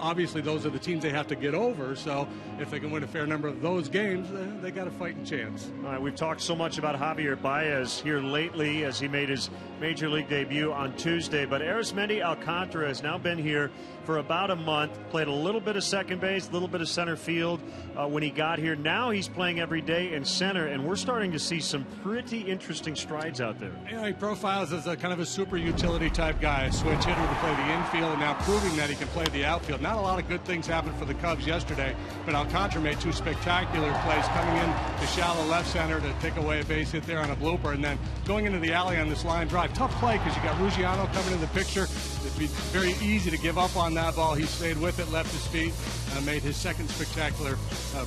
obviously those are the teams they have to get over. So if they can win a fair number of those games, they got a fighting chance. All right, we've talked so much about Javier Baez here lately as he made his Major League debut on Tuesday. But Mendy Alcantara has now been here for about a month, played a little bit of second base, a little bit of center field when he got here. Now he's playing every day in center, and we're starting to see some pretty interesting strides out there. He profiles as a kind of a super utility type guy, a switch hitter to play the infield, and now proving that he can play the outfield. Not a lot of good things happened for the Cubs yesterday, but Alcantara made two spectacular plays coming in to shallow left center to take away a base hit there on a blooper, and then going into the alley on this line drive. Tough play because you got Ruggiano coming in the picture. It'd be very easy to give up on that ball. He stayed with it, left his feet, made his second spectacular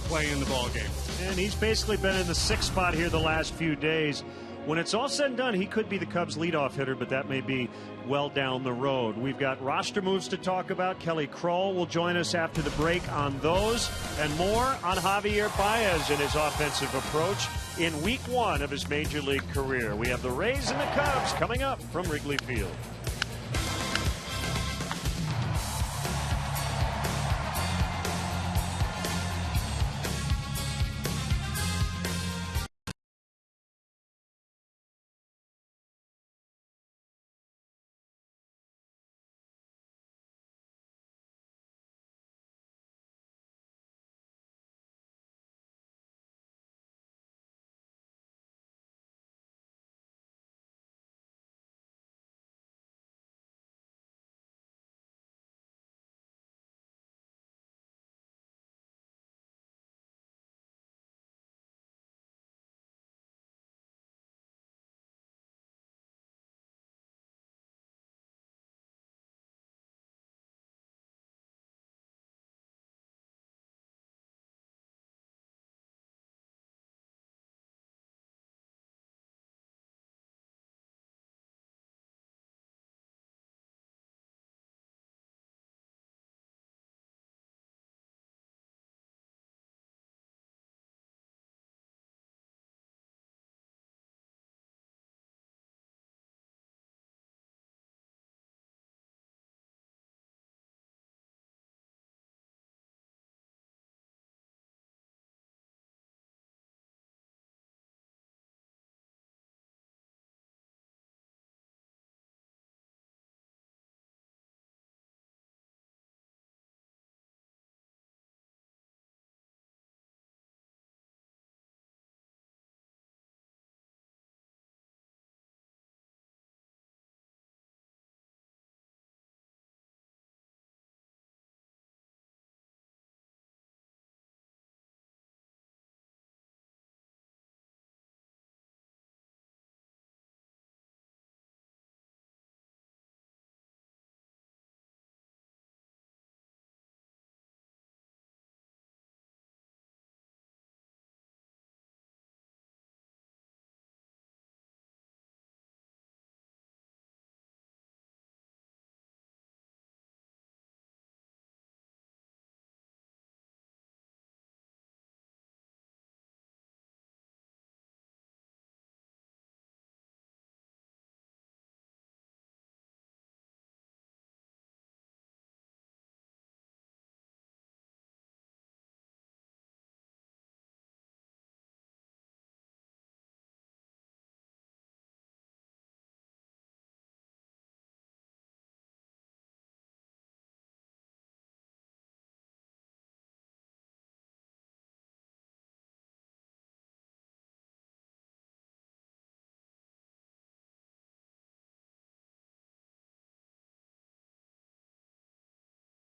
play in the ball game. And he's basically been in the sixth spot here the last few days. When it's all said and done, he could be the Cubs leadoff hitter, but that may be well down the road. We've got roster moves to talk about. Kelly Kroll will join us after the break on those and more on Javier Baez and his offensive approach in week one of his Major League career. We have the Rays and the Cubs coming up from Wrigley Field.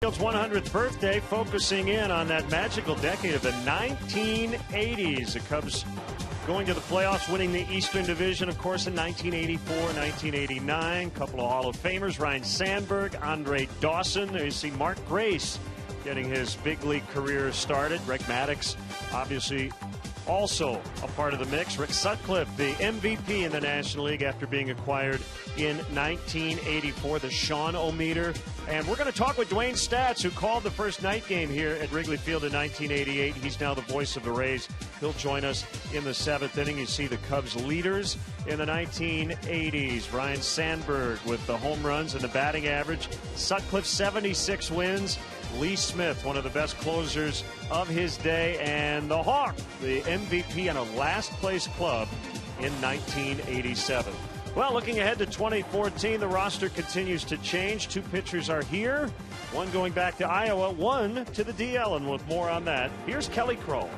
Field's 100th birthday, focusing in on that magical decade of the 1980s. The Cubs going to the playoffs, winning the Eastern Division, of course, in 1984, 1989. A couple of Hall of Famers, Ryne Sandberg, Andre Dawson. There you see Mark Grace getting his big league career started. Greg Maddux, obviously, also a part of the mix. Rick Sutcliffe, the MVP in the National League after being acquired in 1984, the Sean O-meter. And we're going to talk with Dwayne Staats, who called the first night game here at Wrigley Field in 1988. He's now the voice of the Rays He'll join us in the 7th inning. You see the Cubs leaders in the 1980s. Ryne Sandberg with the home runs and the batting average. Sutcliffe, 76 wins. Lee Smith, one of the best closers of his day. And the Hawk, the MVP in a last-place club in 1987. Well, looking ahead to 2014, the roster continues to change. 2 pitchers are here. One going back to Iowa, one to the DL. And with more on that, here's Kelly Kroll.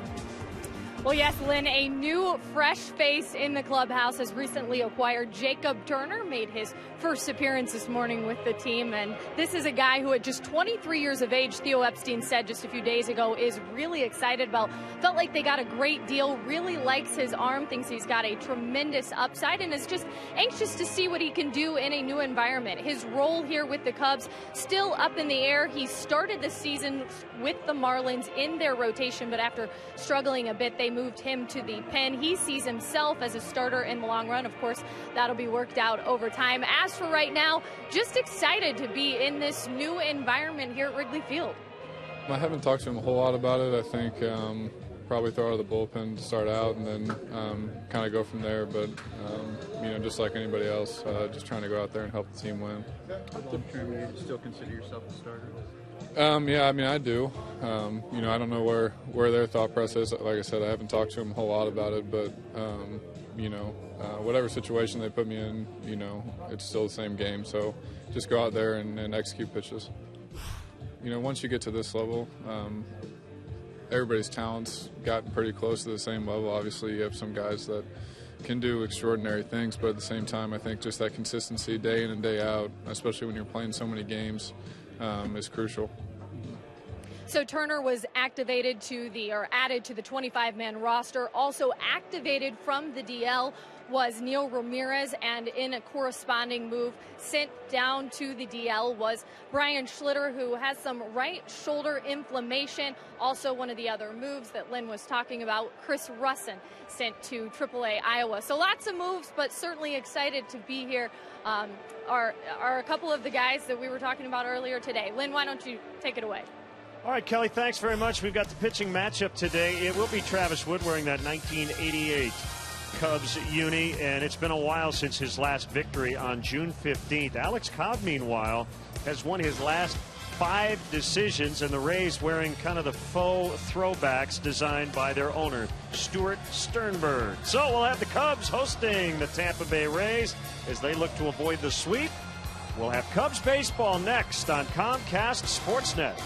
Well, yes, Lynn, a new fresh face in the clubhouse has recently acquired. Jacob Turner made his first appearance this morning with the team, and this is a guy who at just 23 years of age, Theo Epstein said just a few days ago, is really excited about. Felt like they got a great deal, really likes his arm, thinks he's got a tremendous upside, and is just anxious to see what he can do in a new environment. His role here with the Cubs still up in the air. He started the season with the Marlins in their rotation, but after struggling a bit, they moved him to the pen. He sees himself as a starter in the long run. Of course, that'll be worked out over time. As for right now, just excited to be in this new environment here at Wrigley Field. I haven't talked to him a whole lot about it. I think probably throw out of the bullpen to start out and then kind of go from there. But, just like anybody else, just trying to go out there and help the team win. Do you still consider yourself a starter? Yeah, I do. I don't know where their thought process is. Like I said, I haven't talked to them a whole lot about it, but, whatever situation they put me in, it's still the same game. So just go out there and execute pitches. Once you get to this level, everybody's talent's gotten pretty close to the same level. Obviously, you have some guys that can do extraordinary things, but at the same time, I think just that consistency day in and day out, especially when you're playing so many games, is crucial. So Turner was added to the 25-man roster. Also activated from the DL was Neil Ramirez, and in a corresponding move sent down to the DL was Brian Schlitter, who has some right shoulder inflammation. Also one of the other moves that Lynn was talking about, Chris Russin sent to TBA Iowa. So lots of moves, but certainly excited to be here. Are a couple of the guys that we were talking about earlier today. Lynn, why don't you take it away? All right, Kelly, thanks very much. We've got the pitching matchup today. It will be Travis Wood wearing that 1988 Cubs uni, and it's been a while since his last victory on June 15th. Alex Cobb, meanwhile, has won his last 5 decisions, and the Rays wearing kind of the faux throwbacks designed by their owner, Stuart Sternberg. So we'll have the Cubs hosting the Tampa Bay Rays as they look to avoid the sweep. We'll have Cubs baseball next on Comcast Sportsnet.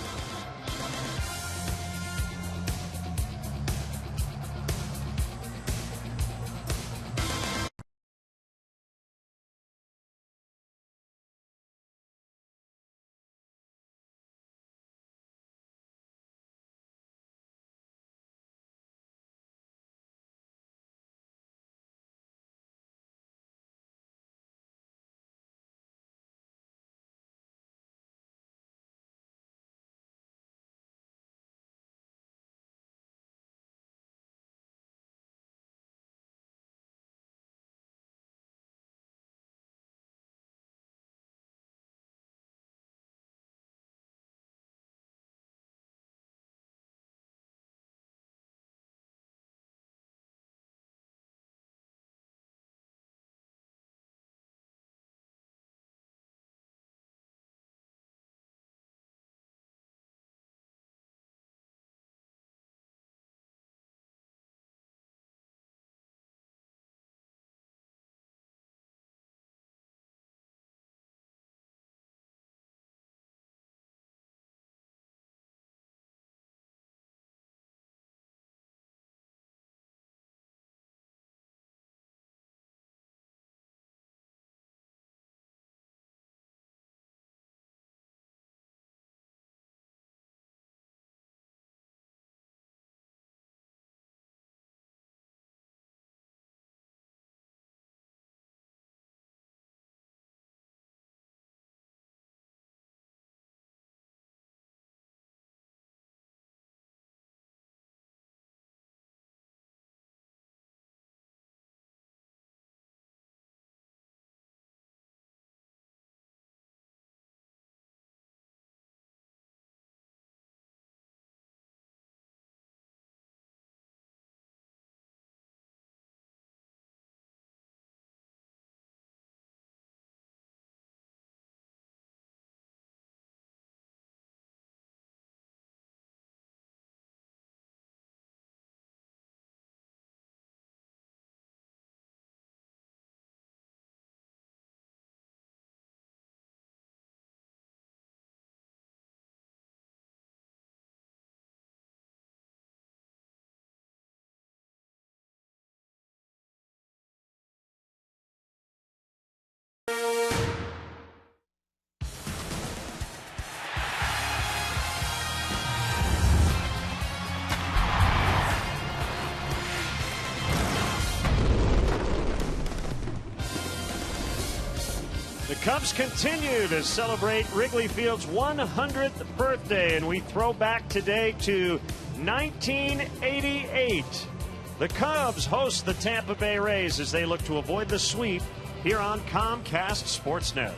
The Cubs continue to celebrate Wrigley Field's 100th birthday, and we throw back today to 1988. The Cubs host the Tampa Bay Rays as they look to avoid the sweep here on Comcast Sportsnet.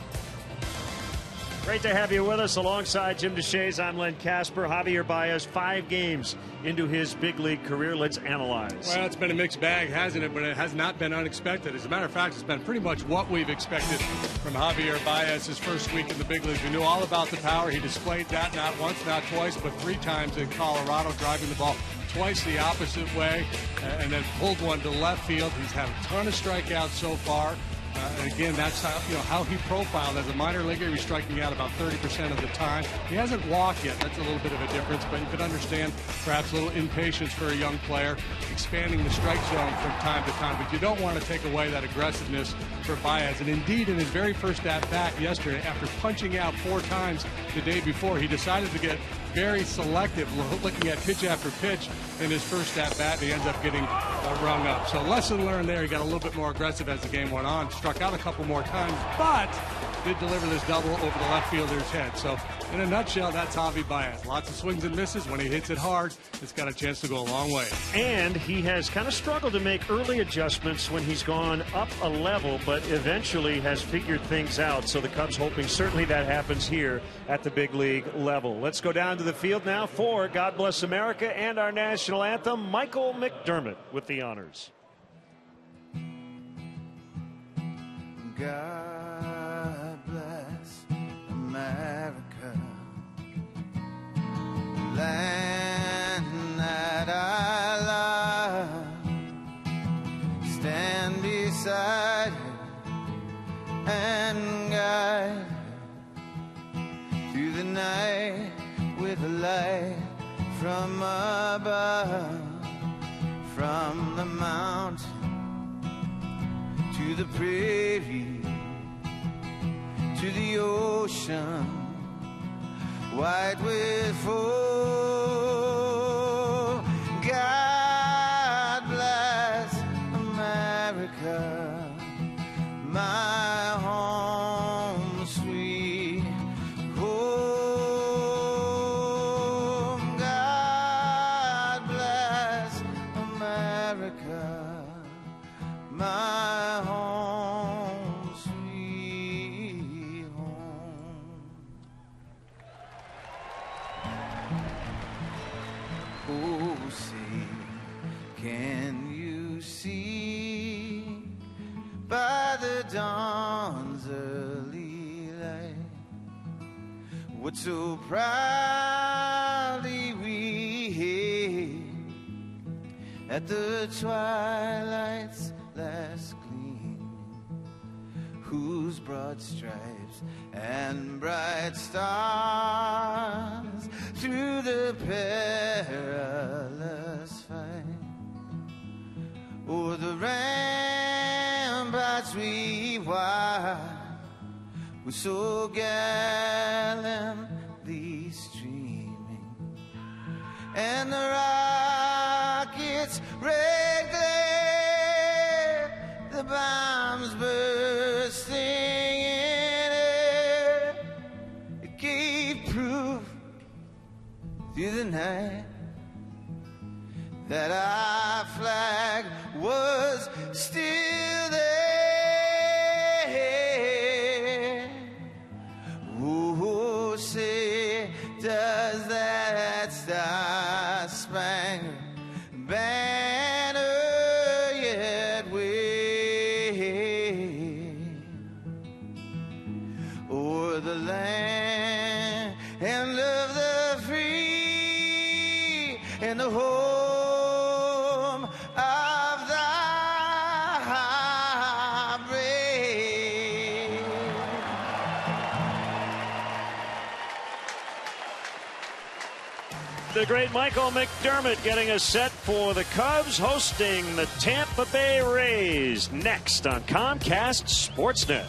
Great to have you with us alongside Jim DeShays. I'm Len Casper. Javier Baez, 5 games into his big league career. Let's analyze. Well, it's been a mixed bag, hasn't it? But it has not been unexpected. As a matter of fact, it's been pretty much what we've expected from Javier Baez his first week in the big leagues. We knew all about the power. He displayed that not once, not twice, but 3 times in Colorado, driving the ball twice the opposite way, and then pulled one to left field. He's had a ton of strikeouts so far. And again, that's how he profiled as a minor leaguer. He's striking out about 30% of the time. He hasn't walked yet. That's a little bit of a difference, but you could understand perhaps a little impatience for a young player, expanding the strike zone from time to time. But you don't want to take away that aggressiveness for Baez. And indeed, in his very first at-bat yesterday, after punching out 4 times the day before, he decided to get very selective, looking at pitch after pitch in his first at-bat. He ends up getting rung up. So lesson learned there. He got a little bit more aggressive as the game went on. Struck out a couple more times, but did deliver this double over the left fielder's head. So in a nutshell, that's Javi Baez. Lots of swings and misses. When he hits it hard, it's got a chance to go a long way. And he has kind of struggled to make early adjustments when he's gone up a level, but eventually has figured things out. So the Cubs hoping certainly that happens here at the big league level. Let's go down to the field now for God Bless America and our national anthem. Michael McDermott with the honors. God bless America, land that I love. Stand beside her and guide her through the night with a light from above, from the mountain to the prairie, to the ocean, white with foam. God bless America, my home, sweet home. God bless America, my home, sweet home. Oh, say, can you see by the dawn's early light what so proudly we hailed at the twilight's last gleam, whose broad stripes and bright stars through the perilous fight o'er the ramparts we watched were so gallantly streaming, and the rockets' red glare, the bombs bursting in air, it gave proof through the night that our flag was still there. Oh, say, does that star-spangled banner yet wave o'er the land and of the free and the home of the brave? The great Michael McDermott getting us set for the Cubs hosting the Tampa Bay Rays next on Comcast Sportsnet.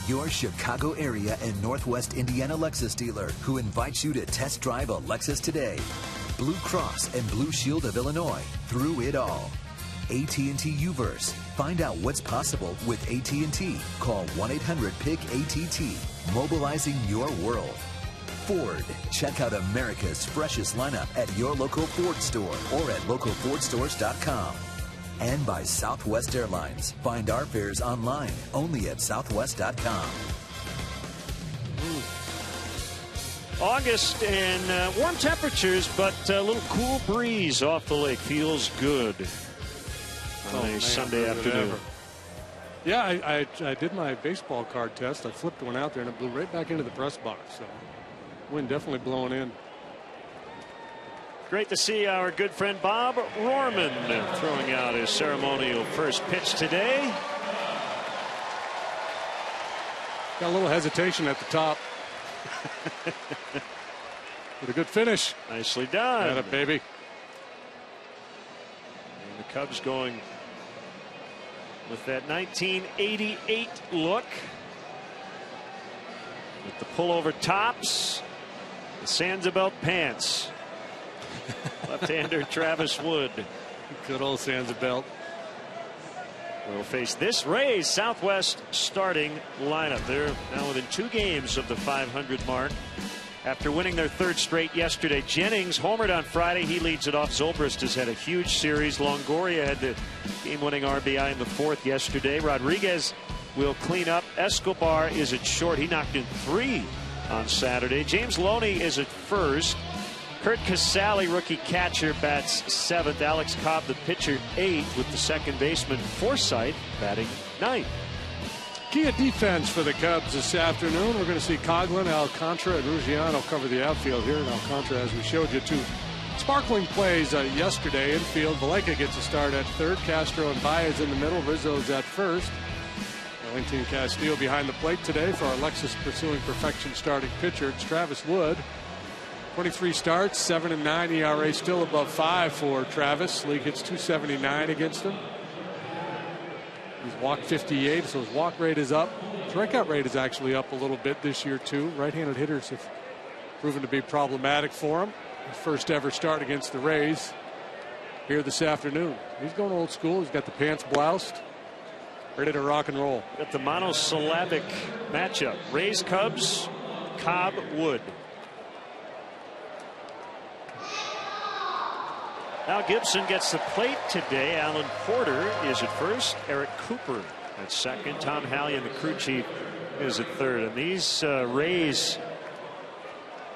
your Chicago area and Northwest Indiana Lexus dealer, who invites you to test drive a Lexus today. Blue Cross and Blue Shield of Illinois, through it all. AT&T Uverse. Find out what's possible with AT&T. Call 1-800-PIC-ATT. Mobilizing your world. Ford. Check out America's freshest lineup at your local Ford store or at localfordstores.com. And by Southwest Airlines. Find our fares online, only at southwest.com. August and warm temperatures, but a little cool breeze off the lake. Feels good on a Sunday afternoon. Yeah, I did my baseball card test. I flipped one out there and it blew right back into the press box. So wind definitely blowing in. Great to see our good friend Bob Rohrman throwing out his ceremonial first pitch today. Got a little hesitation at the top. With a good finish. Nicely done. Got it, baby. And the Cubs going with that 1988 look. With the pullover tops, the Sansa pants. Left-hander Travis Wood. Good old Sansa belt. Will face this Rays Southwest starting lineup. They're now within 2 games of the 500 mark after winning their 3rd straight yesterday. Jennings homered on Friday. He leads it off. Zobrist has had a huge series. Longoria had the game-winning RBI in the 4th yesterday. Rodriguez will clean up. Escobar is at short. He knocked in 3 on Saturday. James Loney is at first. Kurt Casale, rookie catcher, bats 7th. Alex Cobb, the pitcher, 8th, with the second baseman Forsythe batting 9th. Key defense for the Cubs this afternoon. We're going to see Coghlan, Alcantara, and Ruggiano cover the outfield here. And Alcantara, as we showed you, 2 sparkling plays yesterday. Infield, Valenca gets a start at 3rd. Castro and Baez in the middle. Rizzo's at 1st. Valentin Castillo behind the plate today for our Lexus Pursuing Perfection starting pitcher. It's Travis Wood. 23 starts, 7-9 ERA, still above 5 for Travis. League hits .279 against him. He's walked 58, so his walk rate is up. Strikeout rate is actually up a little bit this year too. Right-handed hitters have proven to be problematic for him. His first ever start against the Rays here this afternoon. He's going old school. He's got the pants bloused, ready to rock and roll. Got the monosyllabic matchup. Rays Cubs, Cobb Wood. Now Gibson gets the plate today. Alan Porter is at first. Eric Cooper at second. Tom Hallion, the crew chief, is at third. And these Rays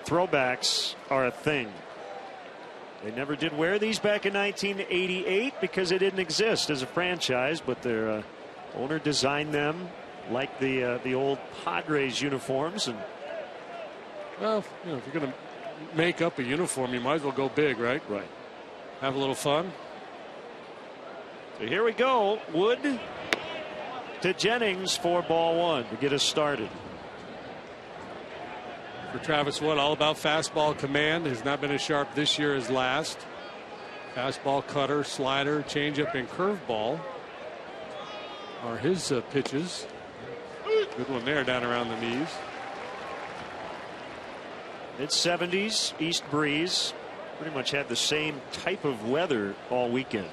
throwbacks are a thing. They never did wear these back in 1988 because they didn't exist as a franchise, but their owner designed them like the old Padres uniforms. And well, you know, if you're going to make up a uniform, you might as well go big, right? Right. Have a little fun. So here we go. Wood to Jennings for ball 1 to get us started. For Travis Wood, all about fastball command. Has not been as sharp this year as last. Fastball, cutter, slider, changeup, and curveball are his pitches. Good one there, down around the knees. Mid-70s, east breeze. Pretty much had the same type of weather all weekend.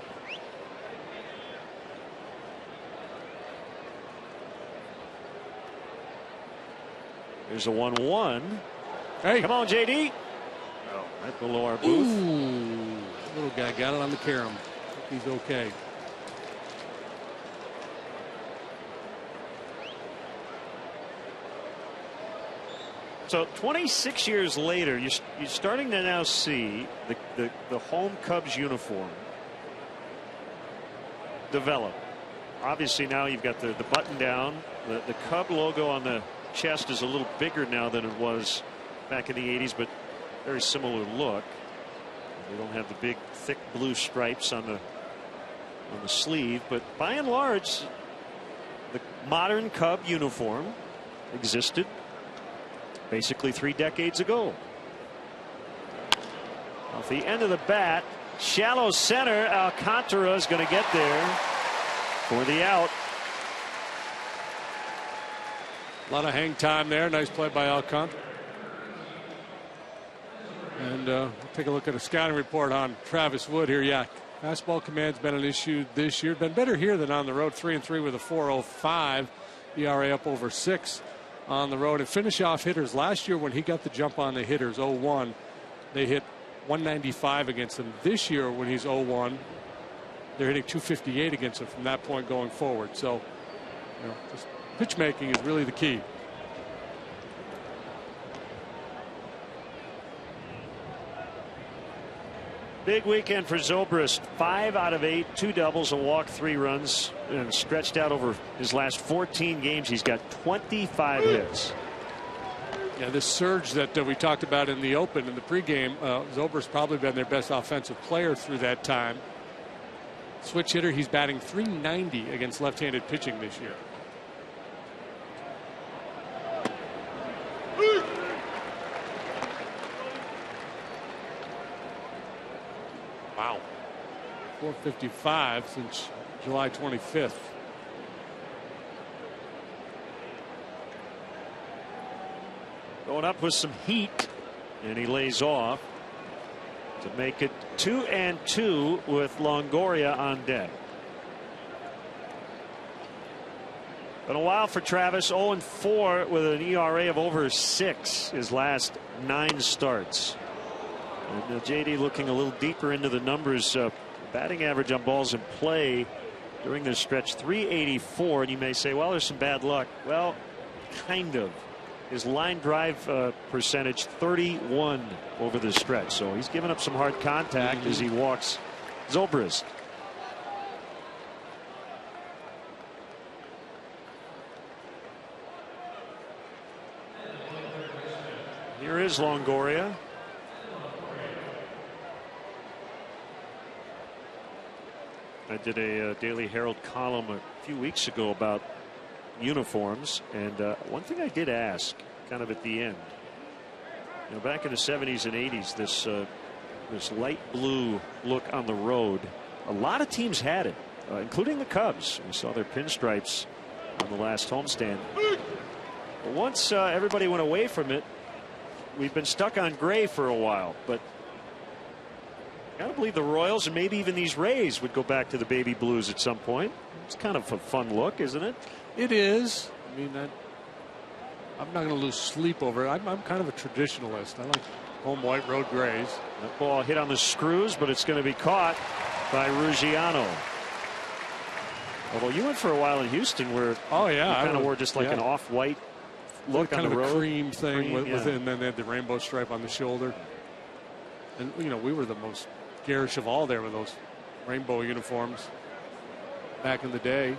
There's a 1-1. Hey, come on, JD. Oh, right below our booth. Ooh, little guy got it on the carom. He's okay. So 26 years later, you're starting to now see the home Cubs uniform develop. Obviously now you've got the button down. The Cub logo on the chest is a little bigger now than it was back in the 80s, but very similar look. They don't have the big thick blue stripes on the sleeve, but by and large the modern Cub uniform existed basically 3 decades ago. Off the end of the bat, shallow center. Alcantara is going to get there for the out. A lot of hang time there. Nice play by Alcantara. And we'll take a look at a scouting report on Travis Wood here. Yeah, fastball command's been an issue this year. Been better here than on the road. 3-3 with a 4.05 ERA, up over 6 on the road. And finish off hitters. Last year when he got the jump on the hitters, 0-1, they hit 195 against him. This year when he's 0-1, they're hitting 258 against him from that point going forward. So, just pitch making is really the key. Big weekend for Zobrist. 5 out of 8, 2 doubles, a walk, 3 runs, and stretched out over his last 14 games. He's got 25 hits. Yeah, this surge that we talked about in the open in the pregame, Zobrist probably been their best offensive player through that time. Switch hitter, he's batting .390 against left-handed pitching this year. Wow. .455 since July 25th. Going up with some heat, and he lays off to make it 2-2 with Longoria on deck. Been a while for Travis. 0-4 with an ERA of over 6 his last 9 starts. And JD looking a little deeper into the numbers. Batting average on balls in play during this stretch, .384, and you may say, well, there's some bad luck. Well, kind of. His line drive percentage 31 over the stretch, so he's given up some hard contact as he walks Zobrist. Here is Longoria. I did a Daily Herald column a few weeks ago about uniforms, and one thing I did ask kind of at the end, back in the 70s and 80s, this light blue look on the road, a lot of teams had it, including the Cubs. We saw their pinstripes on the last homestand. But once everybody went away from it, we've been stuck on gray for a while. But I gotta believe the Royals and maybe even these Rays would go back to the baby blues at some point. It's kind of a fun look, isn't it? It is. I mean, I'm not going to lose sleep over it. I'm kind of a traditionalist. I like home white, road grays. That ball hit on the screws, but it's going to be caught by Ruggiano. Although you went for a while in Houston where you kind of wore just like an off-white look on the road. Kind of a cream thing with it, and then they had the rainbow stripe on the shoulder. And, we were the most garish of all there with those rainbow uniforms back in the day.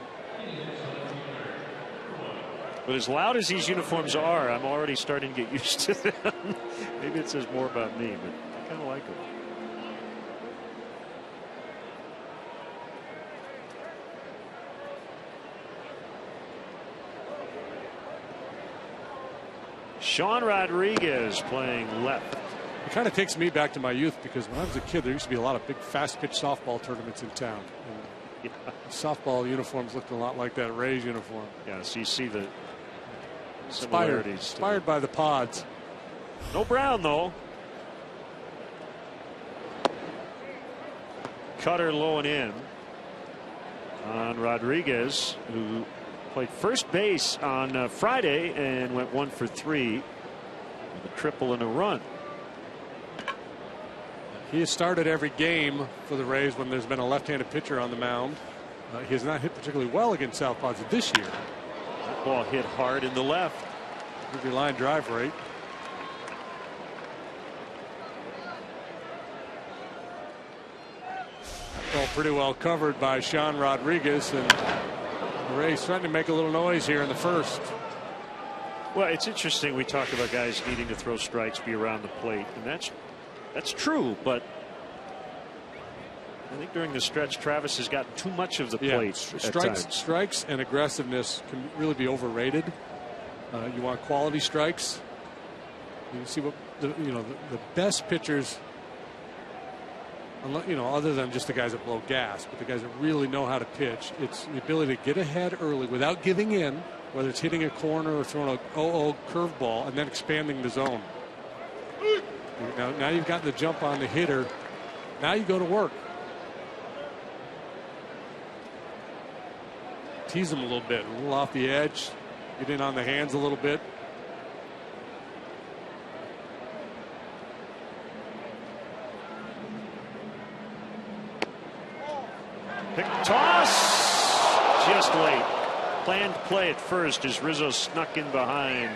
But as loud as these uniforms are, I'm already starting to get used to them. Maybe it says more about me, but I kind of like them. Sean Rodriguez playing left. It kind of takes me back to my youth, because when I was a kid, there used to be a lot of big fast pitch softball tournaments in town. And softball uniforms looked a lot like that Rays uniform. Yeah, so you see the similarities. Inspired by the Pods. No Brown, though. Cutter low and in on Rodriguez, who played first base on Friday and went 1 for 3 with a triple and a run. He has started every game for the Rays when there's been a left-handed pitcher on the mound. He has not hit particularly well against southpaws this year. That ball hit hard in the left. Give your line drive rate. Ball pretty well covered by Sean Rodriguez, and the Rays trying to make a little noise here in the first. Well, it's interesting. We talk about guys needing to throw strikes, be around the plate, and that's true, but I think during the stretch, Travis has gotten too much of the plate. Strikes and aggressiveness can really be overrated. You want quality strikes. You see what the best pitchers, other than just the guys that blow gas, but the guys that really know how to pitch. It's the ability to get ahead early without giving in, whether it's hitting a corner or throwing a 0-0 curveball and then expanding the zone. Now you've gotten the jump on the hitter. Now you go to work. Tease him a little bit, a little off the edge, get in on the hands a little bit. Pick toss, just late. Planned play at first as Rizzo snuck in behind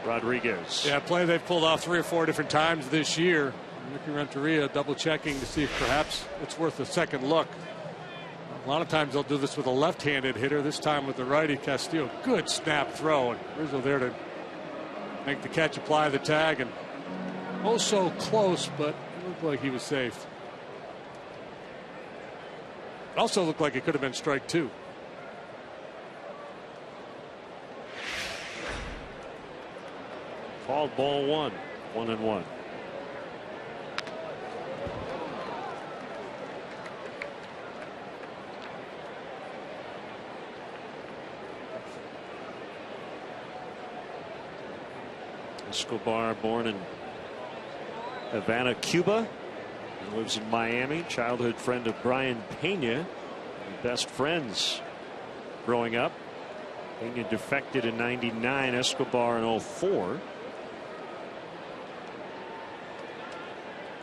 Rodriguez. Yeah, play they've pulled off 3 or 4 different times this year. Ricky Renteria double checking to see if perhaps it's worth a second look. A lot of times they'll do this with a left-handed hitter. This time with the righty. Castillo, good snap throw, and Rizzo there to make the catch, apply the tag, and oh so close, but it looked like he was safe. It also looked like it could have been strike 2. Called ball 1, 1-1. Escobar, born in Havana, Cuba, and lives in Miami. Childhood friend of Brian Pena, best friends growing up. Pena defected in '99, Escobar in '04.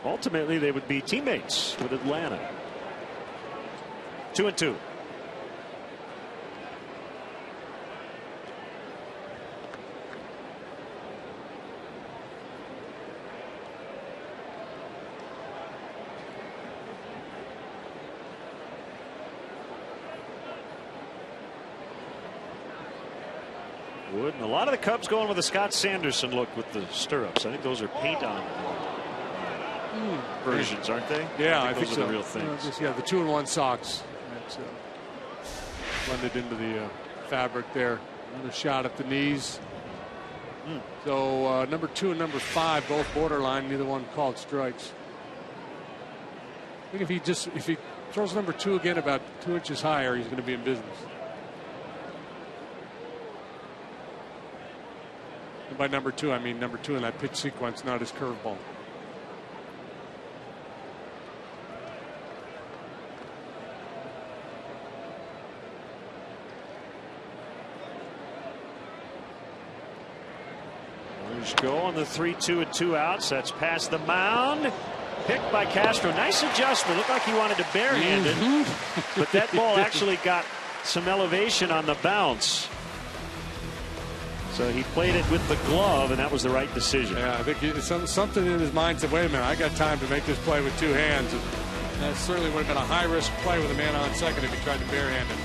Ultimately, they would be teammates with Atlanta. 2-2. Wood, and a lot of the Cubs going with the Scott Sanderson look with the stirrups. I think those are paint on versions, aren't they? Yeah, I think those so. are the real things. Yeah, the 2-in-1 socks. That's blended into the fabric there. Another shot at the knees. So number 2 and number 5 both borderline. Neither one called strikes. I think if he throws number 2 again about 2 inches higher, he's going to be in business. And by number 2, I mean number 2 in that pitch sequence, not his curveball. Go on the 3-2 and 2 outs. That's past the mound. Picked by Castro. Nice adjustment. Looked like he wanted to barehand it. But that ball actually got some elevation on the bounce. So he played it with the glove, and that was the right decision. Yeah, I think something in his mind said, wait a minute, I got time to make this play with 2 hands. And that certainly would have been a high-risk play with a man on second if he tried to barehand it.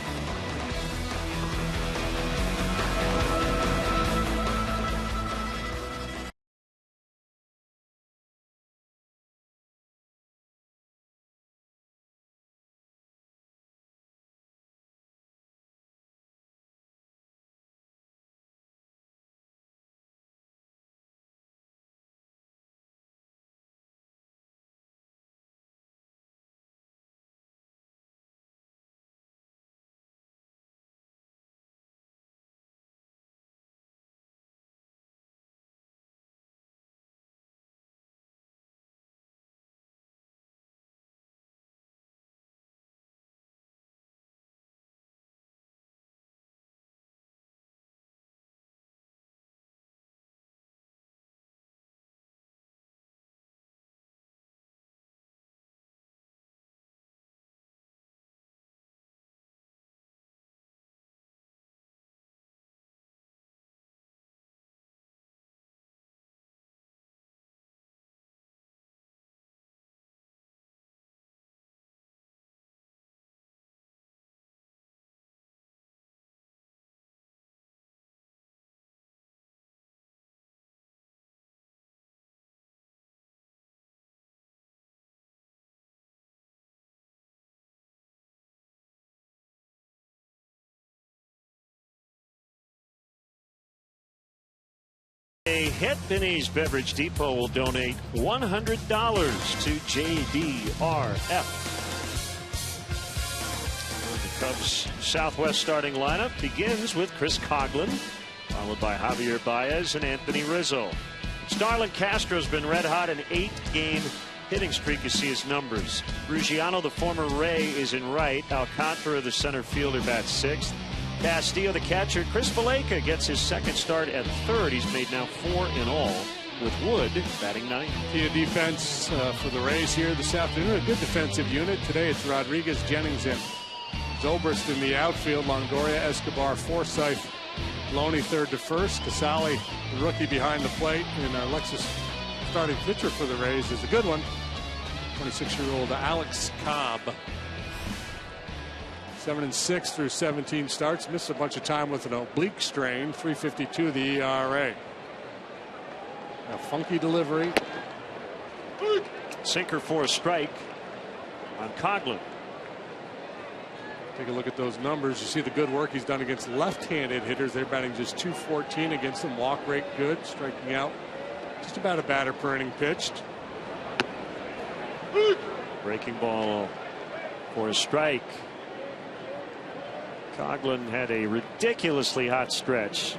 A hit. Benny's Beverage Depot will donate $100 to JDRF. Cubs Southwest starting lineup begins with Chris Coghlan, followed by Javier Baez and Anthony Rizzo. Starlin Castro's been red hot, an 8-game hitting streak. You see his numbers. Ruggiano, the former Ray, is in right. Alcantara, the center fielder, bats 6th. Castillo, the catcher. Chris Valaika gets his second start at 3rd. He's made now 4 in all, with Wood batting 9th. The defense for the Rays here this afternoon. A good defensive unit. Today it's Rodriguez, Jennings, and Zobrist in the outfield. Longoria, Escobar, Forsythe, Loney third to first. Casale, the rookie, behind the plate. And Alexis, starting pitcher for the Rays, is a good one. 26-year-old Alex Cobb. 7-6 through 17 starts. Missed a bunch of time with an oblique strain. 3.52 the ERA. A funky delivery. Sinker for a strike on Coghlan. Take a look at those numbers. You see the good work he's done against left-handed hitters. They're batting just .214 against them. Walk rate good. Striking out just about a batter per inning pitched. Breaking ball for a strike. Coghlan had a ridiculously hot stretch.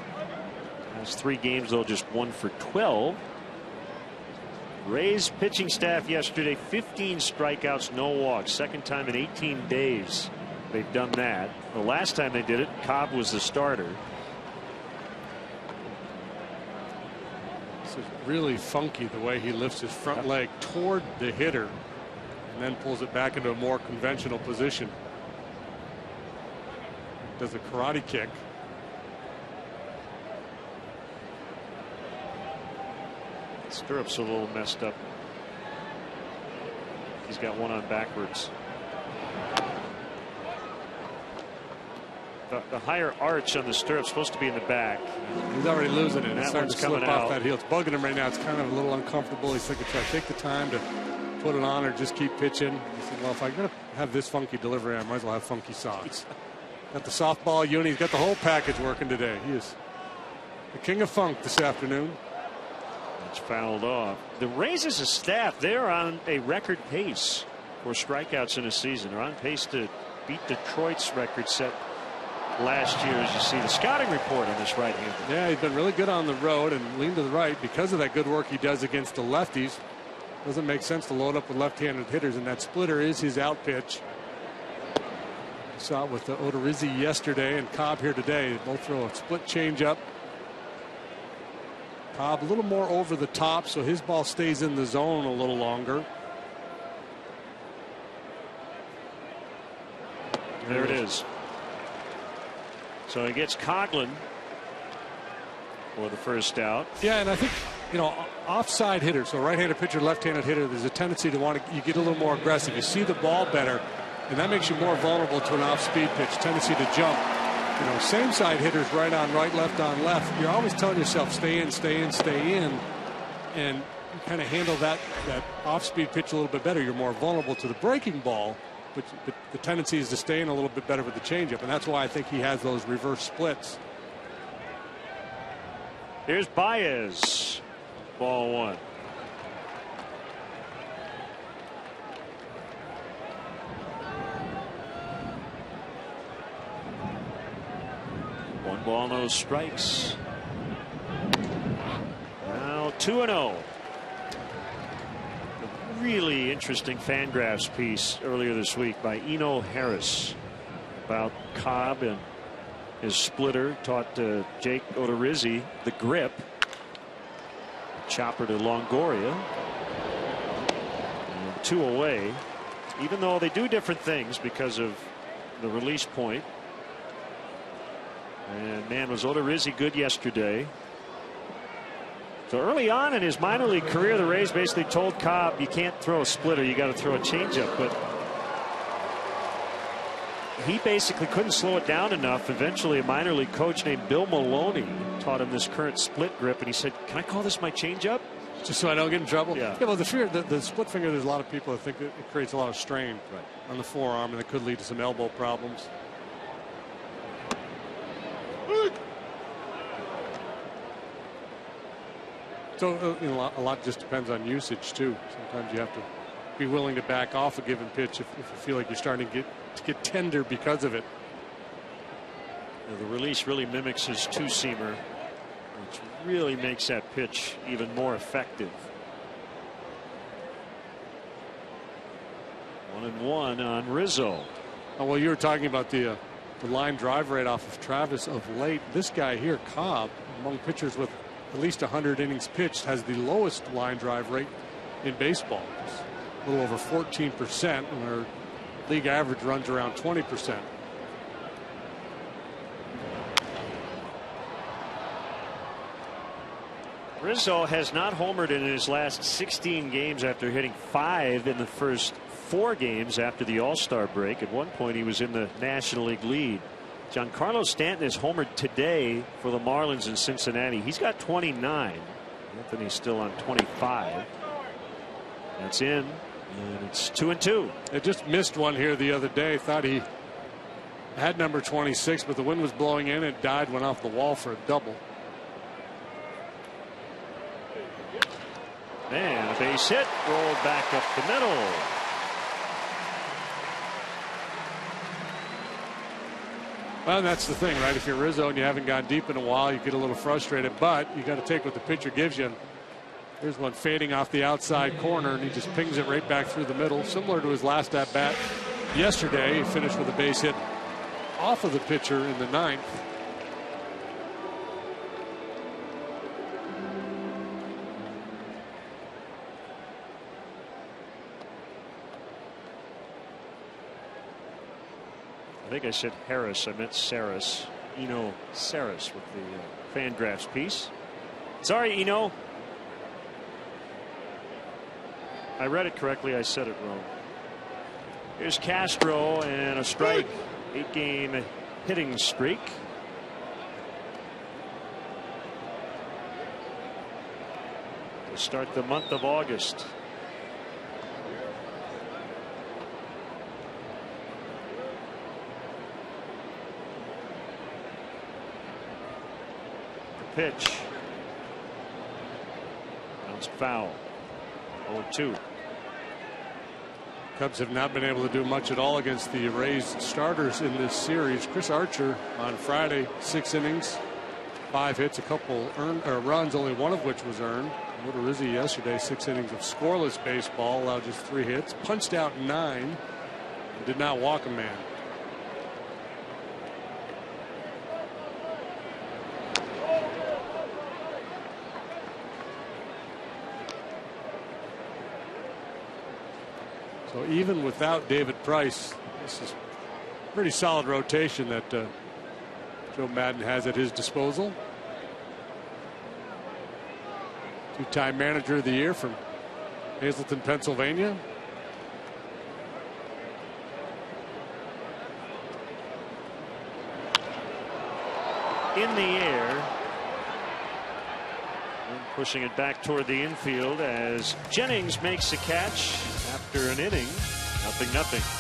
Last 3 games, though, just 1 for 12. Rays pitching staff yesterday, 15 strikeouts, no walks. Second time in 18 days they've done that. The last time they did it, Cobb was the starter. This is really funky the way he lifts his front leg toward the hitter and then pulls it back into a more conventional position. Does a karate kick. Stirrups a little messed up. He's got one on backwards. The higher arch on the stirrup supposed to be in the back. He's already losing it. And it's that starting one's to slip coming off out. that heel. It's bugging him right now. It's kind of a little uncomfortable. He's thinking, should I take the time to put it on or just keep pitching? He said, well, if I'm going to have this funky delivery, I might as well have funky socks. Got the softball unit. He's got the whole package working today. He is the king of funk this afternoon. It's fouled off. The Rays as a staff, they're on a record pace for strikeouts in a season. They're on pace to beat Detroit's record set last year, as you see the scouting report on this right-hander. Yeah, he's been really good on the road and lean to the right because of that good work he does against the lefties. Doesn't make sense to load up with left-handed hitters, and that splitter is his out pitch. Saw it with the Odorizzi yesterday and Cobb here today. They both throw a split changeup. Cobb a little more over the top, so his ball stays in the zone a little longer. There it is. So he gets Coghlan for the first out. Yeah, and I think, you know, offside hitter, so right-handed pitcher, left-handed hitter, there's a tendency to want to, you get a little more aggressive. You see the ball better, and that makes you more vulnerable to an off-speed pitch, tendency to jump. You know, same side hitters, right on right, left on left. You're always telling yourself, stay in, stay in, stay in, and you kind of handle that off-speed pitch a little bit better. You're more vulnerable to the breaking ball, but the tendency is to stay in a little bit better with the changeup, and that's why I think he has those reverse splits. Here's Baez. Ball 1. One ball, no strikes. Now 2-0. A really interesting Fangraphs piece earlier this week by Eno Harris about Cobb and his splitter. Taught Jake Odorizzi the grip. Chopper to Longoria. And 2 away. Even though they do different things because of the release point. And man, was Odorizzi good yesterday. So early on in his minor league career, the Rays basically told Cobb, you can't throw a splitter, you got to throw a changeup. But he basically couldn't slow it down enough. Eventually, a minor league coach named Bill Maloney taught him this current split grip, and he said, can I call this my changeup? Just so I don't get in trouble? Yeah. Well, the split finger, there's a lot of people that think that it creates a lot of strain on the forearm, and it could lead to some elbow problems. So you know, a lot just depends on usage too. Sometimes you have to be willing to back off a given pitch if you feel like you're starting to get tender because of it. The release really mimics his two-seamer, which really makes that pitch even more effective. 1-1 on Rizzo. Oh, well, you were talking about the line drive rate off of Travis of late. This guy here, Cobb, among pitchers with at least 100 innings pitched, has the lowest line drive rate in baseball. It's a little over 14%, where league average runs around 20%. Rizzo has not homered in his last 16 games after hitting 5 in the first 4 games after the All-Star break. At one point he was in the National League lead. Giancarlo Stanton is homered today for the Marlins in Cincinnati. He's got 29. Anthony's still on 25. That's in, and it's 2-2. They just missed one here the other day. Thought he had number 26, but the wind was blowing in. It died, went off the wall for a double. And a base hit, rolled back up the middle. Well, that's the thing, right? If you're Rizzo and you haven't gone deep in a while, you get a little frustrated, but you got to take what the pitcher gives you. Here's one fading off the outside corner, and he just pings it right back through the middle, similar to his last at bat yesterday. He finished with a base hit off of the pitcher in the 9th. I think I said Harris. I meant Saris. Saris with the Fangraphs piece. Sorry, Eno. I read it correctly. I said it wrong. Here's Castro and a strike. 8-game hitting streak. To start the month of August. Pitch. Bounced foul. 0-2. Cubs have not been able to do much at all against the Rays starters in this series. Chris Archer on Friday, 6 innings, 5 hits, a couple runs, only one of which was earned. Odorizzi yesterday, 6 innings of scoreless baseball, allowed just 3 hits, punched out 9, and did not walk a man. So even without David Price, this is a pretty solid rotation that Joe Maddon has at his disposal. 2-time manager of the year from Hazleton, Pennsylvania. In the air. And pushing it back toward the infield as Jennings makes a catch after an inning. 0-0.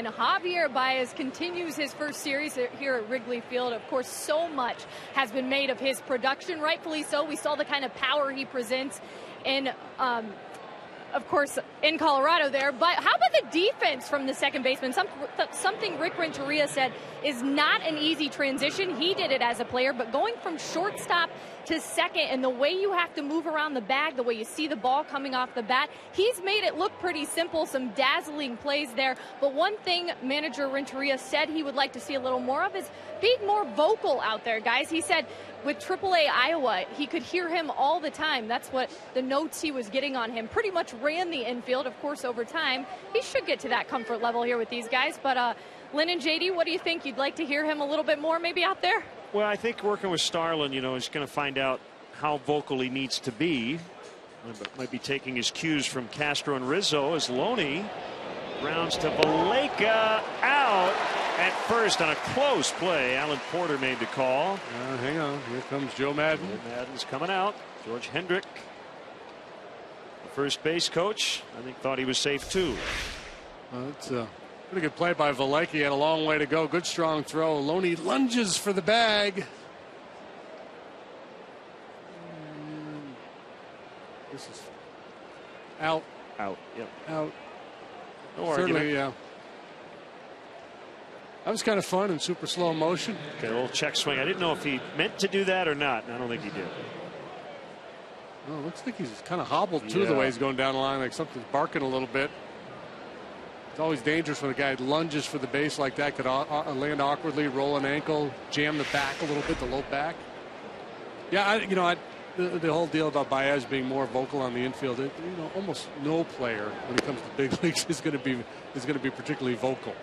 And Javier Baez continues his first series here at Wrigley Field. Of course, so much has been made of his production, rightfully so. We saw the kind of power he presents in, of course, in Colorado there. But how about the defense from the second baseman? Something Rick Renteria said is not an easy transition. He did it as a player, but going from shortstop to second and the way you have to move around the bag, the way you see the ball coming off the bat, he's made it look pretty simple, some dazzling plays there. But one thing manager Renteria said he would like to see a little more of is being more vocal out there, guys. He said with AAA Iowa, he could hear him all the time. That's what the notes he was getting on him. Pretty much ran the infield. Of course, over time, he should get to that comfort level here with these guys. But Lynn and JD, what do you think? You'd like to hear him a little bit more maybe out there? Well, I think working with Starlin, you know, is going to find out how vocal he needs to be. Might be taking his cues from Castro and Rizzo as Loney rounds to Valaika out at first on a close play. Alan Porter made the call. Hang on. Here comes Joe Madden. Joe Madden's coming out. George Hendrick, the first base coach, I think thought he was safe too. It's a pretty good play by Valaika. He had a long way to go. Good strong throw. Loney lunges for the bag. This is out. Out. Yep. Out. No Certainly, argument. yeah. That was kind of fun in super slow motion. Okay, a little check swing. I didn't know if he meant to do that or not. I don't think he did. Oh, looks like he's kind of hobbled too, the way he's going down the line, like something's barking a little bit. It's always dangerous when a guy lunges for the base like that. Could land awkwardly, roll an ankle, jam the back a little bit, the low back. Yeah, the whole deal about Baez being more vocal on the infield. Almost no player when it comes to big leagues is going to be particularly vocal.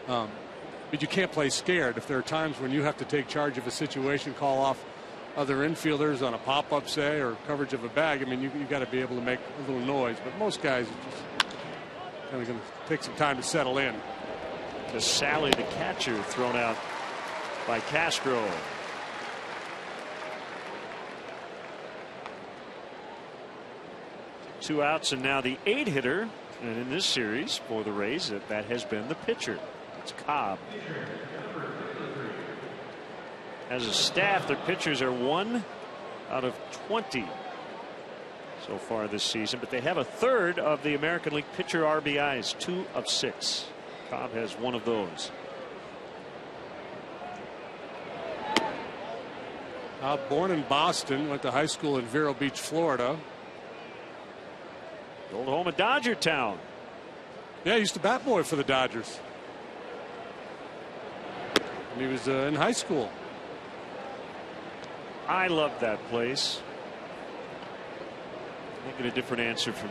But you can't play scared. If there are times when you have to take charge of a situation, call off other infielders on a pop-up, say, or coverage of a bag, I mean, you got to be able to make a little noise. But most guys are just kind of going to take some time to settle in. To Sally, the catcher, thrown out by Castro. Two outs, and now the 8-hitter. And in this series for the Rays, that has been the pitcher. It's Cobb. As a staff, their pitchers are 1 out of 20 so far this season, but they have a third of the American League pitcher RBIs, 2 of 6. Cobb has 1 of those. Born in Boston, went to high school in Vero Beach, Florida. The old home of Dodger Town. Yeah, he used to bat boy for the Dodgers. And he was in high school. I love that place. I get a different answer from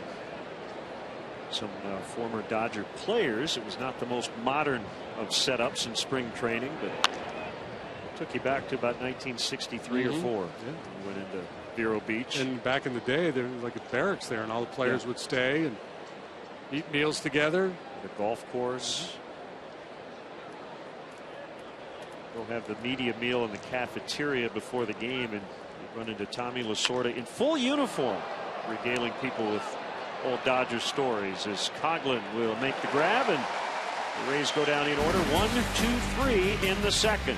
some former Dodger players. It was not the most modern of setups in spring training, but it took you back to about 1963 or 4. Yeah. You went into Vero Beach. And back in the day, there was like a barracks there, and all the players would stay and eat meals together. The golf course. We'll have the media meal in the cafeteria before the game, and you run into Tommy Lasorda in full uniform, regaling people with old Dodger stories as Coughlin will make the grab, and the Rays go down in order 1, 2, 3 in the second.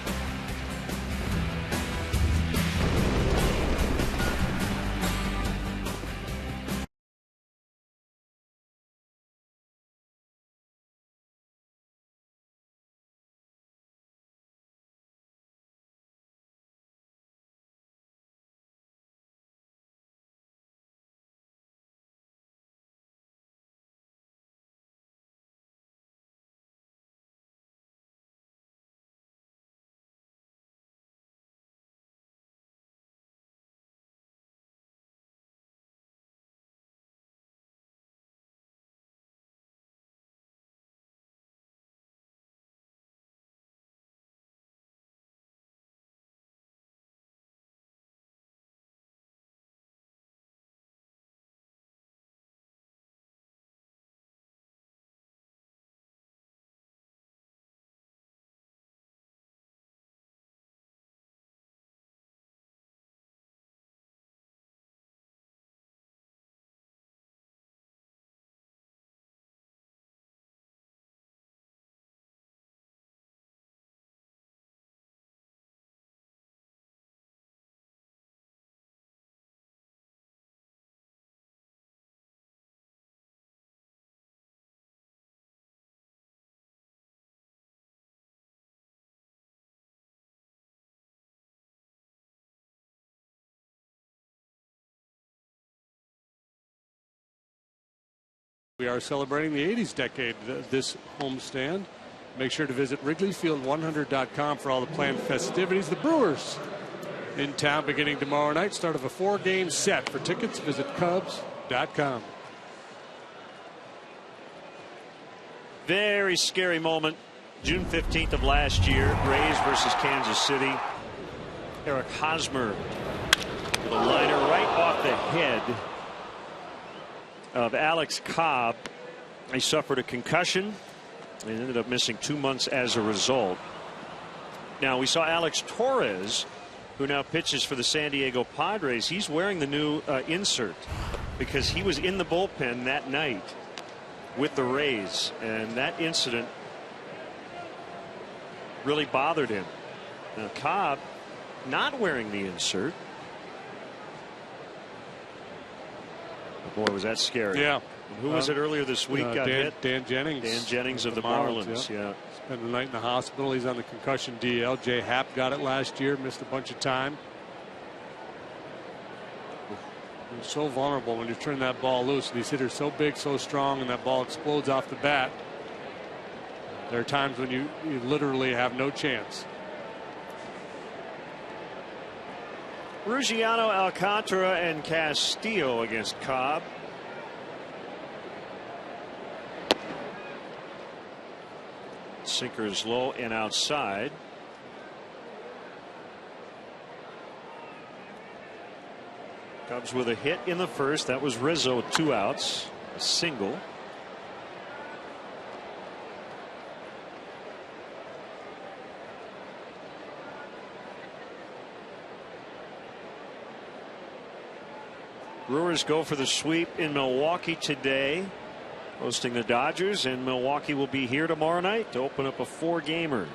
We are celebrating the 80s decade this homestand. Make sure to visit WrigleyField100.com for all the planned festivities. The Brewers in town beginning tomorrow night. Start of a 4-game set. For tickets, visit Cubs.com. Very scary moment. June 15th of last year. Rays versus Kansas City. Eric Hosmer with a liner right off the head of Alex Cobb. He suffered a concussion and ended up missing 2 months as a result. Now we saw Alex Torres, who now pitches for the San Diego Padres. He's wearing the new insert because he was in the bullpen that night with the Rays, and that incident really bothered him. Now Cobb not wearing the insert. Boy, was that scary. Yeah. And who was it earlier this week got hit? Dan Jennings. Dan Jennings of the Marlins. Yeah. Spent the night in the hospital. He's on the concussion DL. Jay Happ got it last year. Missed a bunch of time. He's so vulnerable when you turn that ball loose. These hitters so big, so strong, and that ball explodes off the bat. There are times when you literally have no chance. Ruggiano, Alcantara, and Castillo against Cobb. Sinker is low and outside. Cubs with a hit in the first. That was Rizzo, 2 outs. A single. Brewers go for the sweep in Milwaukee today, hosting the Dodgers, and Milwaukee will be here tomorrow night to open up a 4-gamer.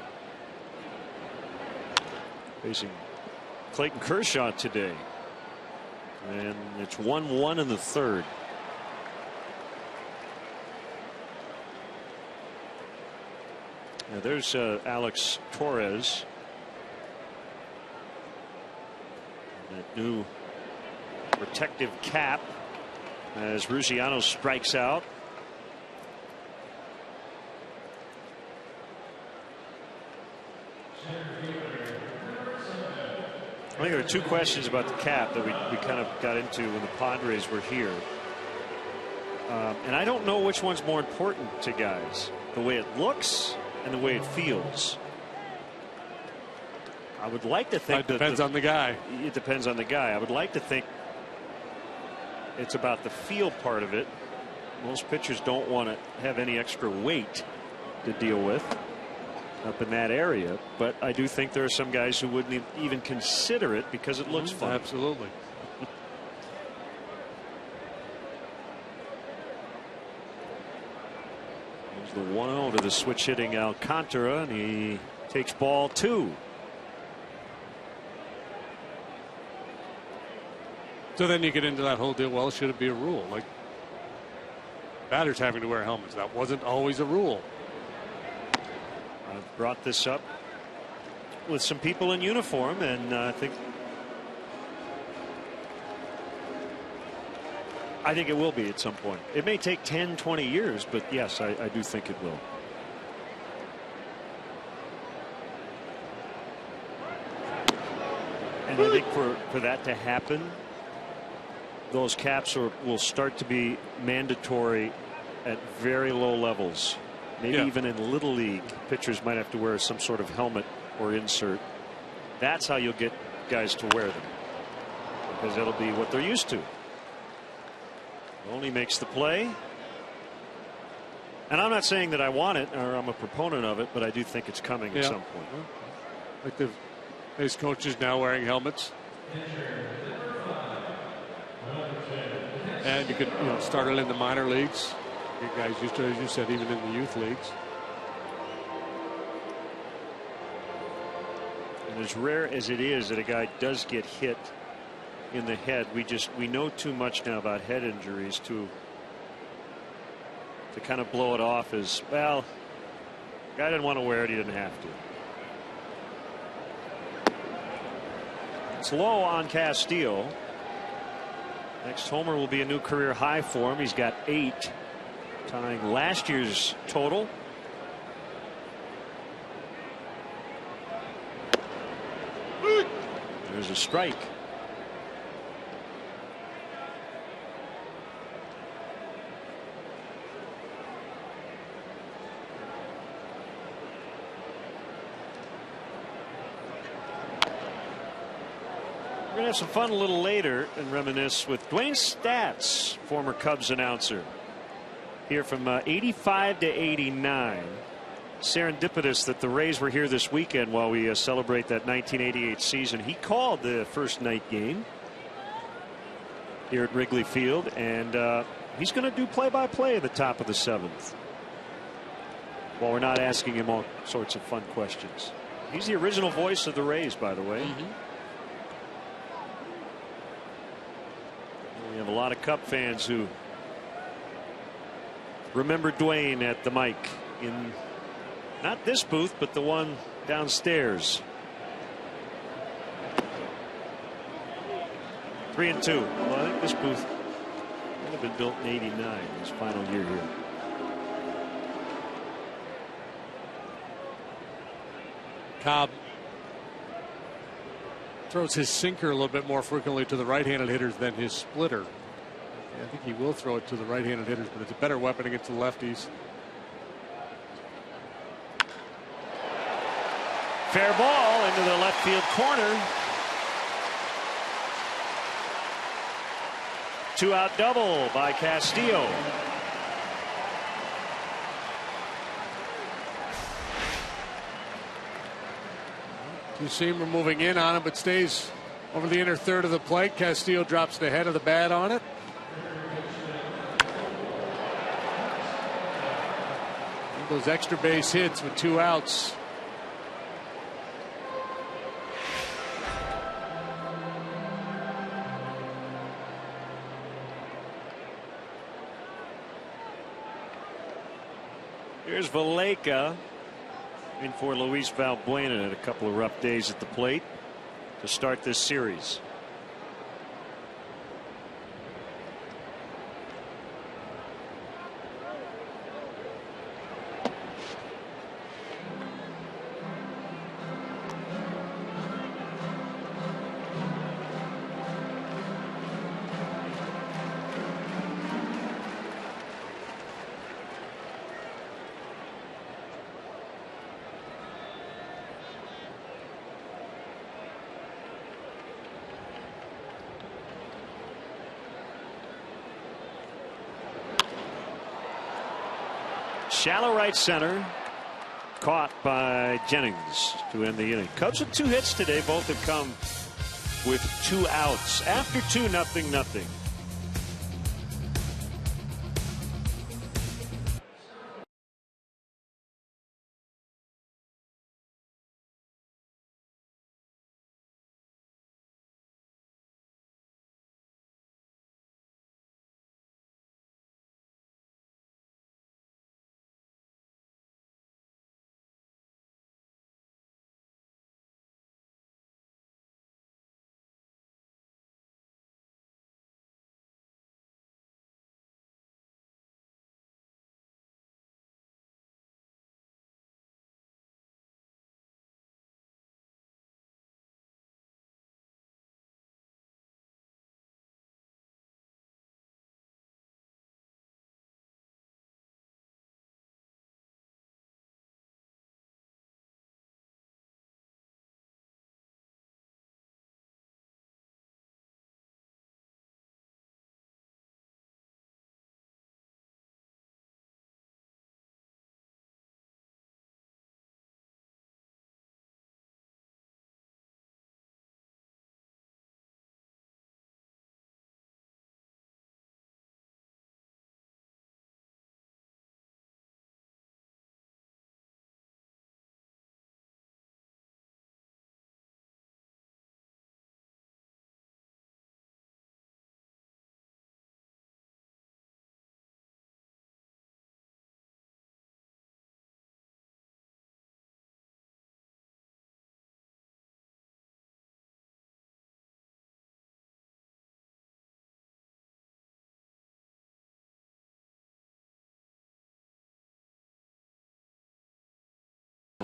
Facing Clayton Kershaw today, and it's 1-1 in the third. Now there's Alex Torres. That new protective cap as Ruggiano strikes out. I think there are 2 questions about the cap that we kind of got into when the Padres were here. And I don't know which one's more important to guys, the way it looks and the way it feels. I would like to think it depends on the guy. It depends on the guy. I would like to think it's about the feel part of it. Most pitchers don't want to have any extra weight to deal with up in that area, but I do think there are some guys who wouldn't even consider it because it looks fun. Absolutely. There's the 1-0 to the switch hitting Alcantara, and he takes ball 2. So then you get into that whole deal. Well, should it be a rule? Like batters having to wear helmets. That wasn't always a rule. I've brought this up with some people in uniform, and I think it will be at some point. It may take 10-20 years, but yes, I do think it will. And I think for that to happen, those caps will start to be mandatory at very low levels. Maybe even in Little League, pitchers might have to wear some sort of helmet or insert. That's how you'll get guys to wear them, because that'll be what they're used to. Only makes the play. And I'm not saying that I want it or I'm a proponent of it, but I do think it's coming at some point. Like the base coaches now wearing helmets. And you could start it in the minor leagues. You guys used to, as you said, even in the youth leagues. And as rare as it is that a guy does get hit in the head, we know too much now about head injuries to kind of blow it off as, well, guy didn't want to wear it, he didn't have to. It's low on Castillo. Next homer will be a new career high for him. He's got 8 tying last year's total. There's a strike. We're going to have some fun a little later and reminisce with Dwayne Stats, former Cubs announcer. Here from 85 to 89. Serendipitous that the Rays were here this weekend while we celebrate that 1988 season. He called the first night game here at Wrigley Field, and he's going to do play-by-play at the top of the 7th. While we're not asking him all sorts of fun questions. He's the original voice of the Rays, by the way. We have a lot of Cub fans who remember Dwayne at the mic in not this booth, but the one downstairs. 3-2. Well, I think this booth might have been built in '89, his final year here. Cobb throws his sinker a little bit more frequently to the right-handed hitters than his splitter. I think he will throw it to the right-handed hitters, but it's a better weapon against the lefties. Fair ball into the left field corner. 2-out double by Castillo. Two-seamer moving in on him, but stays over the inner third of the plate. Castillo drops the head of the bat on it. Those extra base hits with 2 outs. Here's Valleca in for Luis Valbuena at a couple of rough days at the plate to start this series. Shallow right center, caught by Jennings to end the inning. Cubs with 2 hits today. Both have come with 2 outs. After 2, 0-0.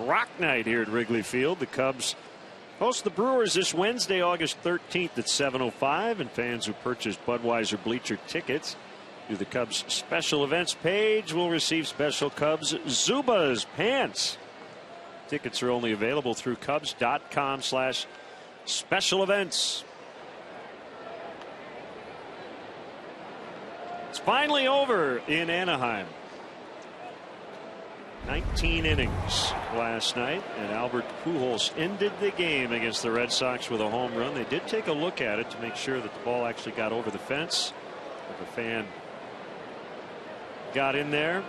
rock night here at Wrigley Field. The Cubs host the Brewers this Wednesday, August 13th at 7:05, and fans who purchase Budweiser bleacher tickets through the Cubs special events page will receive special Cubs Zubaz pants. Tickets are only available through Cubs.com/special events. It's finally over in Anaheim. 19 innings last night, and Albert Pujols ended the game against the Red Sox with a home run. They did take a look at it to make sure that the ball actually got over the fence, but the fan got in there.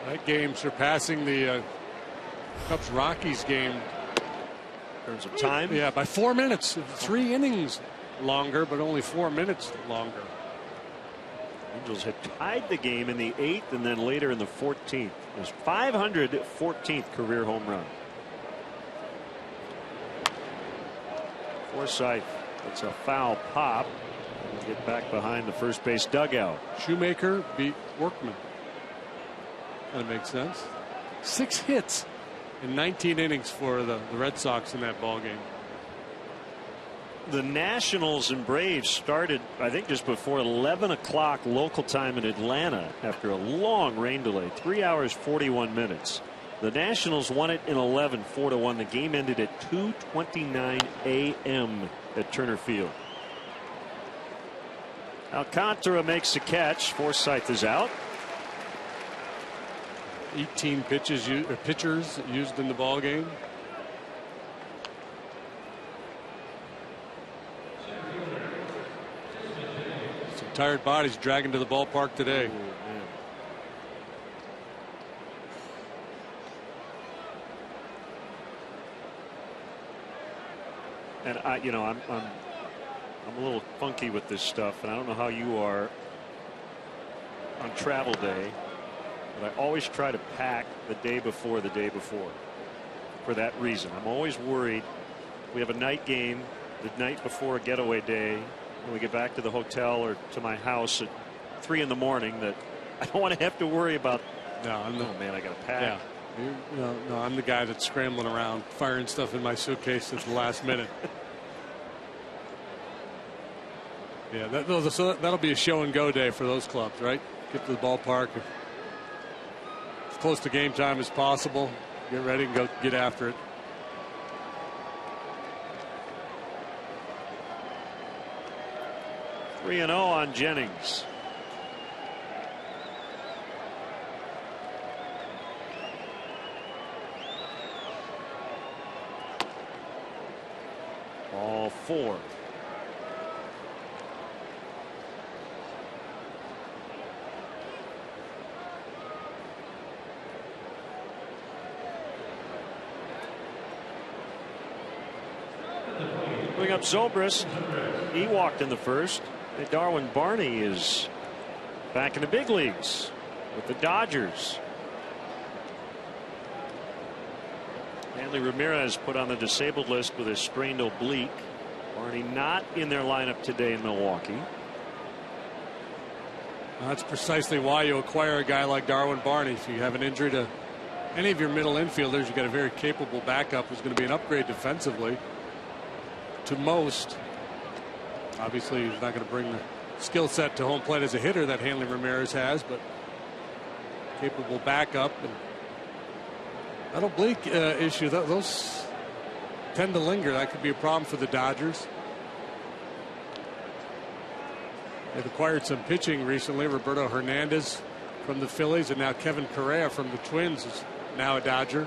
That game surpassing the Cubs Rockies game in terms of time. Yeah, by 4 minutes. 3 innings longer, but only 4 minutes longer. Angels had tied the game in the 8th and then later in the 14th. It was 514th career home run. Forsythe, it's a foul pop. We'll get back behind the first base dugout. Shoemaker beat Workman. That makes sense. 6 hits in 19 innings for the Red Sox in that ball game. The Nationals and Braves started, I think, just before 11 o'clock local time in Atlanta after a long rain delay. 3 hours 41 minutes. The Nationals won it in 11, 4-1. The game ended at 2:29 a.m. at Turner Field. Alcantara makes the catch. Forsythe is out. 18 pitchers used in the ball game. Tired bodies dragging to the ballpark today. And I'm a little funky with this stuff, and I don't know how you are on travel day, but I always try to pack the day before for that reason. I'm always worried we have a night game the night before a getaway day. When we get back to the hotel or to my house at 3 in the morning, that I don't want to have to worry about. No, man, I got to pack. Yeah. No, I'm the guy that's scrambling around, firing stuff in my suitcase at the last minute. Yeah, that'll be a show and go day for those clubs, right? Get to the ballpark as close to game time as possible. Get ready and go get after it. $3-0 on Jennings. Ball 4. Bring up Zobrist. He walked in the first. Darwin Barney is back in the big leagues with the Dodgers. Hanley Ramirez put on the disabled list with a sprained oblique. Barney not in their lineup today in Milwaukee. That's precisely why you acquire a guy like Darwin Barney. If you have an injury to any of your middle infielders, you've got a very capable backup who's going to be an upgrade defensively to most. Obviously, he's not going to bring the skill set to home plate as a hitter that Hanley Ramirez has, but capable backup. And that oblique issue, those tend to linger. That could be a problem for the Dodgers. They've acquired some pitching recently. Roberto Hernandez from the Phillies, and now Kevin Correa from the Twins is now a Dodger.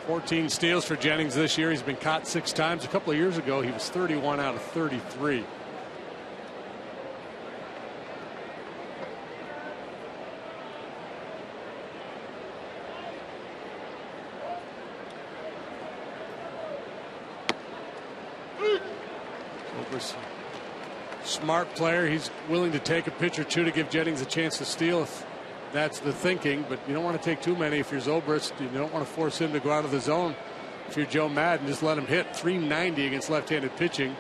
$14 steals for Jennings this year. He's been caught 6 times. A couple of years ago, he was 31 out of 33. Smart player. He's willing to take a pitch or two to give Jennings a chance to steal if That's the thinking, but you don't want to take too many if you're Zobrist. You don't want to force him to go out of the zone. If you're Joe Madden, just let him hit. 390 against left-handed pitching.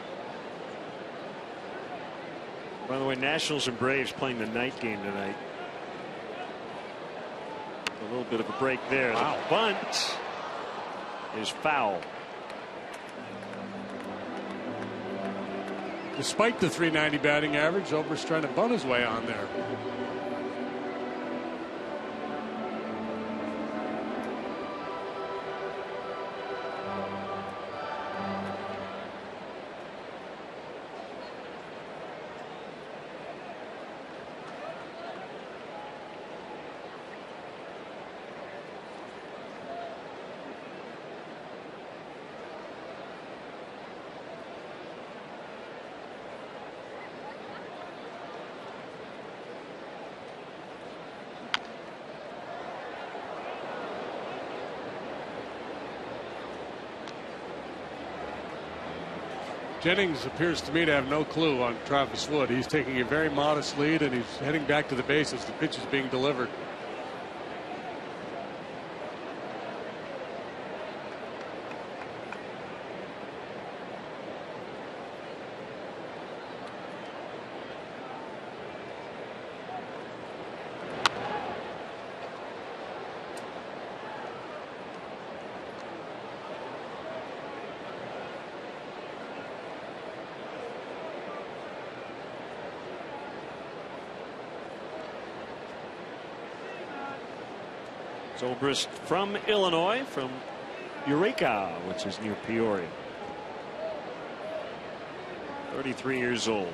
By the way, Nationals and Braves playing the night game tonight. A little bit of a break there. Wow. The bunt is foul. Despite the 390 batting average, Zobrist trying to bunt his way on there. Jennings appears to me to have no clue on Travis Wood. He's taking a very modest lead, and he's heading back to the base as the pitch is being delivered. Zobrist from Illinois, from Eureka, which is near Peoria. 33 years old.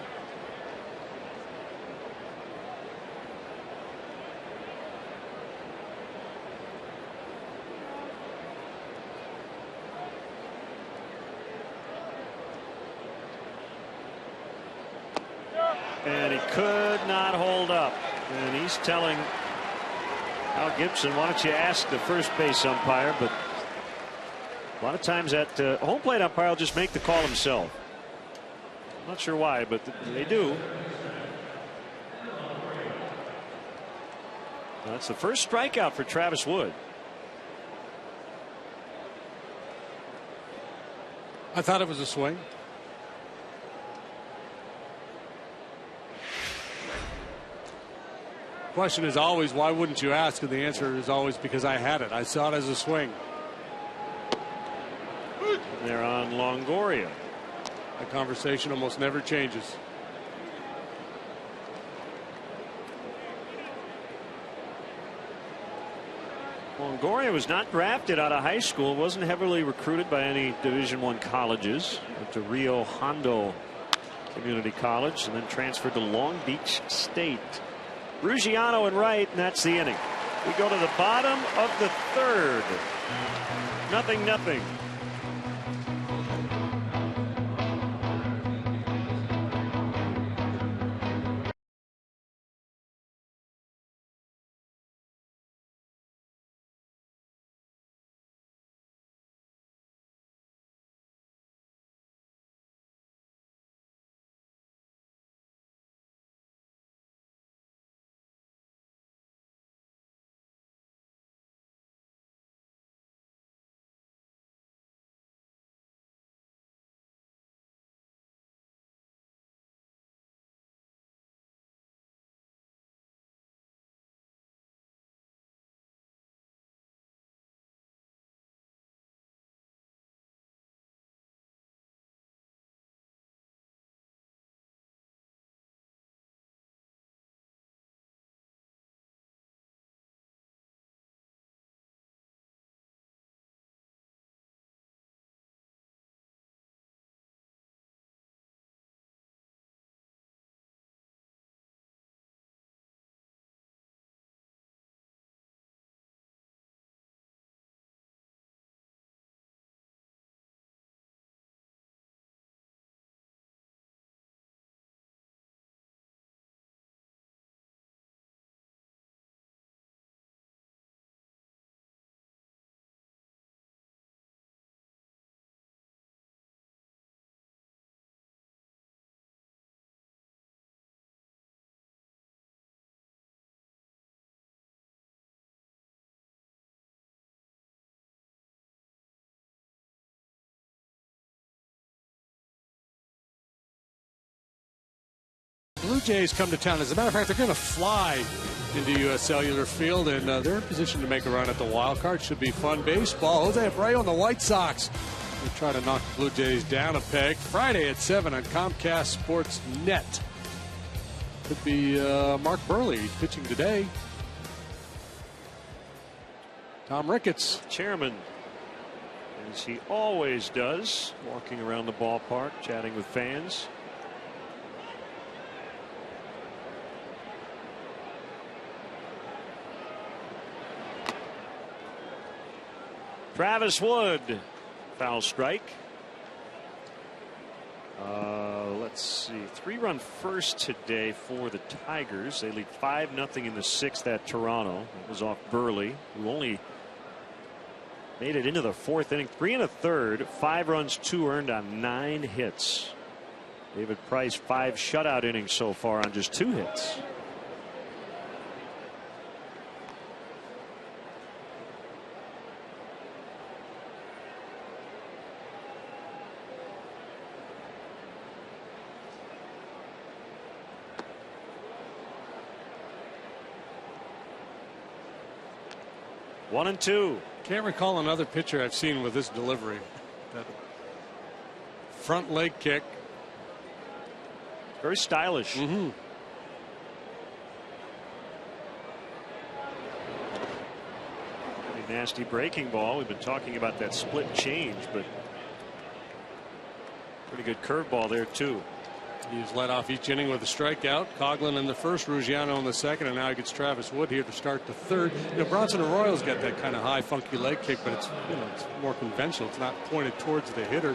And he could not hold up. And he's telling Al Gibson, why don't you ask the first base umpire? But a lot of times that home plate umpire will just make the call himself. I'm not sure why, but they do. That's the first strikeout for Travis Wood. I thought it was a swing. Question is always, why wouldn't you ask? And the answer is always, because I had it. I saw it as a swing. They're on Longoria. The conversation almost never changes. Longoria was not drafted out of high school, wasn't heavily recruited by any Division I colleges. Went to Rio Hondo Community College and then transferred to Long Beach State. Ruggiano in right, and that's the inning. We go to the bottom of the third. 0-0. Jays come to town. As a matter of fact, they're going to fly into U.S. Cellular Field, and they're in position to make a run at the wild card. Should be fun baseball. Jose Abreu and the White Sox will try to knock the Blue Jays down a peg. Friday at 7 on Comcast Sports Net. Could be Mark Burley pitching today. Tom Ricketts, chairman, as he always does, walking around the ballpark, chatting with fans. Travis Wood, foul strike. Let's see, 3-run first today for the Tigers. They lead 5-0 in the 6th at Toronto. It was off Burley, who only made it into the 4th inning. 3 1/3, 5 runs, 2 earned on 9 hits. David Price, 5 shutout innings so far on just 2 hits. One and two. Can't recall another pitcher I've seen with this delivery. That front leg kick. Very stylish. Mm-hmm. Pretty nasty breaking ball. We've been talking about that split change, but pretty good curveball there too. He's led off each inning with a strikeout. Coughlin in the first, Ruggiano in the second, and now he gets Travis Wood here to start the third. You know, Bronson Arroyo's got that kind of high, funky leg kick, but it's, you know, it's more conventional. It's not pointed towards the hitter.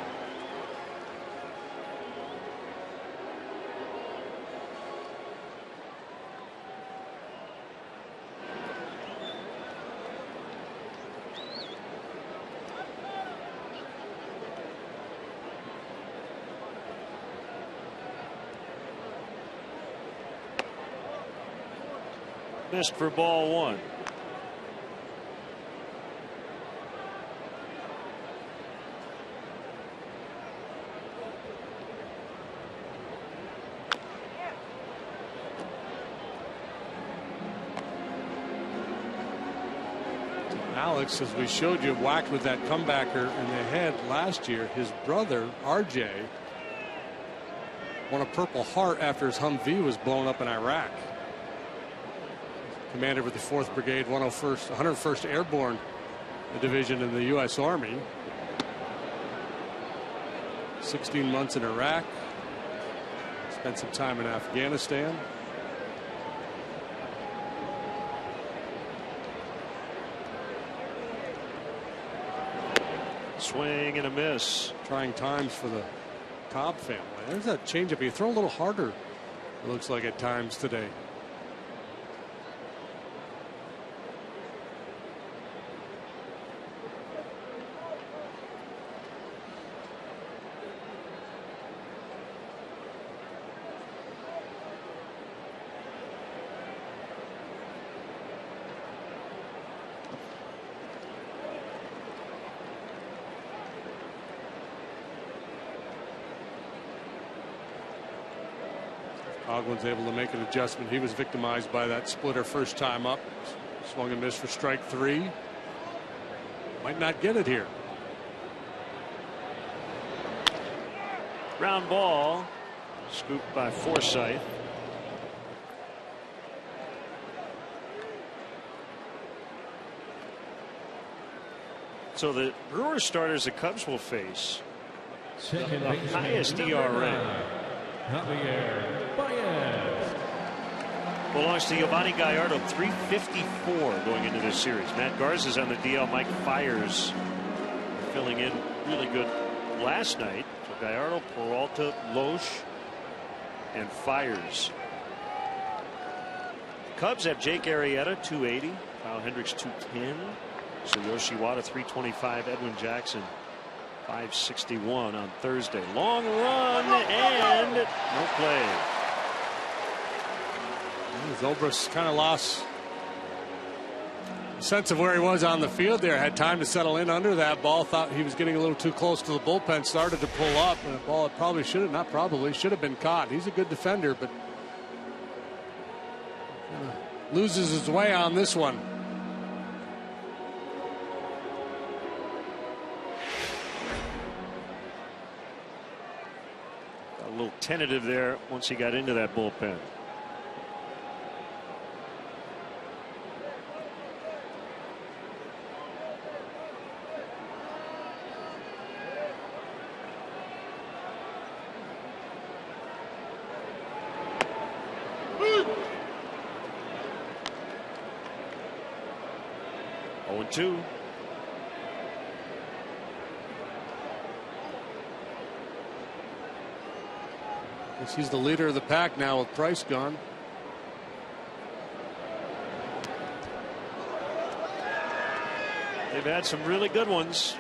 Missed for ball one. Alex, as we showed you, whacked with that comebacker in the head last year. His brother, RJ, won a Purple Heart after his Humvee was blown up in Iraq. Commander with the 4th Brigade, 101st Airborne Division in the U.S. Army. 16 months in Iraq. Spent some time in Afghanistan. Swing and a miss. Trying times for the Cobb family. There's that changeup. You throw a little harder, it looks like, at times today. Coughlin's able to make an adjustment. He was victimized by that splitter first time up. Swung and missed for strike 3. Might not get it here. Ground ball. Scooped by Forsythe. So the Brewers starters the Cubs will face the highest ERA. Belongs to Giovanni Gallardo, 354 going into this series. Matt Garza's on the DL. Mike Fiers filling in really good last night. So Gallardo, Peralta, Loesch, and Fiers. Cubs have Jake Arrieta, 280. Kyle Hendricks, 210. So Yoshiwada, 325. Edwin Jackson, 561 on Thursday. Long run and no play. Zobrist kind of lost a sense of where he was on the field there. Had time to settle in under that ball. Thought he was getting a little too close to the bullpen. Started to pull up. And a ball that probably should have, not probably, should have been caught. He's a good defender, but Loses his way on this one. A little tentative there once he got into that bullpen. Two. Guess he's the leader of the pack now with Price gone. They've had some really good ones.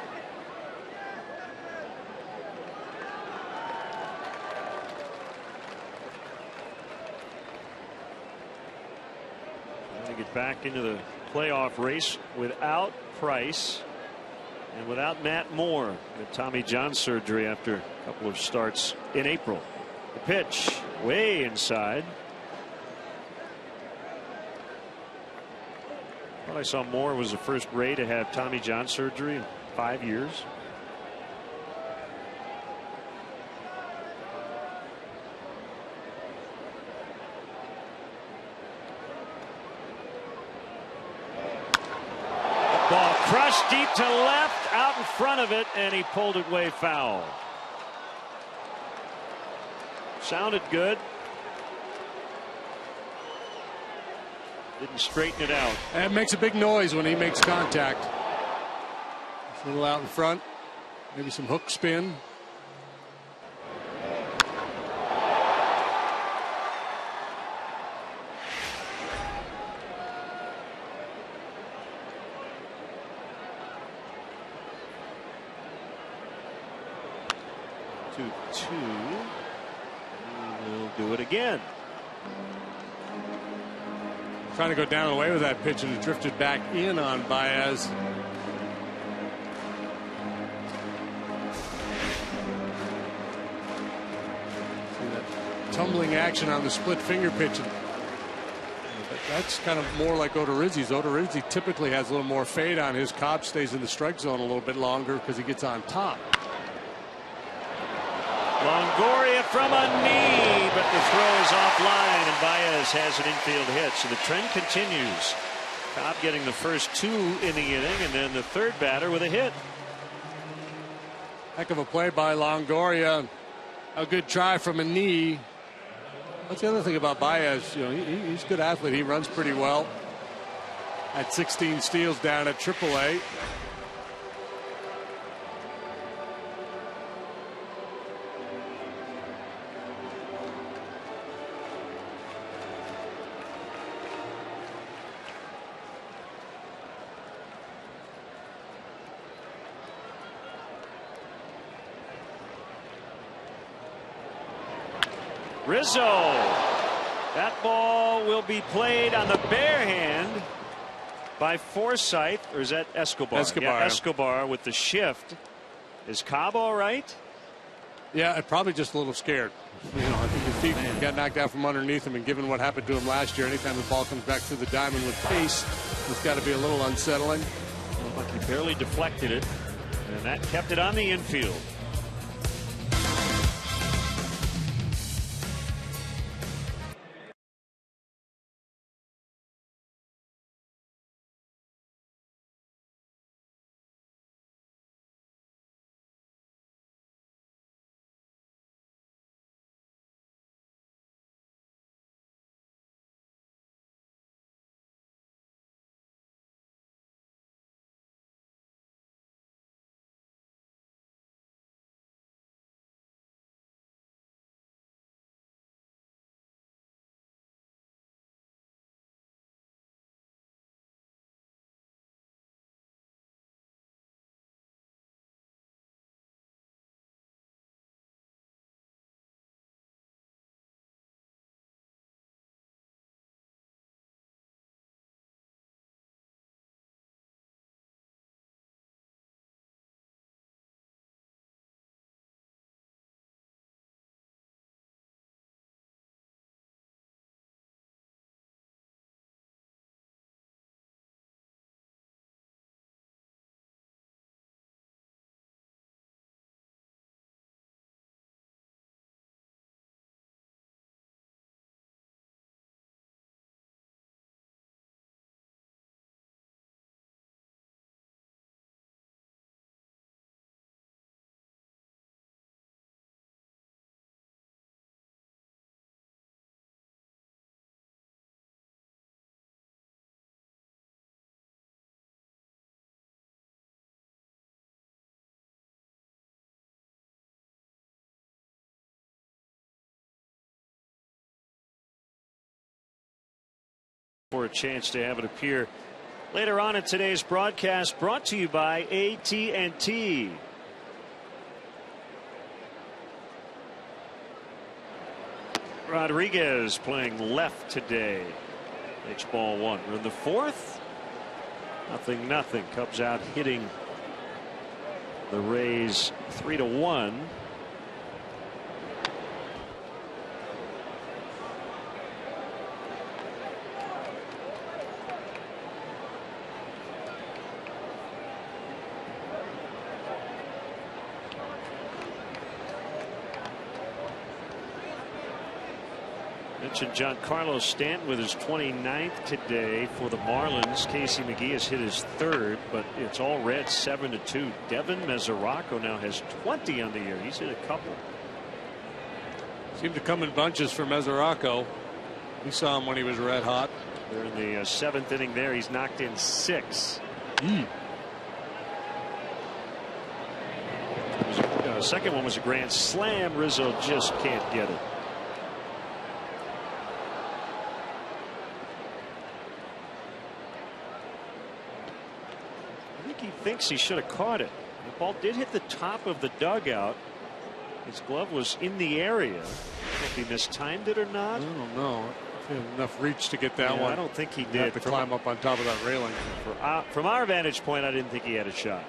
Trying to get back into the playoff race without Price and without Matt Moore with Tommy John surgery after a couple of starts in April. The pitch way inside. Thought I saw Moore was the first Ray to have Tommy John surgery in 5 years. Ball crushed deep to left, out in front of it, and he pulled it way foul. Sounded good. Didn't straighten it out. That makes a big noise when he makes contact. A little out in front. Maybe some hook spin. Do it again. Trying to go down and away with that pitch, and it drifted back in on Baez. See that tumbling action on the split finger pitch. That's kind of more like Odorizzi's. Odorizzi typically has a little more fade on his. Cobb stays in the strike zone a little bit longer because he gets on top. Longoria from a knee, but the throw is offline, and Baez has an infield hit. So the trend continues. Cobb getting the first two in the inning, and then the third batter with a hit. Heck of a play by Longoria. A good try from a knee. That's the other thing about Baez. You know, he's a good athlete. He runs pretty well. Had 16 steals down at AAA. Rizzo. That ball will be played on the bare hand by Forsythe, or is that Escobar? Escobar. Yeah, Escobar with the shift. Is Cobb all right? Yeah, probably just a little scared. You know, I think his feet got knocked out from underneath him, and given what happened to him last year, anytime the ball comes back through the diamond with pace, it's got to be a little unsettling. Looked like he barely deflected it, and that kept it on the infield. a chance to have it appear later on in today's broadcast, brought to you by AT&T. Rodriguez playing left today. Makes ball one. We're in the fourth. 0-0. Cubs out hitting the Rays 3-1. Mentioned Giancarlo Stanton with his 29th today for the Marlins. Casey McGee has hit his third, but it's all red, 7-2. Devin Mesoraco now has 20 on the year. He's hit a couple. Seemed to come in bunches for Mesoraco. We saw him when he was red hot. They're in the seventh inning there. He's knocked in 6. Second one was a grand slam. Rizzo just can't get it. He thinks he should have caught it. The ball did hit the top of the dugout. His glove was in the area. I don't know if he mistimed it or not. I don't know. He had enough reach to get that one. I don't think he He'd did. have to climb up on top of that railing. From our vantage point, I didn't think he had a shot.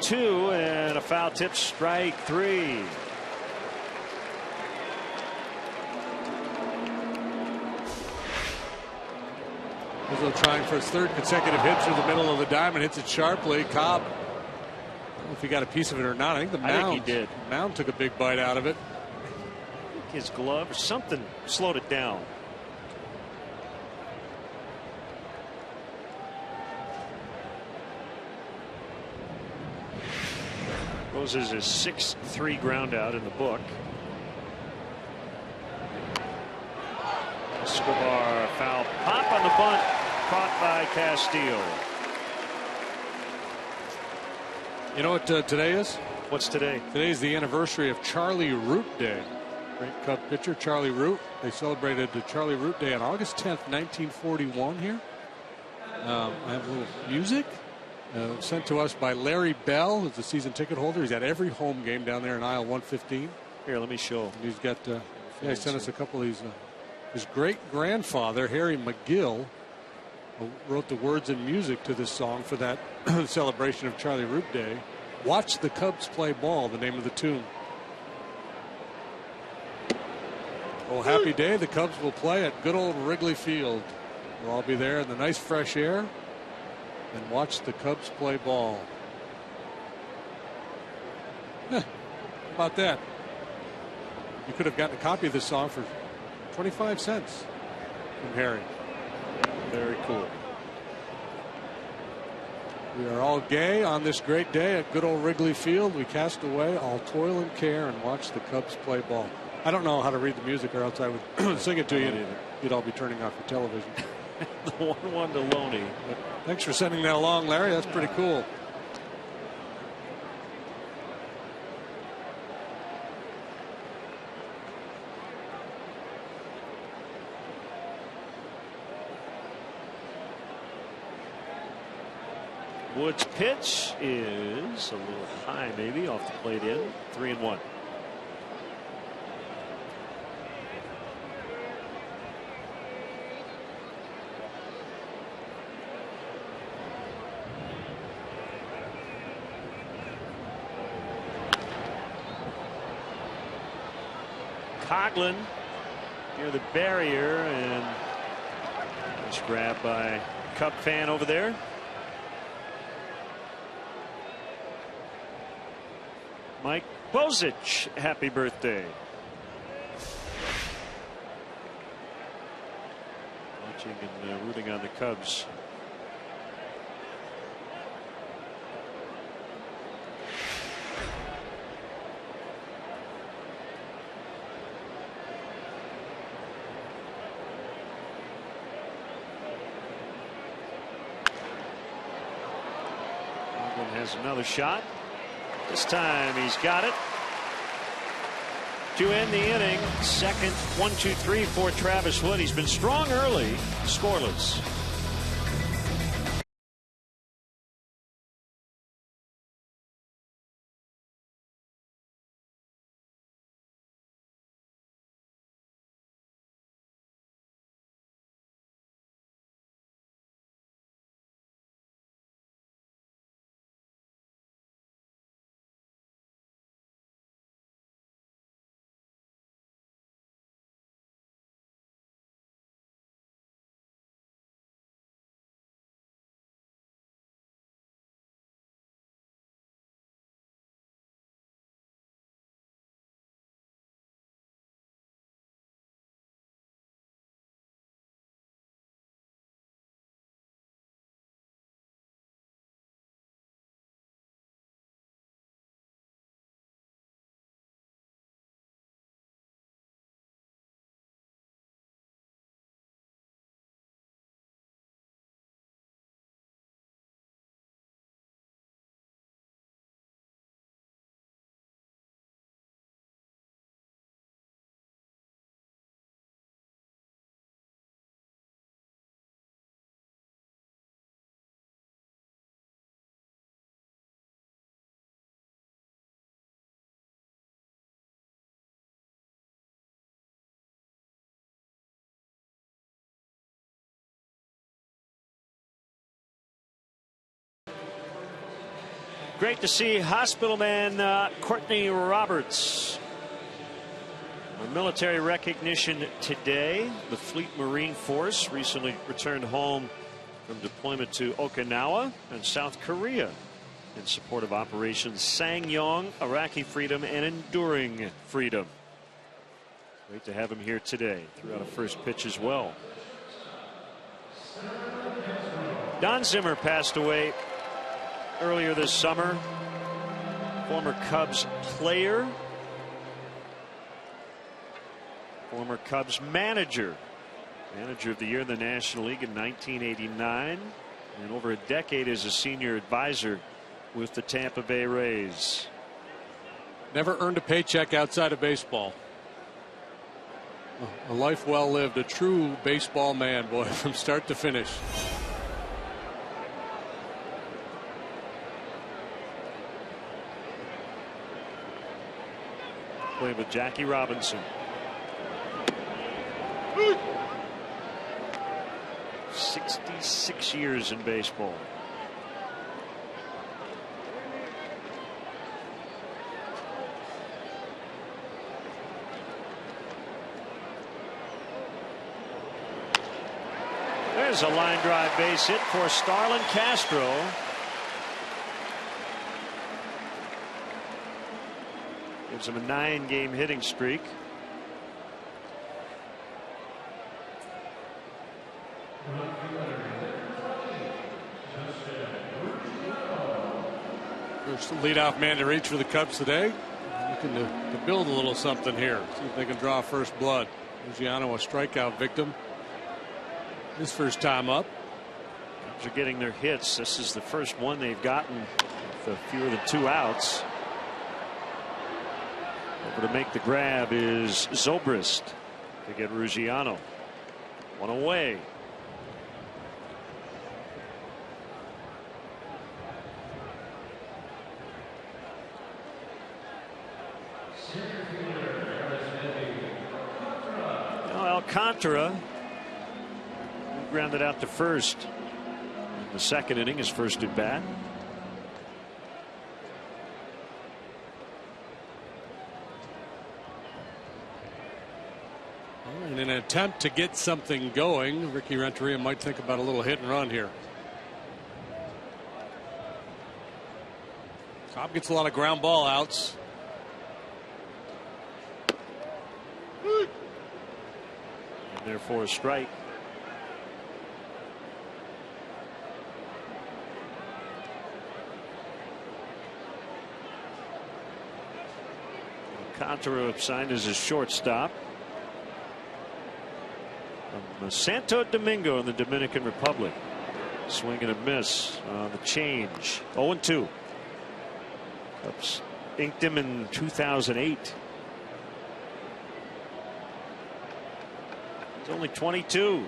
Two and a foul tip, strike 3. Rizzo trying for his third consecutive hit through the middle of the diamond, hits it sharply. Cobb, I don't know if he got a piece of it or not. I think the mound. I think he did. Mound took a big bite out of it. I think his glove, something slowed it down. Is his 6-3 ground out in the book. Escobar foul pop on the bunt, caught by Castillo. You know what today is? What's today? Today is the anniversary of Charlie Root Day. Great Cub pitcher Charlie Root. They celebrated the Charlie Root Day on August 10th, 1941 here. I have a little music. Sent to us by Larry Bell, who's a season ticket holder. He's at every home game down there in aisle 115. Here, let me show. And he's got, he sent us a couple of these. His great grandfather, Harry McGill, wrote the words and music to this song for that celebration of Charlie Root Day. Watch the Cubs play ball, the name of the tune. Oh, happy day. The Cubs will play at good old Wrigley Field. We'll all be there in the nice fresh air and watch the Cubs play ball. How about that? You could have gotten a copy of this song for 25 cents from Harry. Very cool. We are all gay on this great day at good old Wrigley Field. We cast away all toil and care and watch the Cubs play ball. I don't know how to read the music, or else I would sing it to you. You'd all be turning off your television. The 1-1 to Loney. But thanks for sending that along, Larry. That's pretty cool. Wood's pitch is a little high, maybe off the plate in. 3-1. Coughlin near the barrier, and it's grabbed by a Cub fan over there. Mike Bozich, happy birthday. Watching and rooting on the Cubs. has another shot. This time he's got it. To end the inning, second 1-2-3 for Travis Wood. He's been strong early, scoreless. Great to see hospital man Courtney Roberts. A military recognition today. The Fleet Marine Force recently returned home from deployment to Okinawa and South Korea in support of Operations Sangyong, Iraqi Freedom, and Enduring Freedom. Great to have him here today. Threw out a first pitch as well. Don Zimmer passed away earlier this summer. Former Cubs player, former Cubs manager of the year in the National League in 1989, and over a decade as a senior advisor with the Tampa Bay Rays. Never earned a paycheck outside of baseball. A life well lived, a true baseball man, boy, from start to finish. Played with Jackie Robinson. 66 years in baseball. There's a line drive base hit for Starlin Castro. Gives him a 9-game hitting streak. First leadoff man to reach for the Cubs today. Looking to build a little something here. See if they can draw first blood. Luciano, a strikeout victim. His first time up. Cubs are getting their hits. This is the first one they've gotten with fewer than 2 outs. Over to make the grab is Zobrist to get Ruggiano. One away. Now Alcantara grounded out to first in the second inning, his first at bat. In an attempt to get something going, Ricky Renteria might think about a little hit and run here. Cobb gets a lot of ground ball outs. And therefore a strike. Alcantara signed as his shortstop. From Santo Domingo in the Dominican Republic. Swing and a miss on the change. 0-2. Cubs inked him in 2008. He's only 22.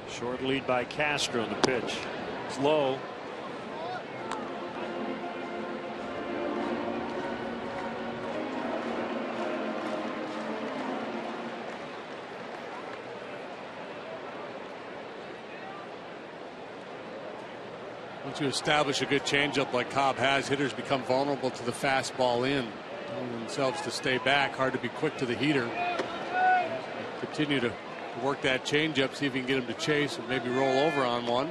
Short lead by Castro on the pitch. It's low. Once you establish a good changeup like Cobb has, hitters become vulnerable to the fastball in. Telling themselves to stay back. Hard to be quick to the heater. Continue to work that changeup, see if you can get him to chase and maybe roll over on one.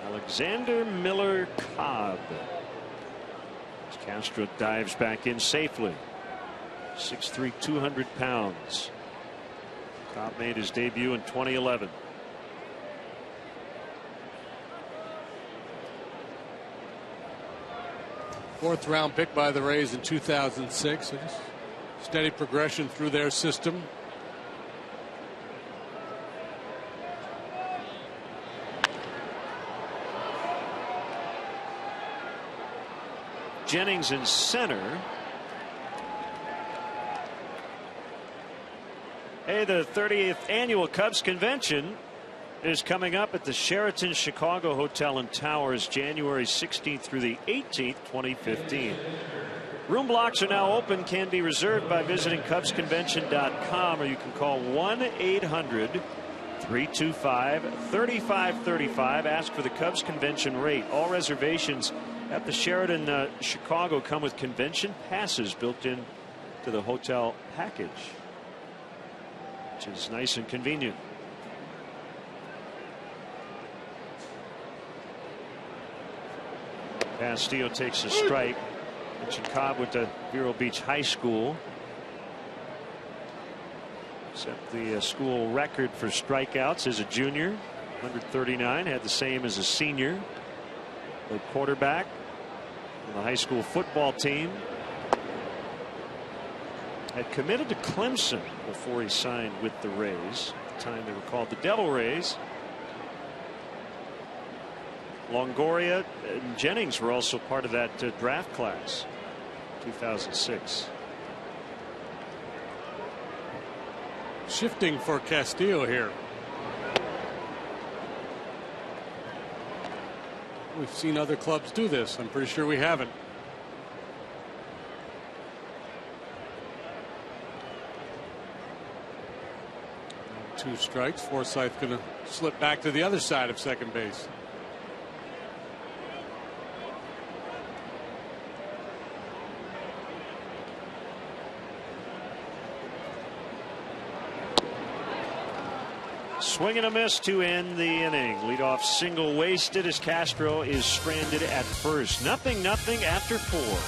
Alexander Miller Cobb. Castro dives back in safely. 6'3", 200 pounds. Cobb made his debut in 2011. Fourth round pick by the Rays in 2006. So just steady progression through their system. Jennings in center. Hey, the 30th annual Cubs convention is coming up at the Sheraton Chicago Hotel and Towers, January 16th through the 18th, 2015. Room blocks are now open, can be reserved by visiting CubsConvention.com, or you can call 1-800-325-3535. Ask for the Cubs convention rate. All reservations at the Sheraton Chicago come with convention passes built in to the hotel package, which is nice and convenient. Castillo takes a strike. Mentioned Cobb went to Vero Beach High School. Set the school record for strikeouts as a junior, 139. Had the same as a senior. The quarterback on the high school football team. Had committed to Clemson before he signed with the Rays. At the time they were called the Devil Rays. Longoria and Jennings were also part of that draft class, 2006. Shifting for Castillo here. We've seen other clubs do this. I'm pretty sure we haven't. Two strikes. Forsythe going to slip back to the other side of second base. Swing and a miss to end the inning. Leadoff single wasted as Castro is stranded at first. 0-0 after 4.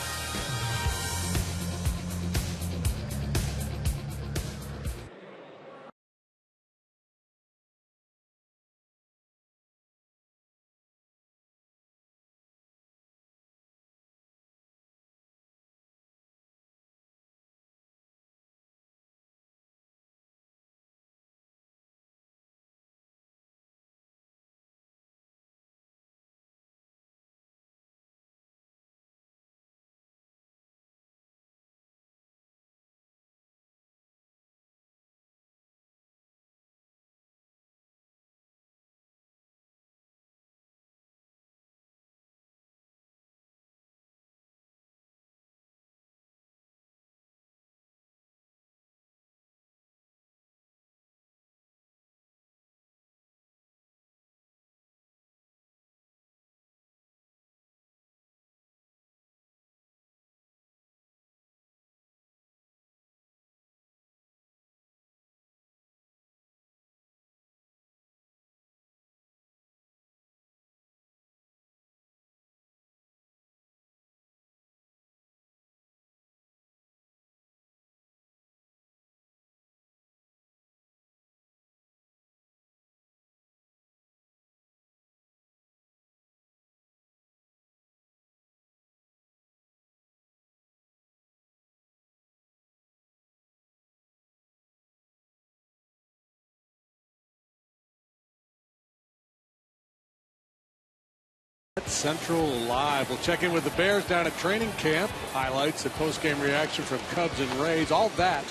Central Live. We'll check in with the Bears down at training camp. Highlights and post-game reaction from Cubs and Rays. All that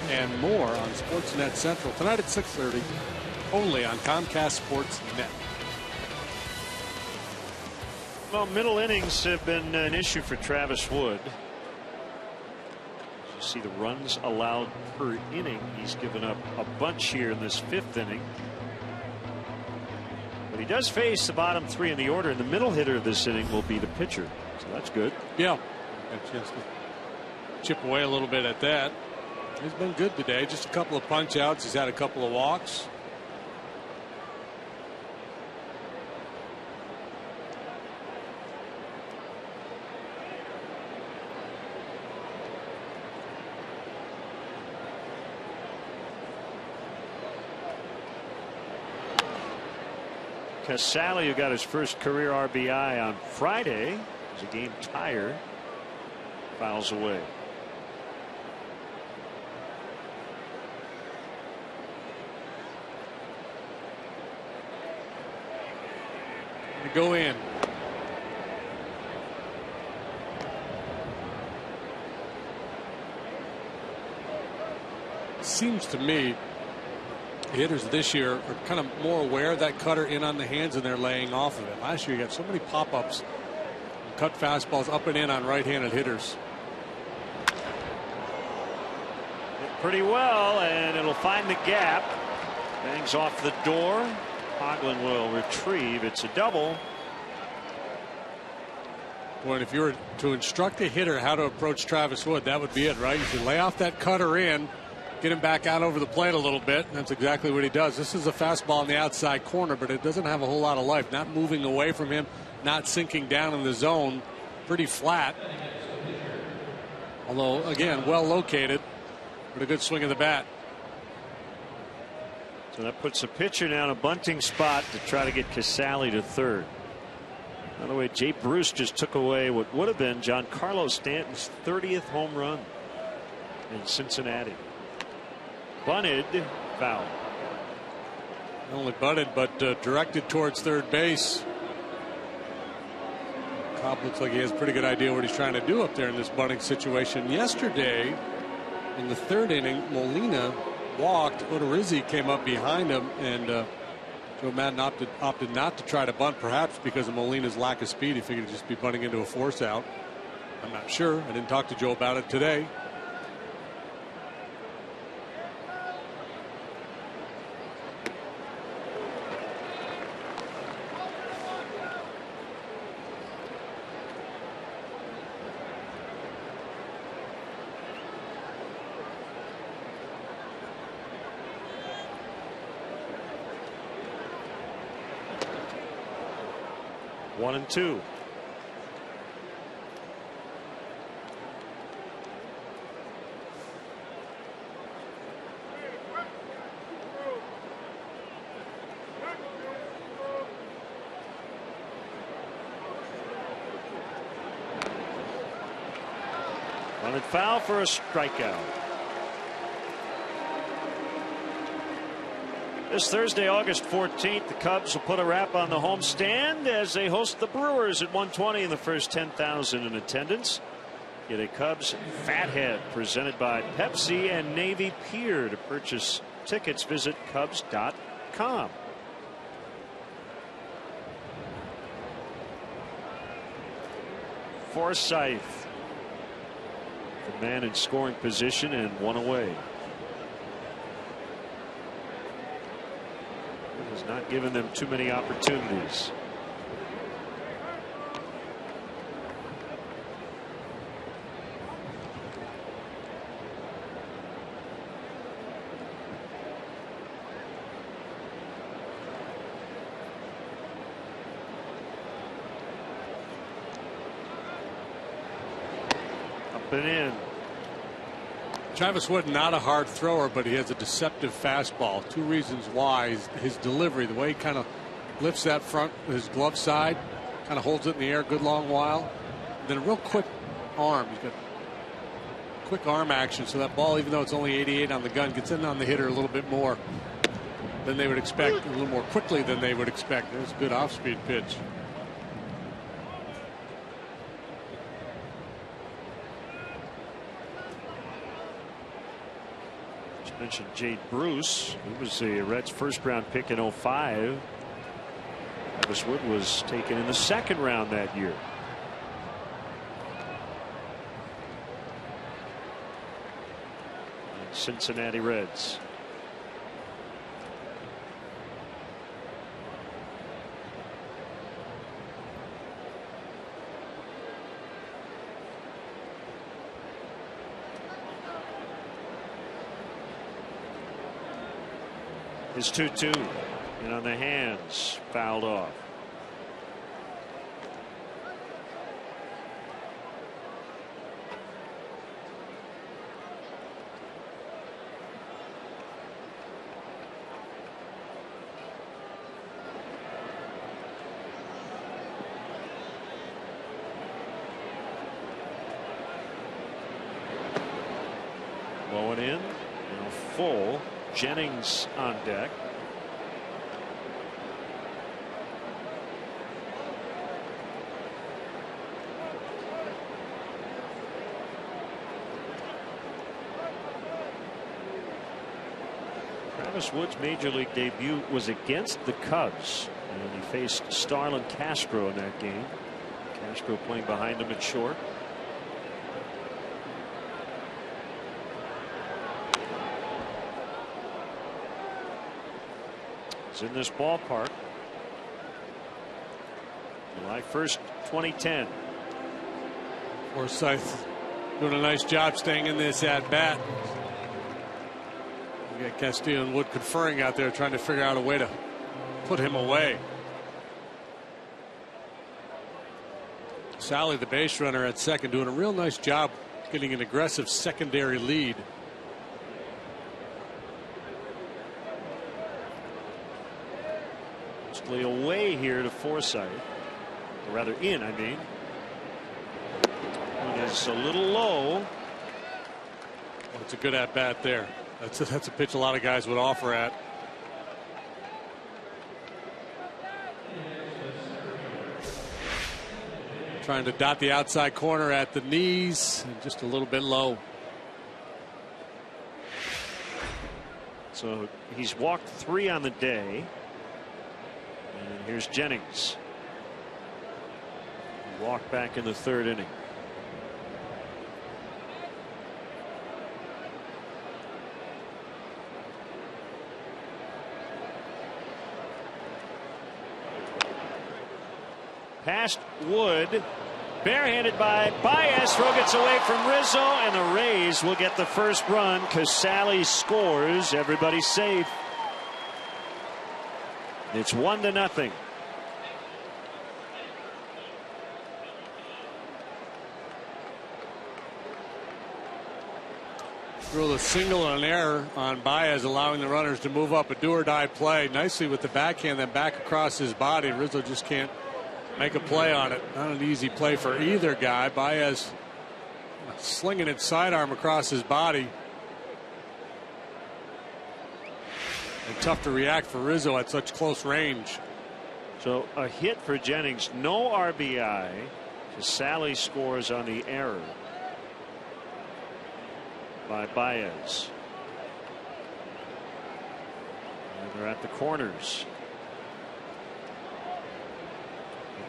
and more on Sportsnet Central tonight at 6:30, only on Comcast Sports Net. Well, middle innings have been an issue for Travis Wood. You see the runs allowed per inning. He's given up a bunch here in this 5th inning. But he does face the bottom 3 in the order, and the middle hitter of this inning will be the pitcher. So that's good. Yeah. A chance to chip away a little bit at that. He's been good today. Just a couple of punch outs. He's had a couple of walks. Casale, who got his first career RBI on Friday, was a game tire, fouls away. To go in. Seems to me hitters this year are kind of more aware of that cutter in on the hands, and they're laying off of it. Last year you got so many pop-ups, cut fastballs up and in on right-handed hitters. Hit pretty well, and it'll find the gap. Bangs off the door. Hoagland will retrieve. It's a double. Well, if you were to instruct a hitter how to approach Travis Wood, that would be it, right? You should lay off that cutter in, get him back out over the plate a little bit, and that's exactly what he does. This is a fastball in the outside corner, but it doesn't have a whole lot of life. Not moving away from him, not sinking down in the zone. Pretty flat. Although, again, well located, but a good swing of the bat. So that puts the pitcher now in a bunting spot to try to get Casale to third. By the way, Jay Bruce just took away what would have been Giancarlo Stanton's 30th home run in Cincinnati. Bunted, foul. Not only bunted, but directed towards third base. Cobb looks like he has a pretty good idea what he's trying to do up there in this bunting situation. Yesterday, in the 3rd inning, Molina walked. Odorizzi came up behind him, and Joe Madden opted not to try to bunt, perhaps because of Molina's lack of speed. He figured he'd just be bunting into a force out. I'm not sure. I didn't talk to Joe about it today. One and two. Running foul for a strikeout. This Thursday, August 14th, the Cubs will put a wrap on the homestand as they host the Brewers at 1:20 in the first 10,000 in attendance. Get a Cubs Fathead presented by Pepsi and Navy Pier. To purchase tickets, visit Cubs.com. Forsythe, the man in scoring position, and one away. Has not given them too many opportunities. Up and in. Travis Wood, not a hard thrower, but he has a deceptive fastball. Two reasons why: his delivery, the way he kind of lifts that front, his glove side, kind of holds it in the air a good long while. Then a real quick arm. He's got quick arm action, so that ball, even though it's only 88 on the gun, gets in on the hitter a little bit more than they would expect, a little more quickly than they would expect. There's a good off-speed pitch. Mentioned Jade Bruce. He was a Reds first round pick in 2005. Travis Wood was taken in the second round that year. Cincinnati Reds. His 2-2 and on the hands, fouled off. Blowing in, now full. Jennings on deck. Travis Wood's major league debut was against the Cubs, and he faced Starlin Castro in that game. Castro playing behind him at short. In this ballpark, July 1st, 2010. Forsythe doing a nice job staying in this at bat. You got Castillo and Wood conferring out there, trying to figure out a way to put him away. Sally, the base runner at second, doing a real nice job getting an aggressive secondary lead. Away here to Forsythe, or rather in, I mean. It is a little low. Well, it's a good at bat there. That's a pitch a lot of guys would offer at. Trying to dot the outside corner at the knees, and just a little bit low. So he's walked 3 on the day. And here's Jennings. Walk back in the 3rd inning. Past Wood. Barehanded by Baez. Throw gets away from Rizzo, and the Rays will get the first run. Casale scores. Everybody's safe. It's 1-0. Threw a single and an error on Baez, allowing the runners to move up a do-or-die play nicely with the backhand, then back across his body. Rizzo just can't make a play on it. Not an easy play for either guy. Baez slinging it sidearm across his body. And tough to react for Rizzo at such close range. So a hit for Jennings, no RBI. Casale scores on the error by Baez. And they're at the corners.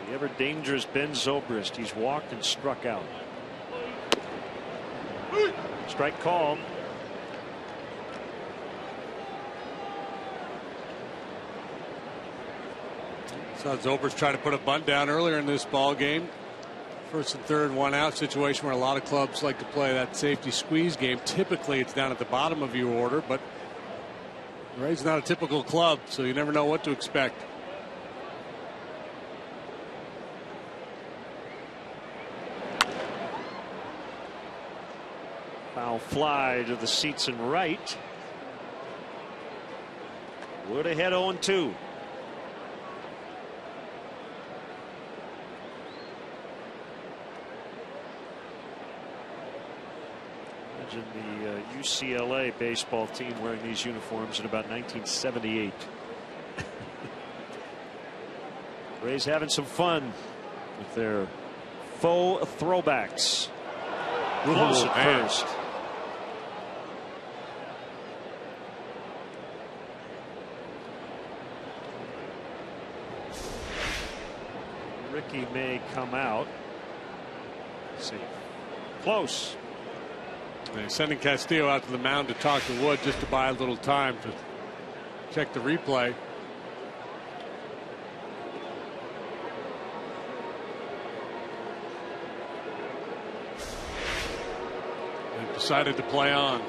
The ever dangerous Ben Zobrist. He's walked and struck out. Strike called. Saw Zobrist try to put a bunt down earlier in this ball game. 1st and 3rd, 1 out situation where a lot of clubs like to play that safety squeeze game. Typically it's down at the bottom of your order, but the Rays not a typical club, so you never know what to expect. Foul fly to the seats and right. Wood ahead 0-2. Imagine the UCLA baseball team wearing these uniforms in about 1978. Rays having some fun with their faux throwbacks. Close at first. Ricky may come out. Let's see. Close. They're sending Castillo out to the mound to talk to Wood just to buy a little time to check the replay. And decided to play on.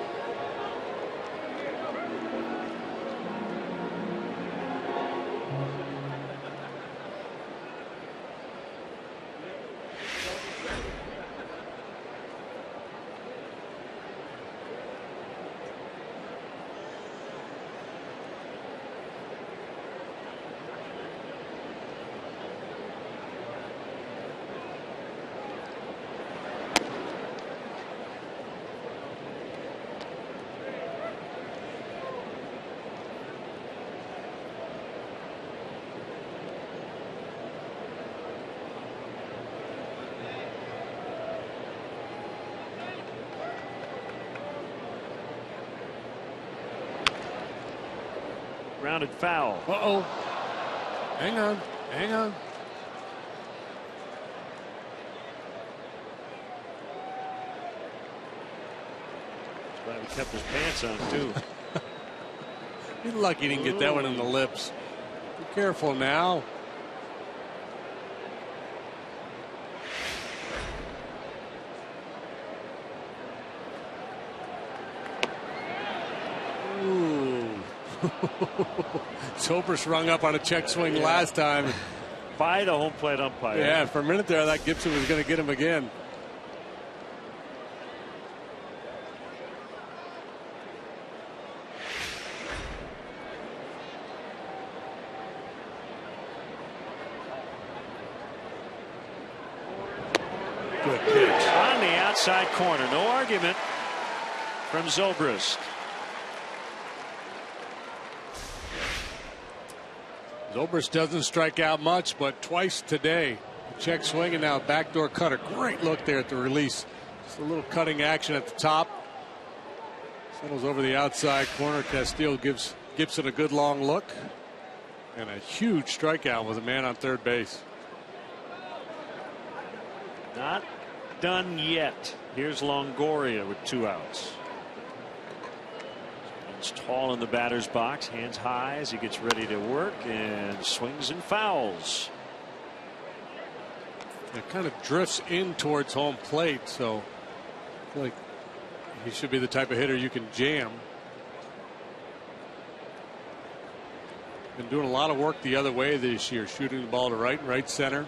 Grounded foul. Uh-oh. Hang on. Hang on. Glad he kept his pants on, too. He's lucky he didn't get that one in the lips. Be careful now. Zobrist rung up on a check swing last time. By the home plate umpire. Yeah, for a minute there, I thought Gibson was going to get him again. Good pitch. On the outside corner. No argument from Zobrist. Zobrist doesn't strike out much, but twice today. Check swing and now backdoor cutter. Great look there at the release. Just a little cutting action at the top. Settles over the outside corner. Castillo gives Gibson a good long look. And a huge strikeout with a man on third base. Not done yet. Here's Longoria with 2 outs. He's tall in the batter's box, hands high as he gets ready to work, and swings and fouls. It kind of drifts in towards home plate, so I feel like he should be the type of hitter you can jam. Been doing a lot of work the other way this year, shooting the ball to right and right center.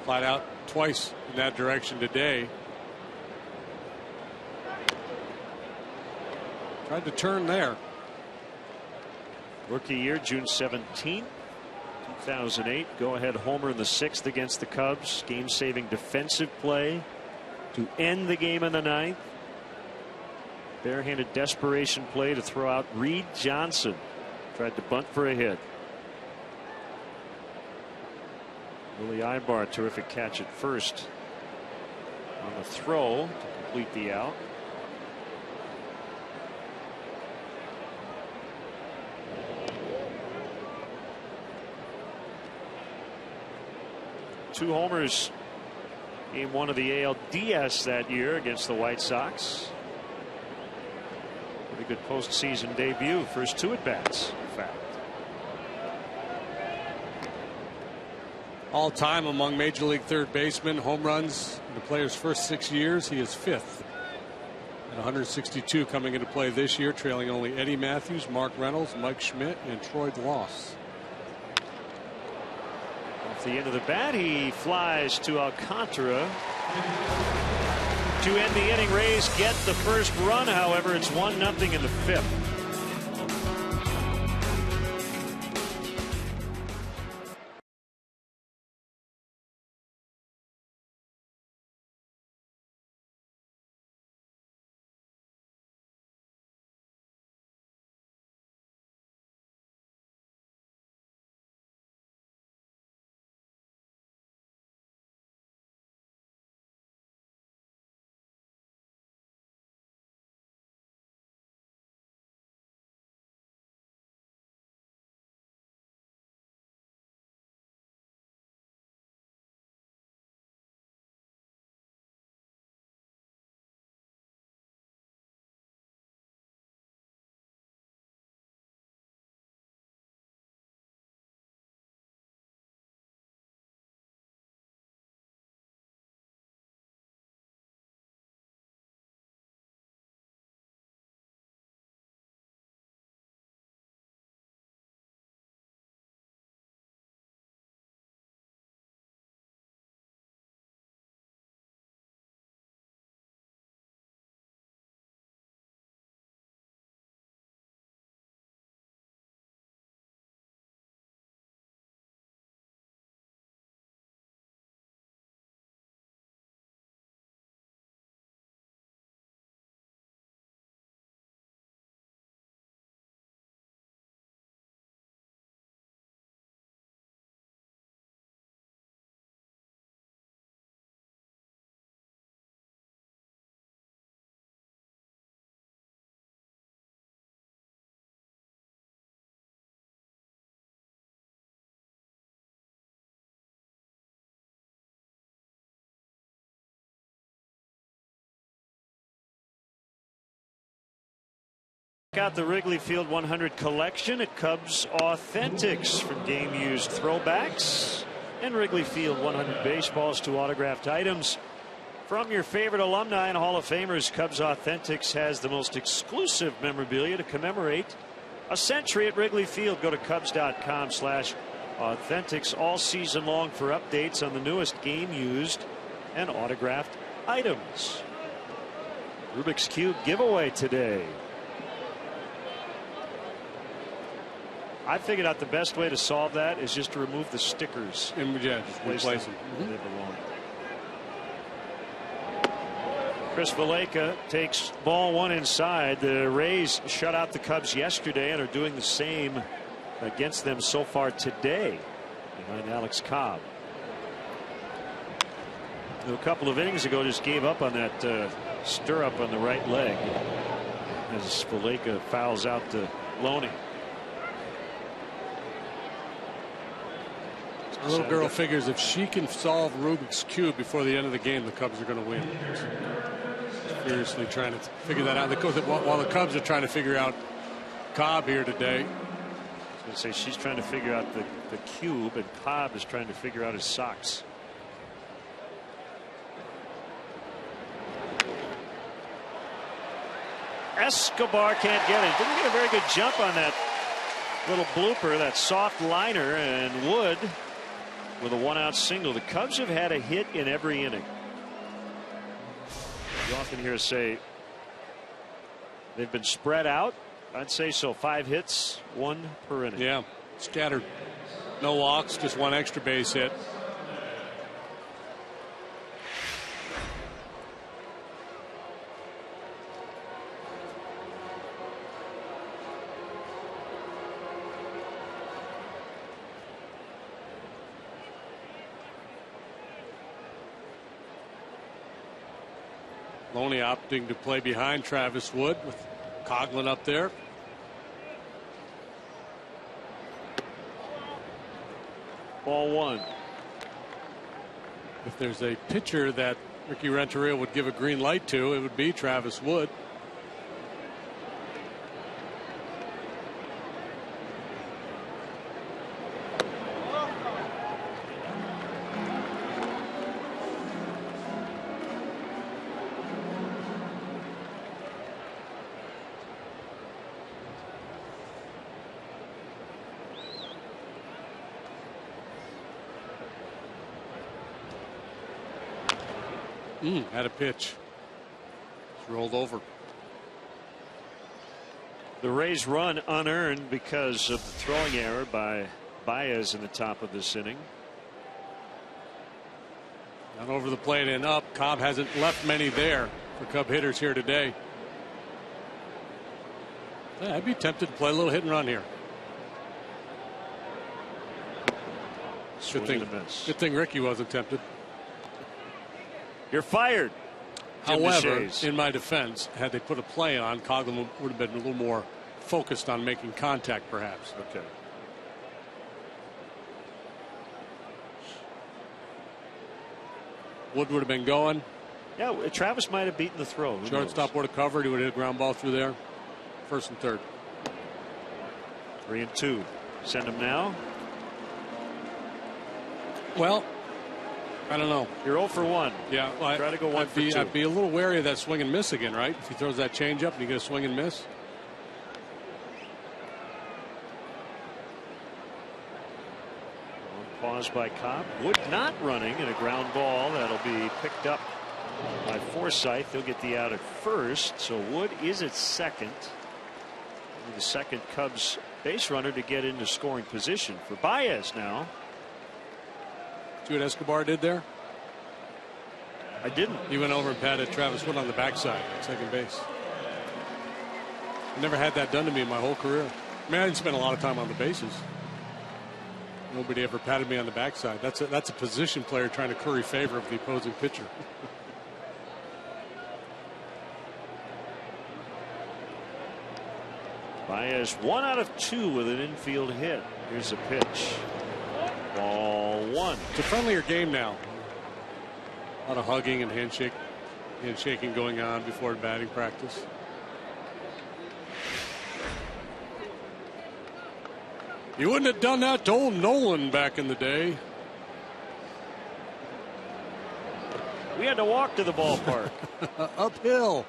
Flat out twice in that direction today. Tried to turn there. Rookie year, June 17th, 2008. Go ahead homer in the 6th against the Cubs. Game saving defensive play to end the game in the 9th. Barehanded desperation play to throw out Reed Johnson. Tried to bunt for a hit. Willie Ibar, terrific catch at first on the throw to complete the out. Two homers game 1 of the ALDS that year against the White Sox. Pretty good postseason debut. First 2 at bats, in fact. All time among major league third basemen, home runs in the player's first 6 years. He is 5th at 162 coming into play this year, trailing only Eddie Matthews, Mark Reynolds, Mike Schmidt, and Troy Gloss. At the end of the bat, he flies to Alcantara to end the inning. Rays get the first run. However, it's 1-0 in the 5th. Check out the Wrigley Field 100 collection at Cubs Authentics, from game used throwbacks and Wrigley Field 100 baseballs to autographed items from your favorite alumni and Hall of Famers. Cubs Authentics has the most exclusive memorabilia to commemorate a century at Wrigley Field. Go to Cubs.com/authentics all season long for updates on the newest game used and autographed items. Rubik's Cube giveaway today. I figured out the best way to solve that is just to remove the stickers. And yeah, just replace them. They belong. Chris Valaika takes ball one inside. The Rays shut out the Cubs yesterday and are doing the same against them so far today behind Alex Cobb. A couple of innings ago just gave up on that stirrup on the right leg as Valaika fouls out to Loney. The little girl figures if she can solve Rubik's Cube before the end of the game, the Cubs are going to win. Seriously trying to figure that out. While the Cubs are trying to figure out Cobb here today. I was going to say she's trying to figure out the cube, and Cobb is trying to figure out his socks. Escobar can't get it. Didn't get a very good jump on that little blooper, that soft liner, and Wood with a one-out single. The Cubs have had a hit in every inning. You often hear us say they've been spread out. I'd say so. 5 hits, 1 per inning. Yeah, scattered. No walks, just 1 extra base hit. Loney opting to play behind Travis Wood with Coughlin up there. Ball 1. If there's a pitcher that Ricky Renteria would give a green light to, it would be Travis Wood. Had a pitch. It's rolled over. The Rays run unearned because of the throwing error by Baez in the top of this inning. Not over the plate and up. Cobb hasn't left many there for Cub hitters here today. Yeah, I'd be tempted to play a little hit and run here. Good thing Ricky wasn't tempted. You're fired. However, in my defense, had they put a play on, Coughlin would have been a little more focused on making contact, perhaps. Okay. Wood would have been going. Yeah, Travis might have beaten the throw. Shortstop would have covered. He would have hit a ground ball through there. 1st and 3rd. 3-2. Send him now. Well, I don't know. You're 0 for 1. Yeah, well, try to go 1 for 2. I'd be a little wary of that swing and miss again, right? If he throws that changeup and you get a swing and miss. Pause by Cobb. Wood not running, and a ground ball that'll be picked up by Forsythe. They'll get the out at first. So Wood is at second. The second Cubs base runner to get into scoring position for Baez now. See what Escobar did there? I didn't. He went over and patted Travis Wood on the backside at second base. Never had that done to me in my whole career. I mean, I didn't spend a lot of time on the bases. Nobody ever patted me on the backside. That's a position player trying to curry favor of the opposing pitcher. Baez 1 out of 2 with an infield hit. Here's a pitch. Ball 1. It's a friendlier game now. A lot of hugging and handshaking going on before batting practice. You wouldn't have done that to old Nolan back in the day. We had to walk to the ballpark. Uphill.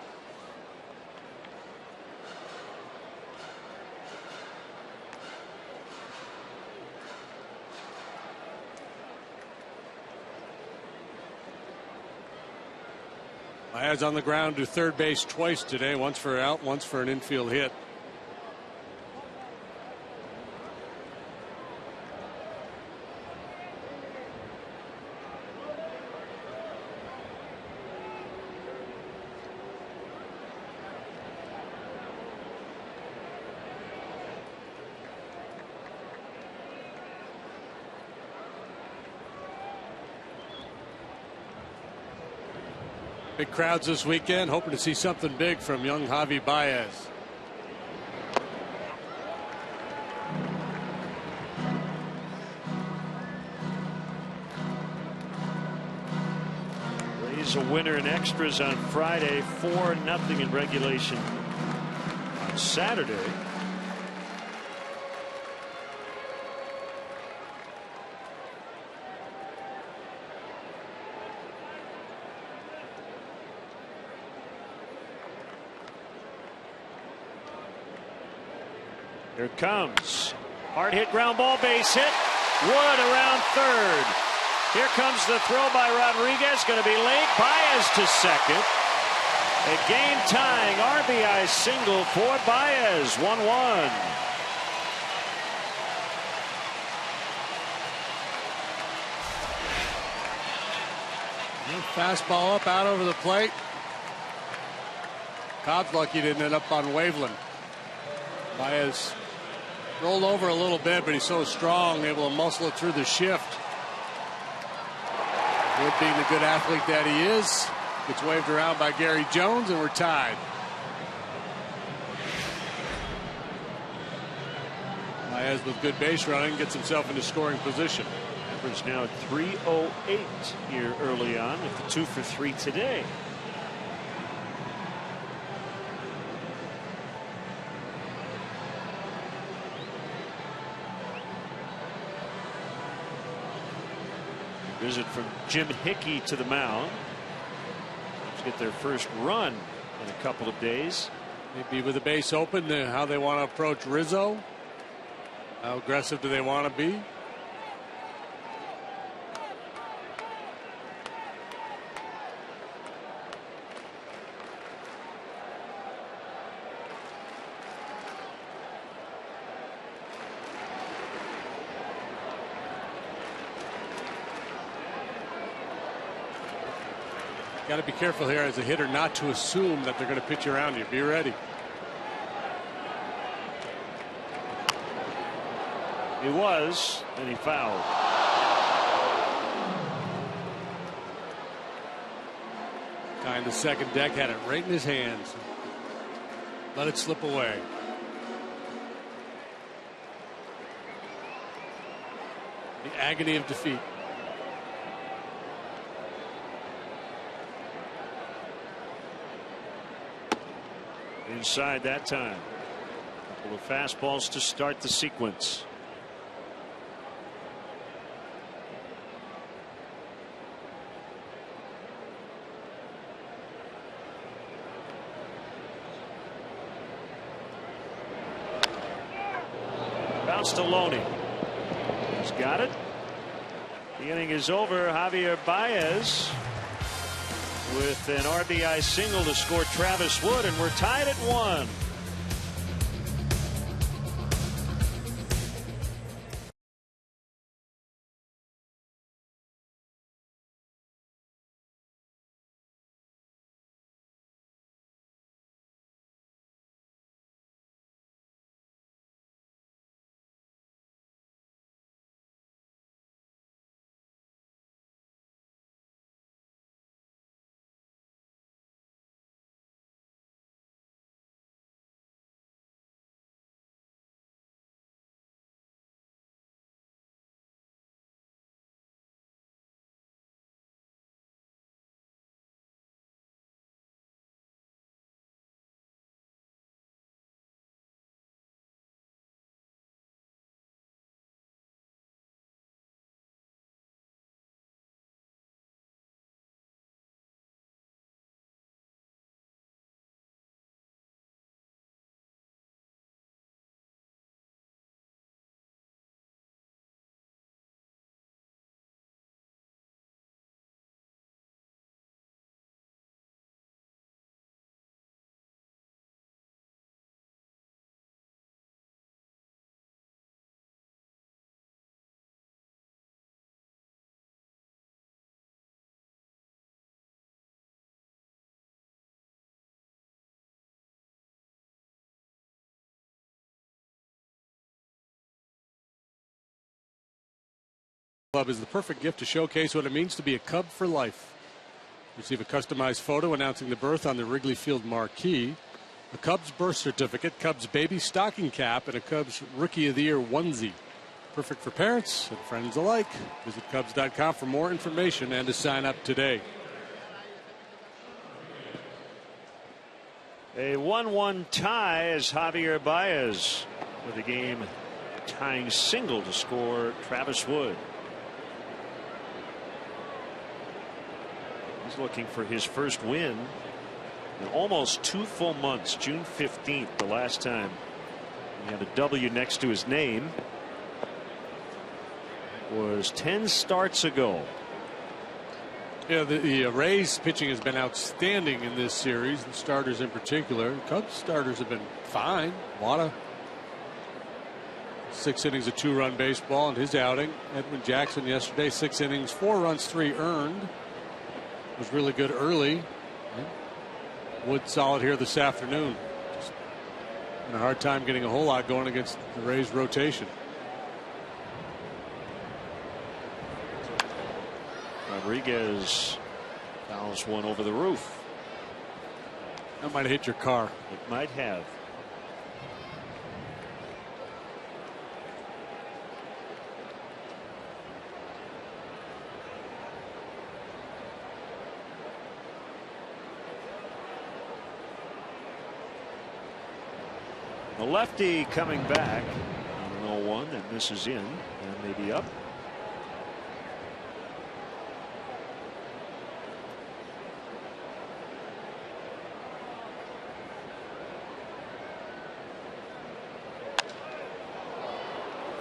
Baez on the ground to third base twice today, once for out, once for an infield hit. Big crowds this weekend, hoping to see something big from young Javi Baez. Rays a winner in extras on Friday, 4-0 in regulation on Saturday. Here it comes. Hard hit ground ball, base hit. Wood around third. Here comes the throw by Rodriguez. Going to be late. Baez to second. A game tying RBI single for Baez. 1-1. Fastball up out over the plate. Cobb's lucky he didn't end up on Waveland. Baez rolled over a little bit, but he's so strong, able to muscle it through the shift. Wood, being the good athlete that he is, gets waved around by Gary Jones, and we're tied. Baez with good base running gets himself into scoring position. Average now at 308 here early on, with the 2 for 3 today. Visit from Jim Hickey to the mound. Let's get their first run in a couple of days. Maybe with the base open, how they want to approach Rizzo. How aggressive do they want to be? Got to be careful here as a hitter not to assume that they're going to pitch around you. Be ready. He was, and he fouled. Guy in the second deck had it right in his hands. Let it slip away. The agony of defeat. Inside that time. A couple of fastballs to start the sequence. Bounce to Loney. He's got it. The inning is over. Javier Baez with an RBI single to score Travis Wood, and we're tied at 1. Club is the perfect gift to showcase what it means to be a Cub for life. Receive a customized photo announcing the birth on the Wrigley Field marquee, a Cubs birth certificate, Cubs baby stocking cap, and a Cubs Rookie of the Year onesie. Perfect for parents and friends alike. Visit Cubs.com for more information and to sign up today. A 1-1 tie as Javier Baez with the game tying single to score Travis Wood. He's looking for his first win in almost 2 full months. June 15th, the last time he had a W next to his name, was 10 starts ago. Yeah, the Rays pitching has been outstanding in this series, the starters in particular. Cubs starters have been fine. A lot of 6 innings of 2-run baseball in his outing. Edwin Jackson yesterday, 6 innings, 4 runs, 3 earned. Was really good early. Wood solid here this afternoon. Just had a hard time getting a whole lot going against the Rays rotation. Rodriguez fouls one over the roof. That might have hit your car. It might have. The lefty coming back on an 0-1, and this is in and maybe up.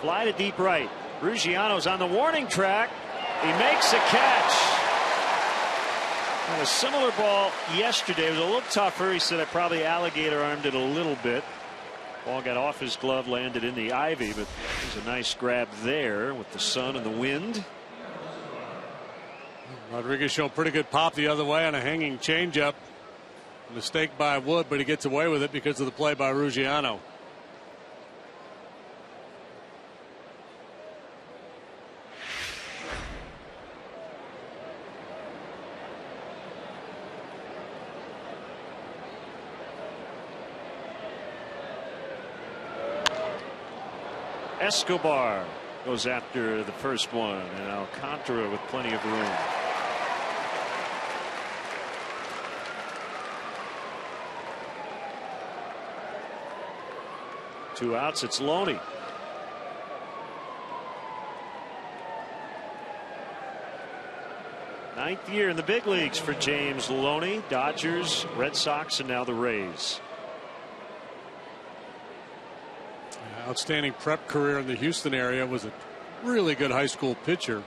Fly to deep right. Ruggiano's on the warning track. He makes a catch. And a similar ball yesterday. It was a little tougher. He said I probably alligator armed it a little bit. Ball got off his glove, landed in the ivy, but there's a nice grab there with the sun and the wind. Rodriguez showed pretty good pop the other way on a hanging changeup. Mistake by Wood, but he gets away with it because of the play by Ruggiano. Escobar goes after the first one, and Alcantara with plenty of room. Two outs. It's Loney. Ninth year in the big leagues for James Loney. Dodgers, Red Sox, and now the Rays. Outstanding prep career in the Houston area. Was a really good high school pitcher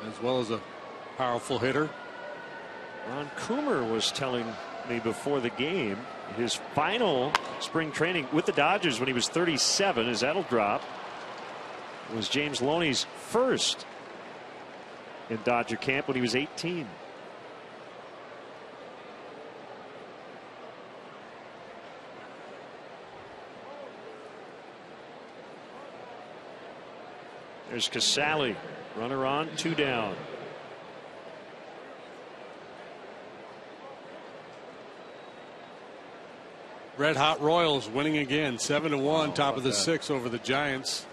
as well as a powerful hitter. Ron Coomer was telling me before the game his final spring training with the Dodgers when he was 37, as that'll drop, was James Loney's first in Dodger camp when he was 18. There's Casale. Runner on, 2 down. Red hot Royals winning again, 7-1, top of the 6 over the Giants.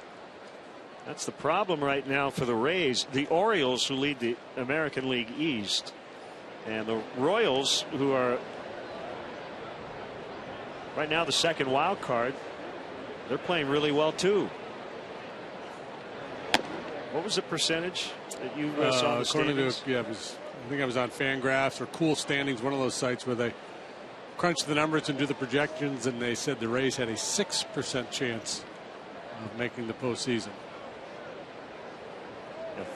That's the problem right now for the Rays. The Orioles, who lead the American League East, and the Royals, who are right now the second wild card, they're playing really well too. What was the percentage that you saw the standings? To, I think I was on Fangraphs or Cool Standings, one of those sites where they crunch the numbers and do the projections, and they said the Rays had a 6% chance of making the postseason.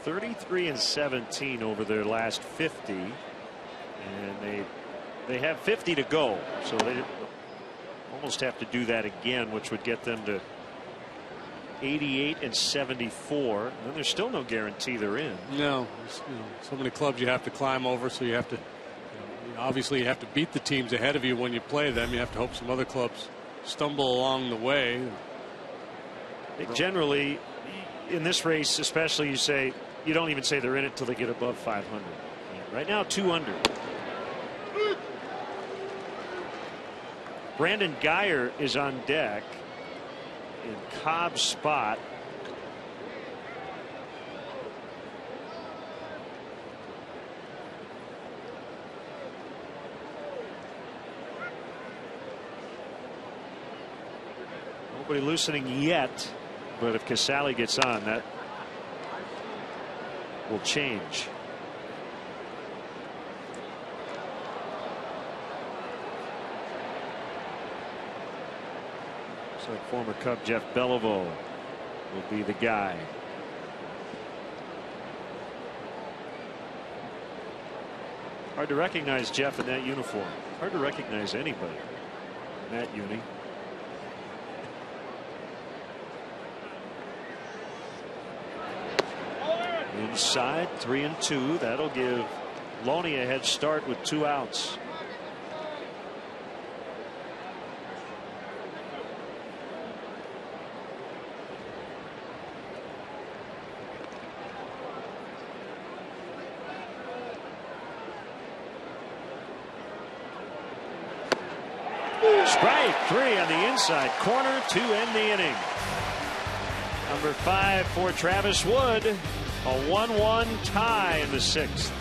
33-17 over their last 50, and they have 50 to go, so they almost have to do that again, which would get them to 88-74. And then there's still no guarantee they're in. No, so many clubs you have to climb over, so you have to obviously you have to beat the teams ahead of you when you play them. You have to hope some other clubs stumble along the way. They generally in this race, especially, you don't even say they're in it till they get above 500. Right now, 2 under. Brandon Guyer is on deck in Cobb's spot. Nobody loosening yet, but if Casale gets on, that will change. So former Cub Jeff Beliveau will be the guy. Hard to recognize Jeff in that uniform. Hard to recognize anybody in that uni. Inside, 3-2. That'll give Loney a head start with 2 outs. Strike 3 on the inside corner to end the inning. Number 5 for Travis Wood. A 1-1 tie in the 6th.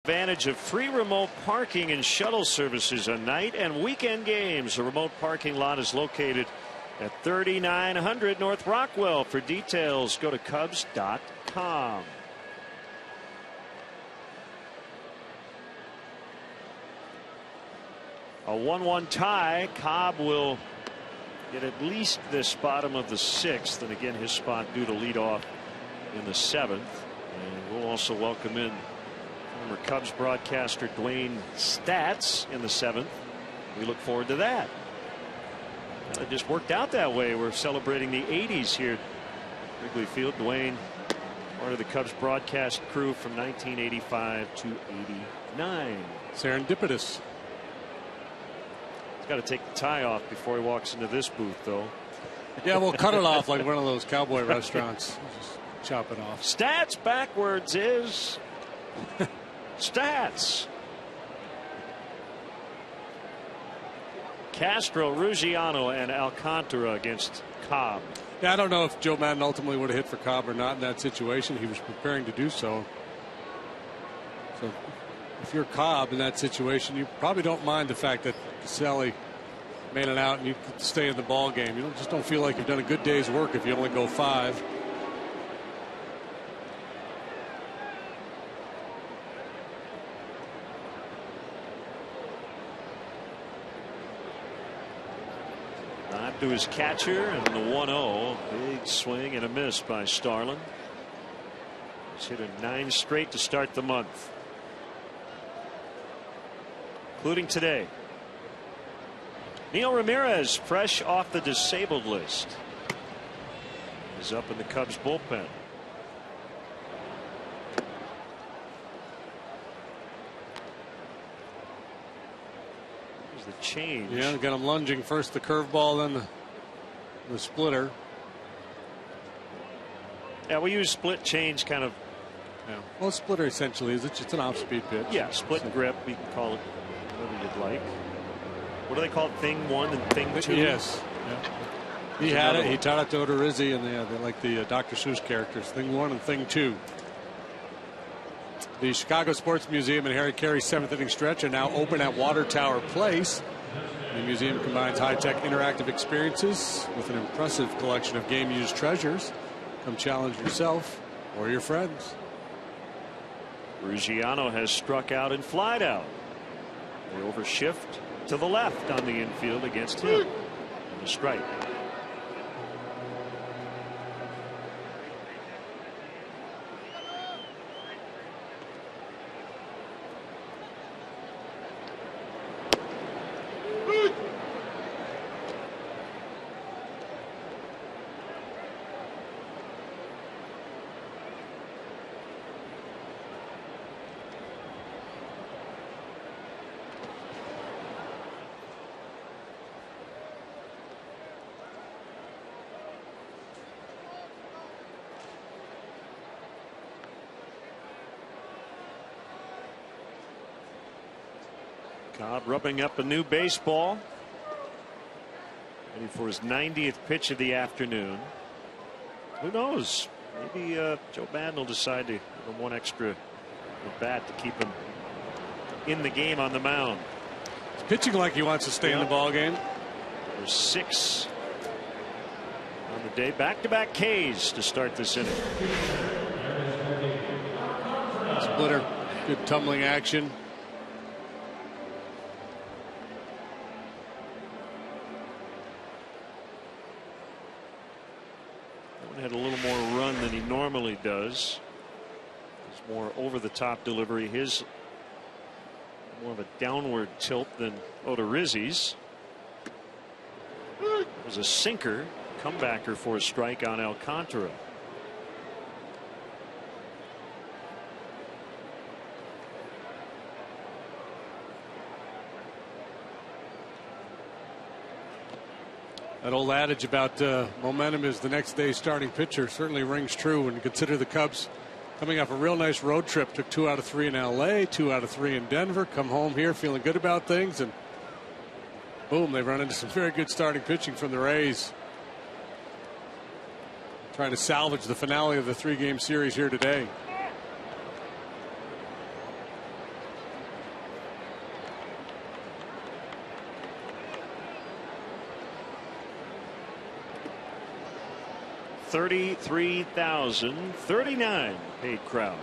Advantage of free remote parking and shuttle services on night and weekend games. The remote parking lot is located at 3900 North Rockwell. For details, go to Cubs.com. A 1-1 tie. Cobb will get at least this bottom of the 6th, and again his spot due to lead off in the 7th. And we'll also welcome in former Cubs broadcaster Dwayne Stats in the 7th. We look forward to that. It just worked out that way. We're celebrating the 80s here at Wrigley Field. Dwayne, part of the Cubs broadcast crew from 1985 to 89. Serendipitous. He's got to take the tie off before he walks into this booth, though. Yeah, we'll cut it off like one of those cowboy restaurants. Just chop it off. Stats backwards is Stats. Castro, Ruggiano, and Alcantara against Cobb. Yeah, I don't know if Joe Madden ultimately would have hit for Cobb or not in that situation. He was preparing to do so. So if you're Cobb in that situation, you probably don't mind the fact that Casale made it out and you could stay in the ball game. You just don't feel like you've done a good day's work if you only go 5. to his catcher, and the 1-0. Big swing and a miss by Starlin. He's hit a 9 straight to start the month, including today. Neil Ramirez, fresh off the disabled list, is up in the Cubs bullpen. Here's the change. Yeah, got him lunging. First the curveball, then the splitter. Yeah, we use split change kind of. Yeah. Well, splitter essentially is it's an off-speed pitch. Yeah, split grip. We can call it whatever you'd like. What do they call it? Thing 1 and thing 2? Yes. Yeah. He had it. He taught it to Odorizzi, and they're like the Dr. Seuss characters. Thing 1 and thing 2. The Chicago Sports Museum and Harry Carey's 7th inning stretch are now open at Water Tower Place. The museum combines high-tech interactive experiences with an impressive collection of game-used treasures. Come challenge yourself or your friends. Ruggiano has struck out and flied out. They overshift to the left on the infield against him. And a strike. Cobb rubbing up a new baseball. Ready for his 90th pitch of the afternoon. Who knows? Maybe Joe Madden will decide to give him one extra at bat to keep him in the game on the mound. He's pitching like he wants to stay in the ball game. There's 6 on the day. Back-to-back Ks to start this inning. Splitter, good tumbling action. Had a little more run than he normally does. It's more over the top delivery. His more of a downward tilt than Odorizzi's. It was a sinker, comebacker for a strike on Alcantara. That old adage about momentum is the next day's starting pitcher certainly rings true when you consider the Cubs coming off a real nice road trip. Took 2 out of 3 in LA, 2 out of 3 in Denver. Come home here feeling good about things, and boom, they've run into some very good starting pitching from the Rays. Trying to salvage the finale of the 3-game series here today. $33,039 paid crowd.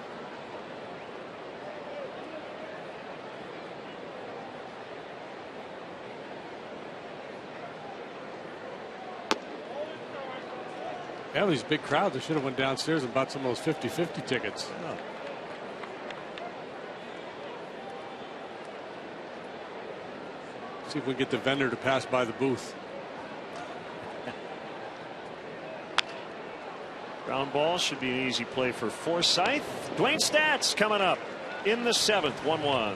Yeah, these big crowds. They should have went downstairs and bought some of those 50-50 tickets. Oh. See if we can get the vendor to pass by the booth. Ground ball should be an easy play for Forsythe. Dwayne Stats coming up in the 7th. 1-1.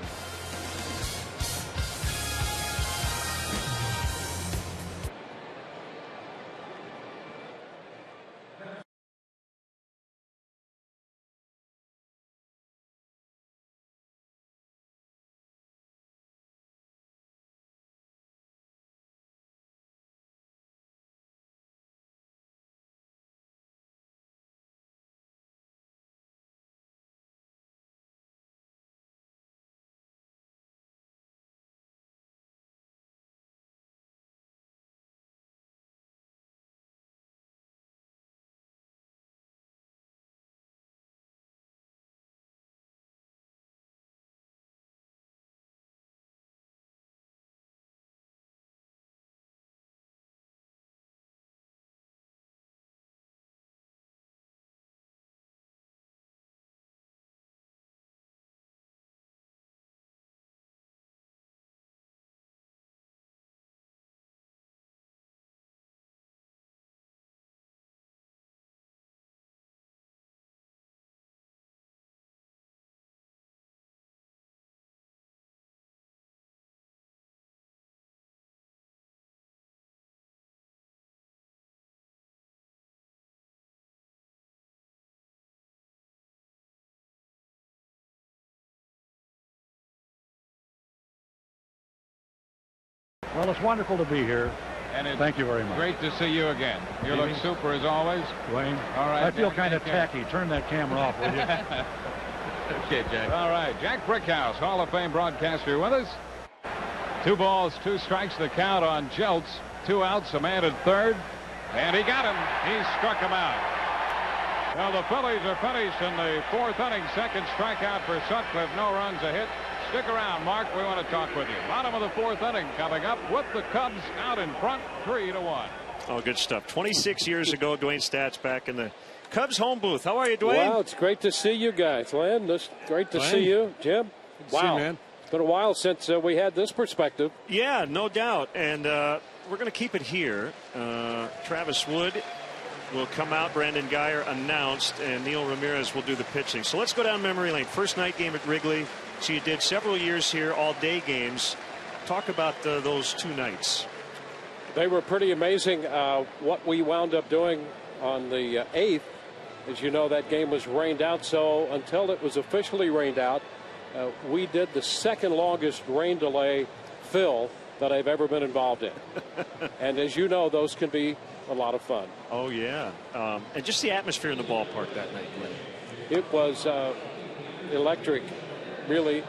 Well, it's wonderful to be here. And it's Thank you very much. Great to see you again. You look super as always. Dwayne. All right. I feel kind of tacky. Turn that camera off, will you? Okay, Jack. All right. Jack Brickhouse, Hall of Fame broadcaster with us. 2 balls, 2 strikes, the count on Jeltz. 2 outs, a man at third. And he got him. He struck him out. Well, the Phillies are finished in the 4th inning. Second strikeout for Sutcliffe. No runs, a hit. Stick around, Mark. We want to talk with you. Bottom of the 4th inning coming up with the Cubs out in front 3-1. Oh, good stuff. 26 years ago, Dwayne Stats back in the Cubs home booth. How are you, Dwayne? Wow, it's great to see you guys. Len, it's great to see you. Jim? Wow. See you, man. It's been a while since we had this perspective. Yeah, no doubt. And we're going to keep it here. Travis Wood will come out. Brandon Guyer announced, and Neil Ramirez will do the pitching. So let's go down memory lane. First night game at Wrigley. So you did several years here, all-day games. Talk about those 2 nights. They were pretty amazing. What we wound up doing on the 8th, as you know, that game was rained out. So until it was officially rained out, we did the second longest rain delay fill that I've ever been involved in. And as you know, those can be a lot of fun. Oh, yeah. And just the atmosphere in the ballpark that night, Glenn. It was electric. Really,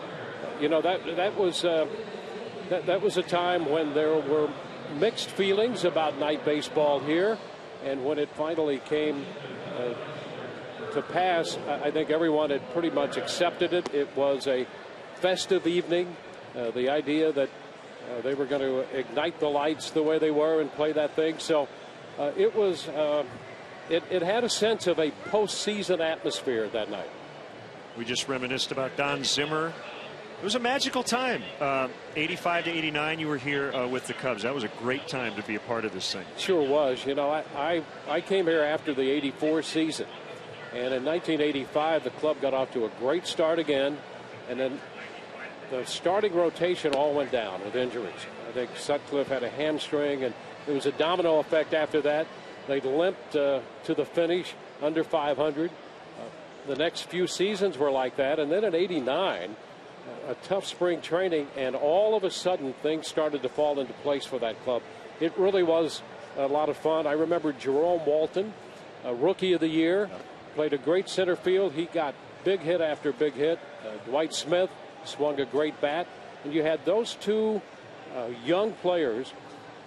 you know, that was a time when there were mixed feelings about night baseball here, and when it finally came to pass, I think everyone had pretty much accepted it. It was a festive evening. The idea that they were going to ignite the lights the way they were and play that thing. So it was. It had a sense of a postseason atmosphere that night. We just reminisced about Don Zimmer. It was a magical time. 85 to 89, you were here with the Cubs. That was a great time to be a part of this thing. Sure was. You know, I came here after the 84 season. And in 1985, the club got off to a great start again. And then the starting rotation all went down with injuries. I think Sutcliffe had a hamstring, and it was a domino effect after that. They limped to the finish under 500. The next few seasons were like that, and then in '89, a tough spring training, and all of a sudden things started to fall into place for that club. It really was a lot of fun. I remember Jerome Walton, Rookie of the Year, played a great center field. He got big hit after big hit. Dwight Smith swung a great bat, and you had those 2 young players,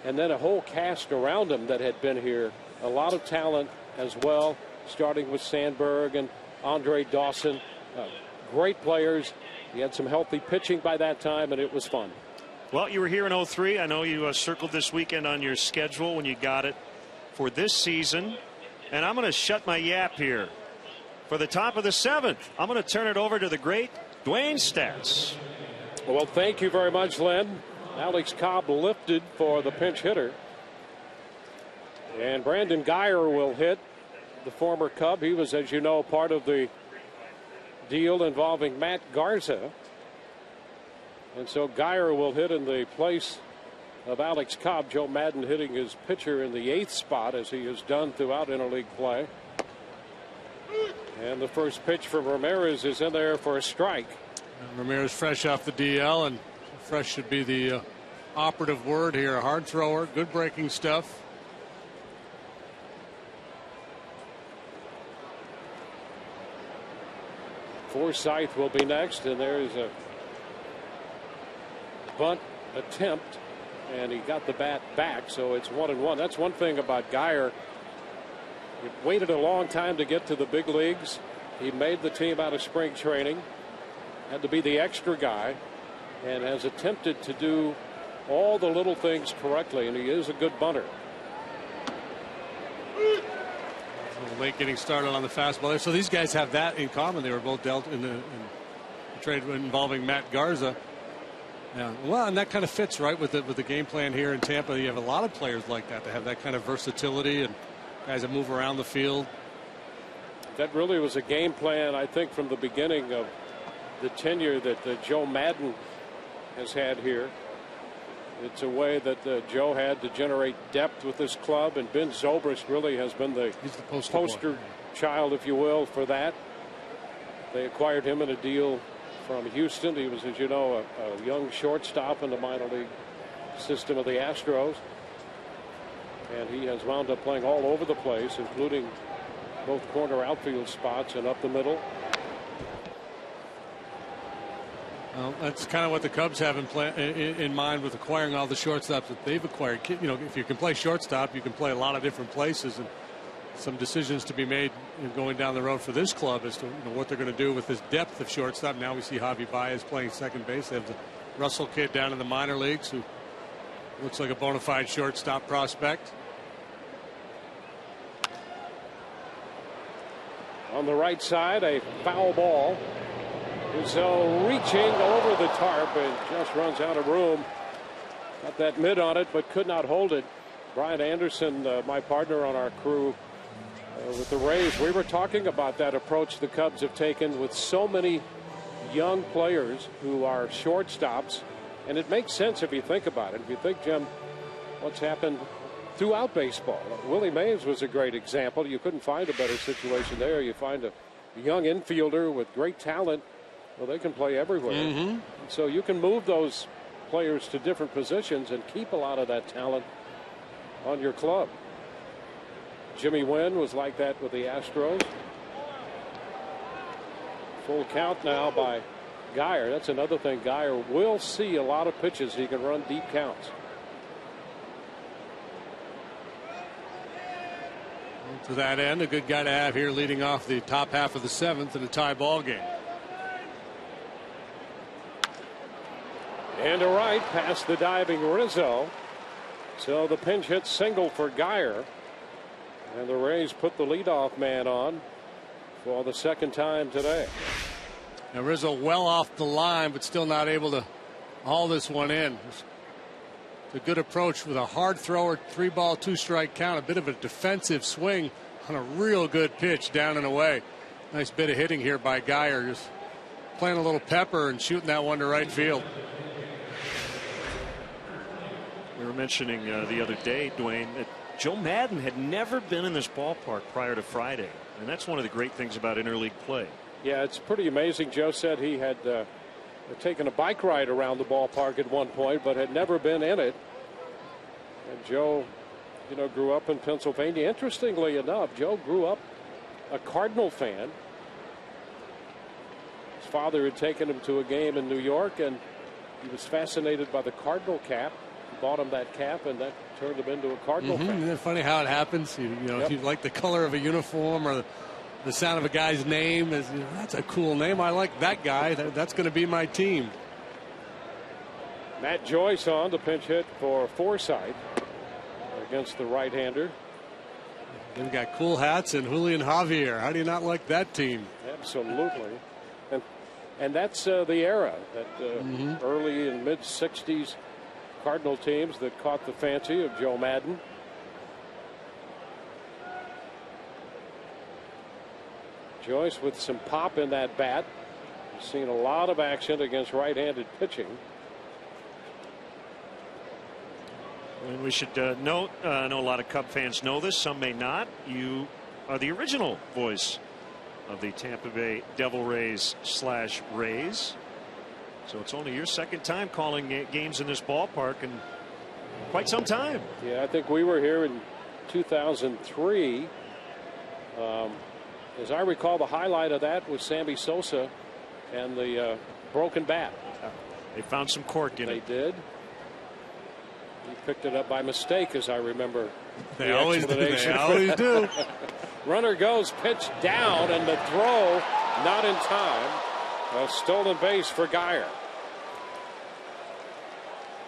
and then a whole cast around them that had been here. A lot of talent as well, starting with Sandberg and Andre Dawson. Great players. He had some healthy pitching by that time, and it was fun. Well, you were here in '03. I know you circled this weekend on your schedule when you got it for this season. And I'm going to shut my yap here. For the top of the 7th, I'm going to turn it over to the great Dwayne Stats. Well, thank you very much, Len. Alex Cobb lifted for the pinch hitter. And Brandon Guyer will hit, the former Cub. He was, as you know, part of the deal involving Matt Garza. And so Guyer will hit in the place of Alex Cobb. Joe Madden hitting his pitcher in the 8th spot, as he has done throughout interleague play. And the first pitch from Ramirez is in there for a strike. Ramirez fresh off the DL, and fresh should be the operative word here. A hard thrower, good breaking stuff. Forsythe will be next, and there's a bunt attempt, and he got the bat back, so it's 1-1. That's one thing about Guyer. He waited a long time to get to the big leagues. He made the team out of spring training, had to be the extra guy, and has attempted to do all the little things correctly, and he is a good bunter. Late getting started on the fastball. So these guys have that in common. They were both dealt in the trade involving Matt Garza. Yeah, well, and that kind of fits right with the game plan here in Tampa. You have a lot of players like that have that kind of versatility and guys that move around the field. That really was a game plan, I think, from the beginning of the tenure that Joe Madden has had here. It's a way that Joe had to generate depth with this club, and Ben Zobrist really has been the poster child, if you will, for that. They acquired him in a deal from Houston. He was, as you know, a young shortstop in the minor league system of the Astros. And he has wound up playing all over the place, including both corner outfield spots and up the middle. Well, that's kind of what the Cubs have in mind with acquiring all the shortstops that they've acquired. You know, if you can play shortstop, you can play a lot of different places, and some decisions to be made going down the road for this club as to what they're going to do with this depth of shortstop. Now we see Javi Baez playing second base. They have the Russell kid down in the minor leagues who looks like a bona fide shortstop prospect. On the right side, a foul ball. Rizzo reaching over the tarp and just runs out of room. Got that mid on it, but could not hold it. Brian Anderson, my partner on our crew with the Rays, we were talking about that approach the Cubs have taken with so many young players who are shortstops. And it makes sense if you think about it. If you think, Jim, what's happened throughout baseball. Willie Mays was a great example. You couldn't find a better situation there. You find a young infielder with great talent. Well, they can play everywhere. So you can move those players to different positions and keep a lot of that talent on your club. Jimmy Wynn was like that with the Astros. Full count now by Geyer. That's another thing. Geyer will see a lot of pitches. He can run deep counts. To that end, a good guy to have here leading off the top half of the seventh in a tie ball game. And to right past the diving Rizzo. So the pinch hit single for Geyer. And the Rays put the leadoff man on for the second time today. Now Rizzo well off the line, but still not able to haul this one in. It's a good approach with a hard thrower, 3-ball, 2-strike count. A bit of a defensive swing on a real good pitch down and away. Nice bit of hitting here by Geyer. Just playing a little pepper and shooting that one to right field. We were mentioning the other day, Dwayne, that Joe Maddon had never been in this ballpark prior to Friday. And that's one of the great things about interleague play. Yeah, it's pretty amazing. Joe said he had taken a bike ride around the ballpark at one point, but had never been in it. And Joe, grew up in Pennsylvania. Interestingly enough, Joe grew up a Cardinal fan. His father had taken him to a game in New York, and he was fascinated by the Cardinal cap. He bought him that cap, and that turned him into a Cardinal fan. Isn't it funny how it happens? If you like the color of a uniform or the sound of a guy's name, that's a cool name. I like that guy. That's going to be my team. Matt Joyce on the pinch hit for Forsythe against the right-hander. They've got cool hats and Julian Javier. How do you not like that team? Absolutely. And that's the era, that early and mid-'60s Cardinal teams that caught the fancy of Joe Maddon. Joyce with some pop in that bat. He's seen a lot of action against right-handed pitching. And we should note, I know a lot of Cub fans know this, some may not. You are the original voice of the Tampa Bay Devil Rays /Rays. So it's only your second time calling games in this ballpark in quite some time. Yeah, I think we were here in 2003. As I recall, the highlight of that was Sammy Sosa and the broken bat. They found some cork in it. They did. He picked it up by mistake, as I remember. They always do. They always do. Runner goes, pitch down, and the throw not in time. A stolen base for Geyer.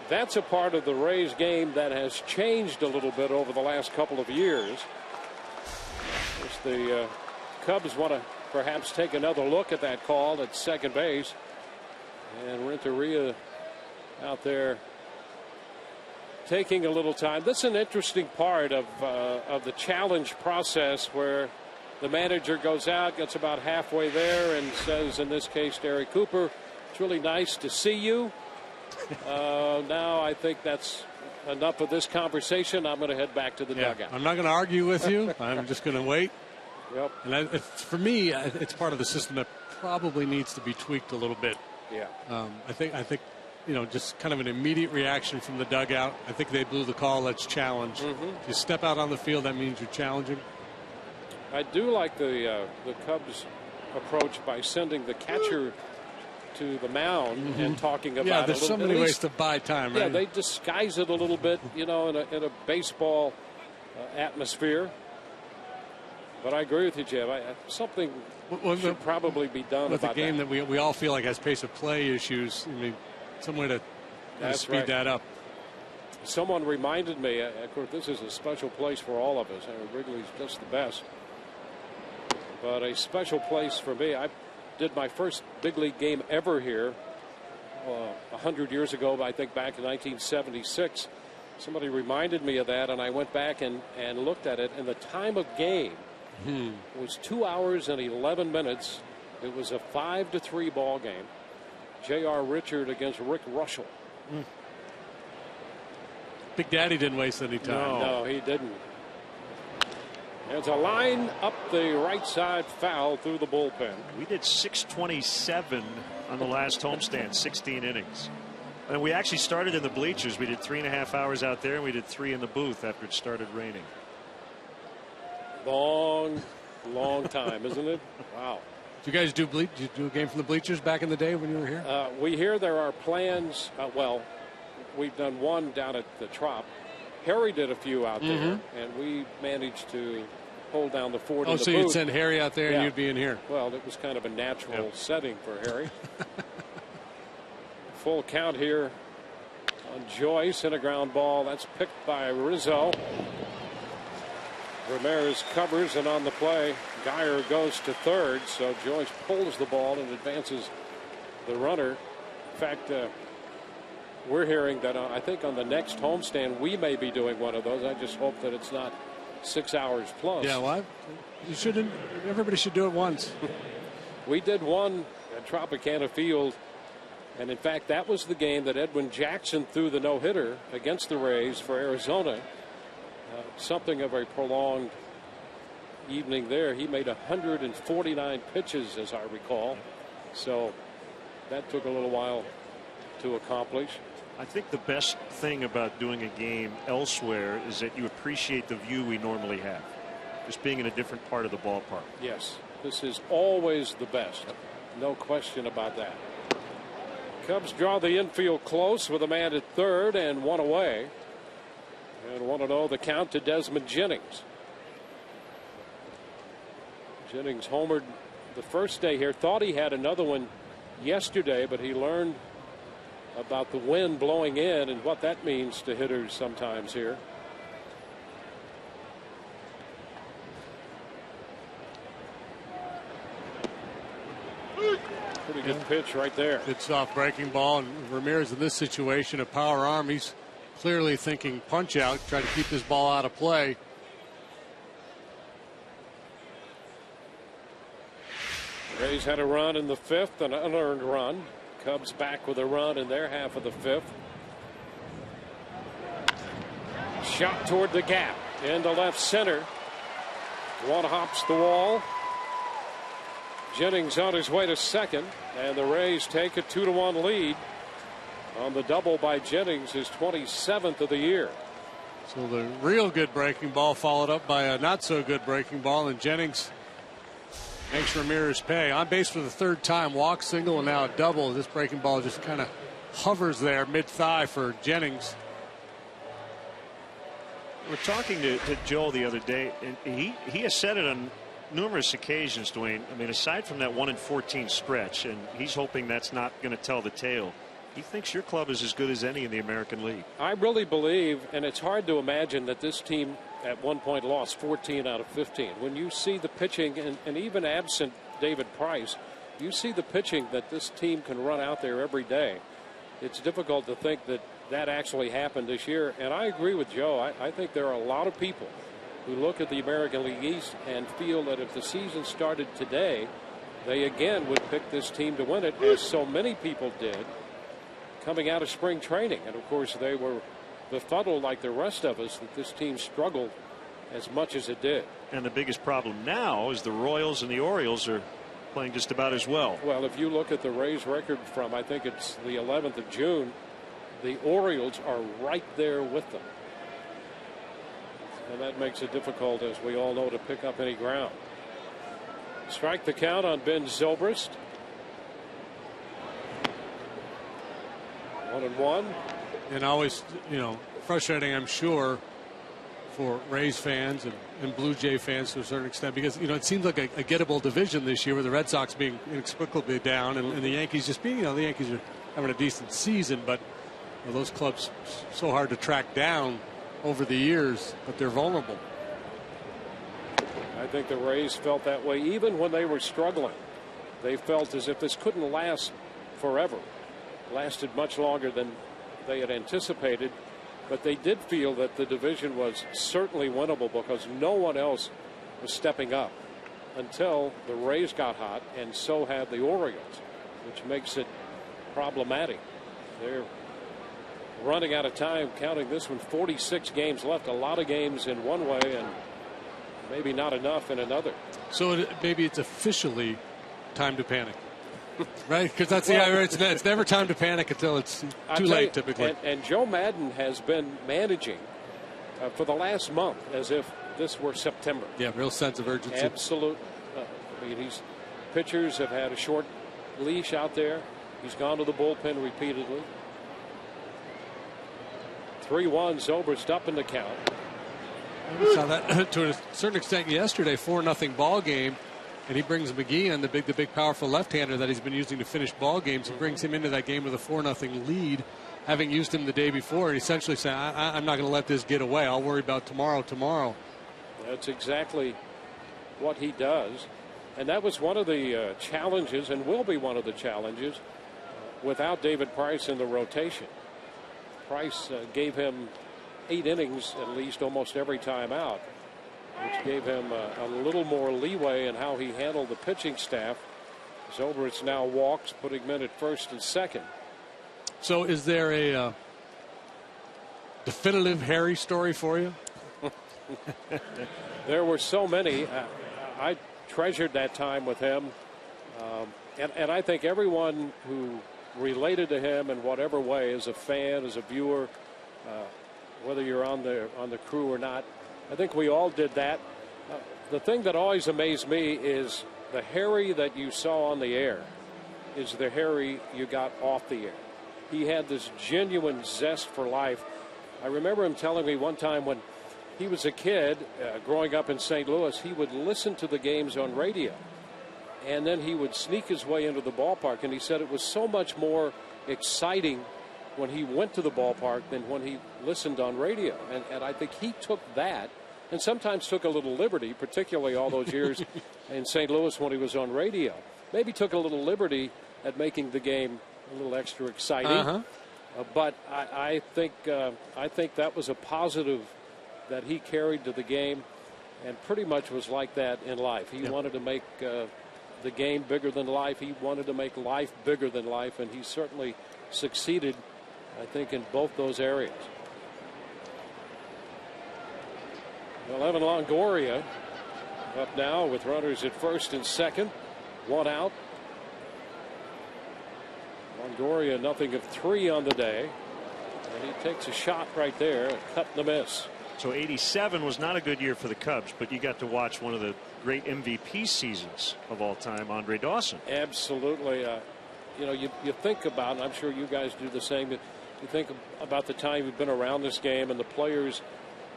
That's a part of the Rays game that has changed a little bit over the last couple of years. As the Cubs want to perhaps take another look at that call at second base. And Renteria out there taking a little time. This is an interesting part of the challenge process, where the manager goes out, gets about halfway there, and says, in this case, Derek Cooper, it's really nice to see you. Now I think that's enough of this conversation. I'm going to head back to the dugout. I'm not going to argue with you. I'm just going to wait. Yep. And for me, it's part of the system that probably needs to be tweaked a little bit. Yeah. I think just kind of an immediate reaction from the dugout. I think they blew the call. Let's challenge. If you step out on the field, that means you're challenging. I do like the Cubs approach by sending the catcher to the mound and talking about yeah, there's it. So many ways to buy time, right? Yeah, they disguise it a little bit, in a baseball atmosphere. But I agree with you, Jeff. Something should probably be done with about a game that. we all feel like has pace of play issues. I mean, some way to speed that up. Someone reminded me, of course, this is a special place for all of us. Wrigley's just the best. But a special place for me. I did my first big league game ever here 100 years ago, I think back in 1976. Somebody reminded me of that, and I went back and looked at it. And the time of game was 2 hours and 11 minutes. It was a 5-3 ball game. J.R. Richard against Rick Russell. Big Daddy didn't waste any time. No, he didn't. There's a line up the right side, foul through the bullpen. We did 627 on the last homestand, 16 innings. And we actually started in the bleachers. We did 3.5 hours out there, and we did 3 in the booth after it started raining. Long time, isn't it? Wow. Did you guys do a game from the bleachers back in the day when you were here? We hear there are plans. Well, we've done one down at the Trop. Harry did a few out there, and we managed to hold down the fort in the so booth. You'd send Harry out there and you'd be in here. Well, it was kind of a natural setting for Harry. Full count here on Joyce, and a ground ball. That's picked by Rizzo. Ramirez covers, and on the play, Geyer goes to third. So Joyce pulls the ball and advances the runner. In fact, we're hearing that I think on the next homestand we may be doing one of those. I just hope that it's not 6 hours plus. Yeah, well, you shouldn't. Everybody should do it once. We did one at Tropicana Field, and in fact that was the game that Edwin Jackson threw the no-hitter against the Rays for Arizona. Something of a prolonged evening there. He made 149 pitches, as I recall. So that took a little while to accomplish. I think the best thing about doing a game elsewhere is that you appreciate the view we normally have. Just being in a different part of the ballpark. Yes, this is always the best. No question about that. Cubs draw the infield close with a man at third and one away. And 1-0 the count to Desmond Jennings. Jennings homered the first day here. Thought he had another one yesterday, but he learned about the wind blowing in and what that means to hitters sometimes here. Pretty good pitch right there. Good soft breaking ball, and Ramirez in this situation, a power arm. He's clearly thinking punch out, try to keep this ball out of play. Rays had a run in the fifth, an unearned run. Cubs back with a run in their half of the fifth. Shot toward the gap into left center. One hops the wall. Jennings on his way to second, and the Rays take a 2-1 lead on the double by Jennings, his 27th of the year. So the real good breaking ball followed up by a not so good breaking ball, and Jennings makes Ramirez pay. On base for the third time, walk, single, and now a double. This breaking ball just kind of hovers there mid-thigh for Jennings. We're talking to Joe the other day, and he has said it on numerous occasions, Dwayne. I mean, aside from that 1-14 stretch, and he's hoping that's not going to tell the tale. He thinks your club is as good as any in the American League. I really believe, and it's hard to imagine that this team at one point lost 14 out of 15. When you see the pitching, and even absent David Price, you see the pitching that this team can run out there every day. It's difficult to think that that actually happened this year. And I agree with Joe. I think there are a lot of people who look at the American League East and feel that if the season started today, they again would pick this team to win it, as so many people did coming out of spring training. And of course they were befuddled like the rest of us that this team struggled as much as it did. And the biggest problem now is the Royals and the Orioles are playing just about as well. Well, if you look at the Rays record from, I think it's the 11th of June, the Orioles are right there with them. And that makes it difficult, as we all know, to pick up any ground. Strike the count on Ben Zobrist. 1-1. And always, frustrating, I'm sure, for Rays fans and Blue Jay fans to a certain extent, because it seems like a gettable division this year, with the Red Sox being inexplicably down and the Yankees just being, the Yankees are having a decent season, but those clubs so hard to track down over the years, but they're vulnerable. I think the Rays felt that way even when they were struggling. They felt as if this couldn't last forever. Lasted much longer than they had anticipated, but they did feel that the division was certainly winnable because no one else was stepping up until the Rays got hot, and so had the Orioles, which makes it problematic. They're running out of time, counting this one, 46 games left. A lot of games in one way and maybe not enough in another. So maybe it's officially time to panic. Right, because that's it's never time to panic until it's too late, typically. And Joe Madden has been managing for the last month as if this were September. Yeah, real sense of urgency. Absolute. Pitchers have had a short leash out there. He's gone to the bullpen repeatedly. 3-1, Zobrist up in the count. We saw that to a certain extent yesterday, 4-0 ball game. And he brings McGee in, the big powerful left-hander that he's been using to finish ball games. He brings him into that game with a 4-0 lead, having used him the day before, and essentially saying, I'm not going to let this get away. I'll worry about tomorrow. That's exactly what he does. And that was one of the challenges, and will be one of the challenges, without David Price in the rotation. Price gave him 8 innings at least almost every time out, which gave him a little more leeway in how he handled the pitching staff. Zobrist now walks, putting him in at first and second. So is there a definitive Harry story for you? There were so many. I treasured that time with him. And I think everyone who related to him in whatever way, as a fan, as a viewer, whether you're on the crew or not, I think we all did that. The thing that always amazed me is the Harry that you saw on the air is the Harry you got off the air. He had this genuine zest for life. I remember him telling me one time when he was a kid growing up in St. Louis, he would listen to the games on radio, and then he would sneak his way into the ballpark, and he said it was so much more exciting when he went to the ballpark than when he listened on radio. And I think he took that, and sometimes took a little liberty, particularly all those years in St. Louis when he was on radio. Maybe took a little liberty at making the game a little extra exciting. But I think that was a positive that he carried to the game, and pretty much was like that in life. He wanted to make the game bigger than life. He wanted to make life bigger than life, and he certainly succeeded, I think, in both those areas. Well, Evan Longoria up now with runners at first and second. 1 out. Longoria nothing of 3 on the day. And he takes a shot right there, a cut and a miss. So 87 was not a good year for the Cubs, but you got to watch one of the great MVP seasons of all time, Andre Dawson. Absolutely. You think about, and I'm sure you guys do the same, you think about the time you've been around this game and the players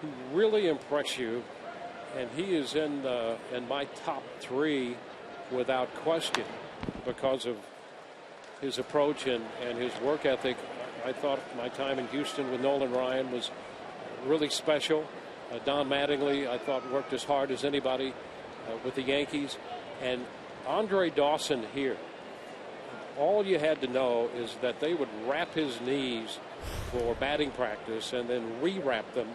who really impress you, and he is in my top 3 without question because of his approach and his work ethic. I thought my time in Houston with Nolan Ryan was really special. Don Mattingly, I thought, worked as hard as anybody with the Yankees. And Andre Dawson here, all you had to know is that they would wrap his knees for batting practice and then re-wrap them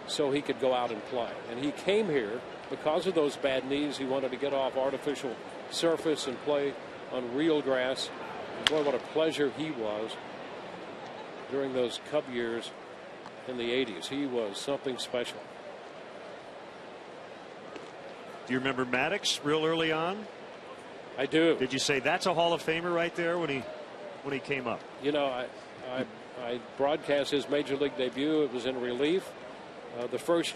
so he could go out and play. And he came here because of those bad knees. He wanted to get off artificial surface and play on real grass. And boy, what a pleasure he was during those Cub years in the 80s. He was something special. Do you remember Maddox real early on? I do. Did you say that's a Hall of Famer right there when he came up? You know, I broadcast his major league debut. It was in relief. The first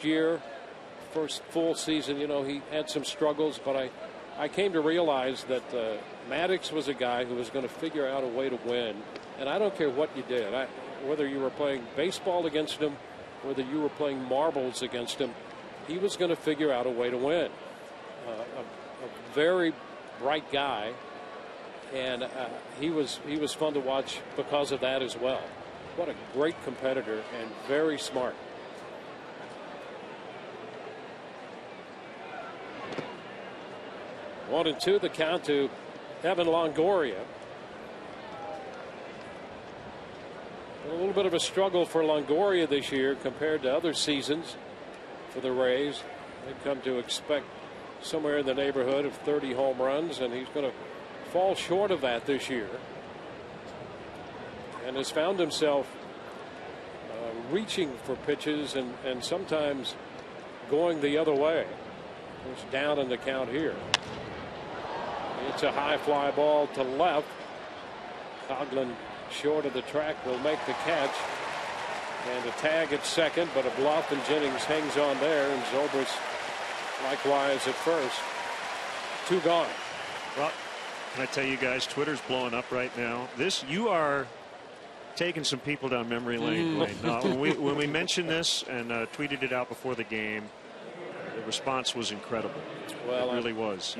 full season, you know, he had some struggles, but I came to realize that Maddox was a guy who was going to figure out a way to win. And I don't care what you did, whether you were playing baseball against him, whether you were playing marbles against him, he was going to figure out a way to win. A very bright guy, and he was fun to watch because of that as well. What a great competitor and very smart. One and two, the count to Evan Longoria. A little bit of a struggle for Longoria this year compared to other seasons for the Rays. They've come to expect somewhere in the neighborhood of 30 home runs, and he's going to fall short of that this year. And has found himself reaching for pitches and sometimes going the other way. It's down in the count here. It's a high fly ball to left. Coughlin short of the track will make the catch. And a tag at second, but a bluff, and Jennings hangs on there, and Zobrist likewise at first. Two gone. Well, can I tell you guys, Twitter's blowing up right now. You are taking some people down memory lane. When we mentioned this and tweeted it out before the game, the response was incredible. Well, it really was.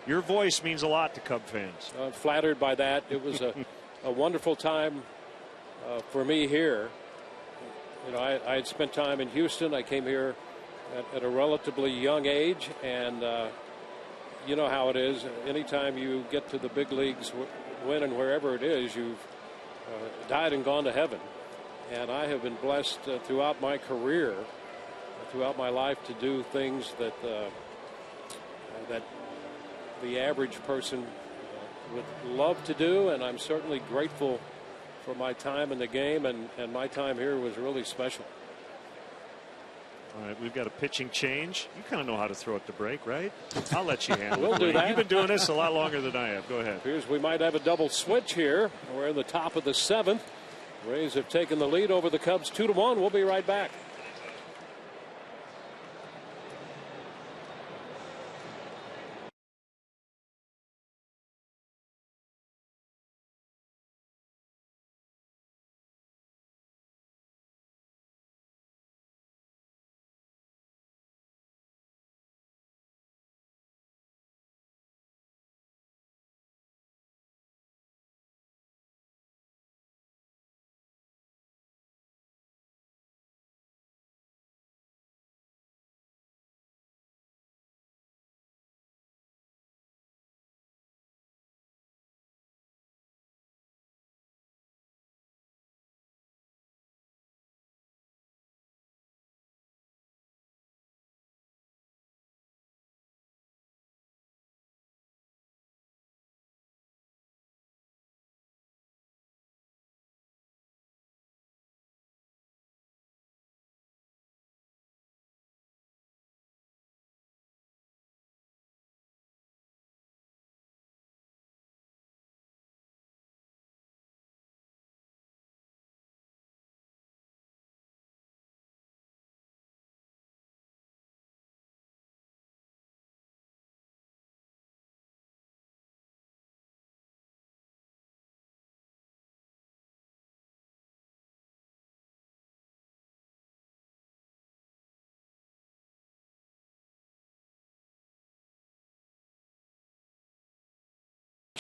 Your voice means a lot to Cub fans. I'm flattered by that. It was a wonderful time for me here. You know, I had spent time in Houston. I came here at a relatively young age, and you know how it is. Anytime you get to the big leagues, winning wherever it is, you've died and gone to heaven. And I have been blessed throughout my career, throughout my life, to do things that the average person would love to do, and I'm certainly grateful for my time in the game, and my time here was really special. All right, we've got a pitching change. You kind of know how to throw it to break, right? I'll let you handle it. We'll do that. You've been doing this a lot longer than I have. Go ahead. Appears we might have a double switch here. We're in the top of the seventh. Rays have taken the lead over the Cubs 2-1. We'll be right back.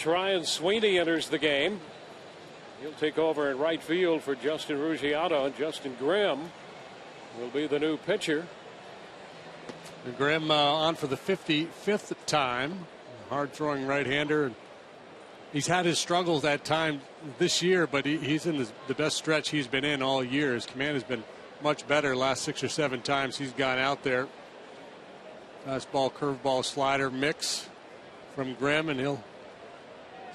Ryan Sweeney enters the game. He'll take over in right field for Justin Ruggiero, and Justin Grimm will be the new pitcher. And Grimm on for the 55th time. Hard-throwing right-hander. He's had his struggles that time this year, but he's in the best stretch he's been in all year. His command has been much better last 6 or 7 times he's gone out there. Fastball, curveball, slider mix from Grimm, and he'll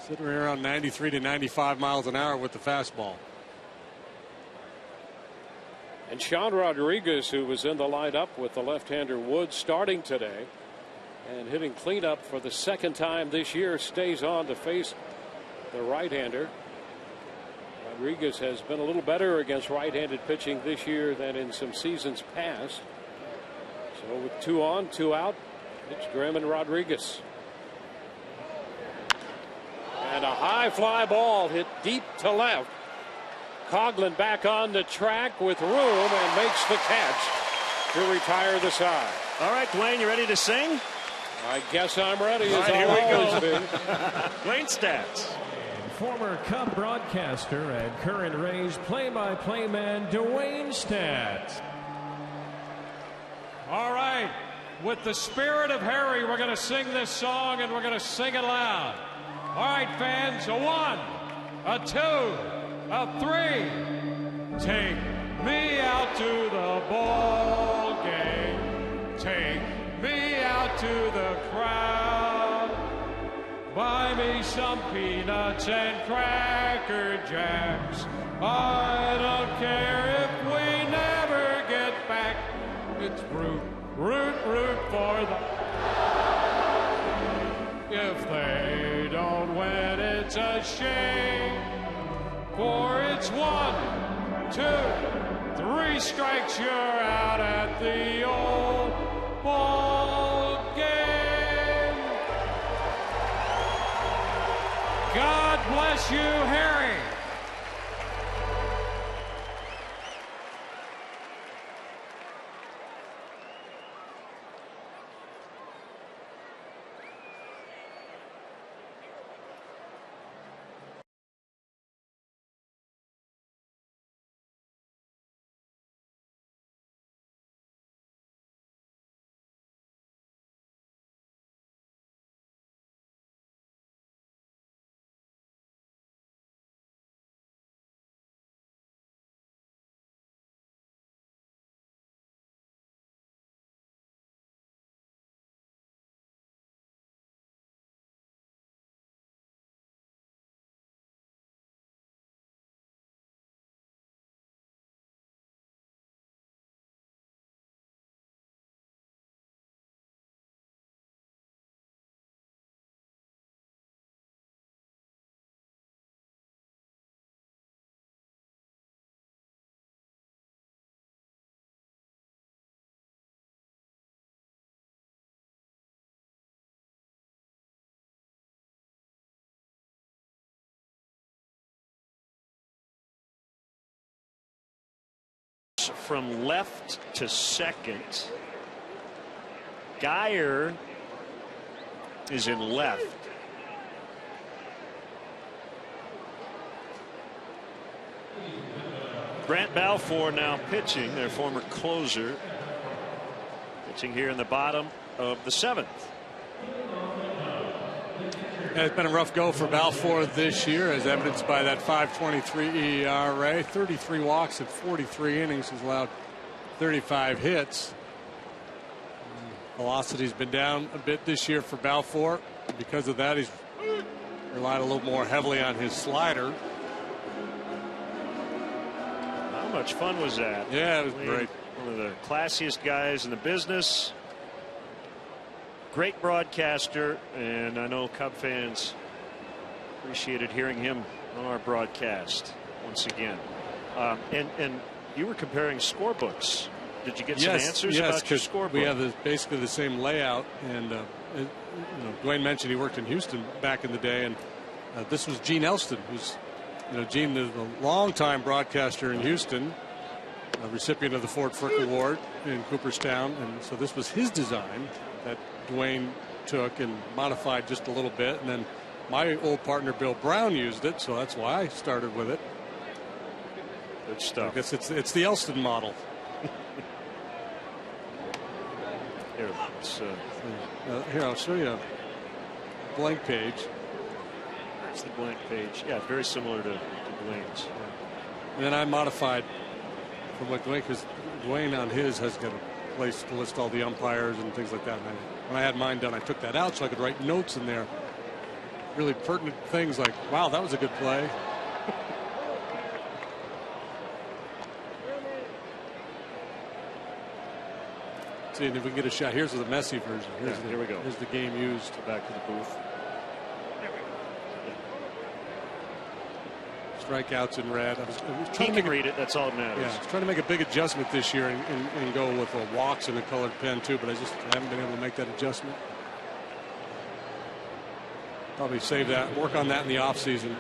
sit around 93 to 95 miles an hour with the fastball. And Sean Rodriguez, who was in the lineup with the left-hander Woods starting today, and hitting cleanup for the second time this year, stays on to face the right-hander. Rodriguez has been a little better against right-handed pitching this year than in some seasons past. So with 2 on, 2 out, it's Grimm and Rodriguez. And a high fly ball hit deep to left. Coughlin back on the track with room and makes the catch to retire the side. All right, Dwayne, you ready to sing? I guess I'm ready. All right, here we go. Dwayne Stats. Former Cub broadcaster and current Rays play-by-play man Dwayne Stats. All right, with the spirit of Harry, we're going to sing this song, and we're going to sing it loud. All right, fans, a 1, a 2, a 3. Take me out to the ball game. Take me out to the crowd. Buy me some peanuts and Cracker Jacks. I don't care if we never get back. It's root, root, root for the... If they don't win, it's a shame. For it's 1, 2, 3 strikes, you're out at the old ball game. God bless you, Harry. From left to second. Geyer is in left. Brant Balfour now pitching, their former closer, pitching here in the bottom of the 7th. It's been a rough go for Balfour this year, as evidenced by that 5.23 ERA. 33 walks in 43 innings, has allowed 35 hits. Velocity's been down a bit this year for Balfour. Because of that, he's relied a little more heavily on his slider. How much fun was that? Yeah, it was great. One of the classiest guys in the business. Great broadcaster, and I know Cub fans appreciated hearing him on our broadcast once again. And you were comparing scorebooks. Did you get some answers about your scorebook? We have basically the same layout, and Dwayne mentioned he worked in Houston back in the day, and this was Gene Elston, who's Gene, the longtime broadcaster in Houston, a recipient of the Ford Frick Award in Cooperstown, and so this was his design that Dwayne took and modified just a little bit, and then my old partner Bill Brown used it, so that's why I started with it. Good stuff. I guess it's the Elston model. Here, I'll show you a blank page. That's the blank page. Yeah, very similar to Dwayne's. Yeah. And then I modified from what Dwayne, because Dwayne on his has got a place to list all the umpires and things like that. And when I had mine done, I took that out so I could write notes in there. Really pertinent things like, wow, that was a good play. See, and if we can get a shot, here's the Messi version. Here we go. Here's the game used. Back to the booth. Strikeouts in red. I was He can read it. That's all that matters. Yeah, I was trying to make a big adjustment this year and go with walks and a colored pen too, but I haven't been able to make that adjustment. Probably save that, work on that in the offseason.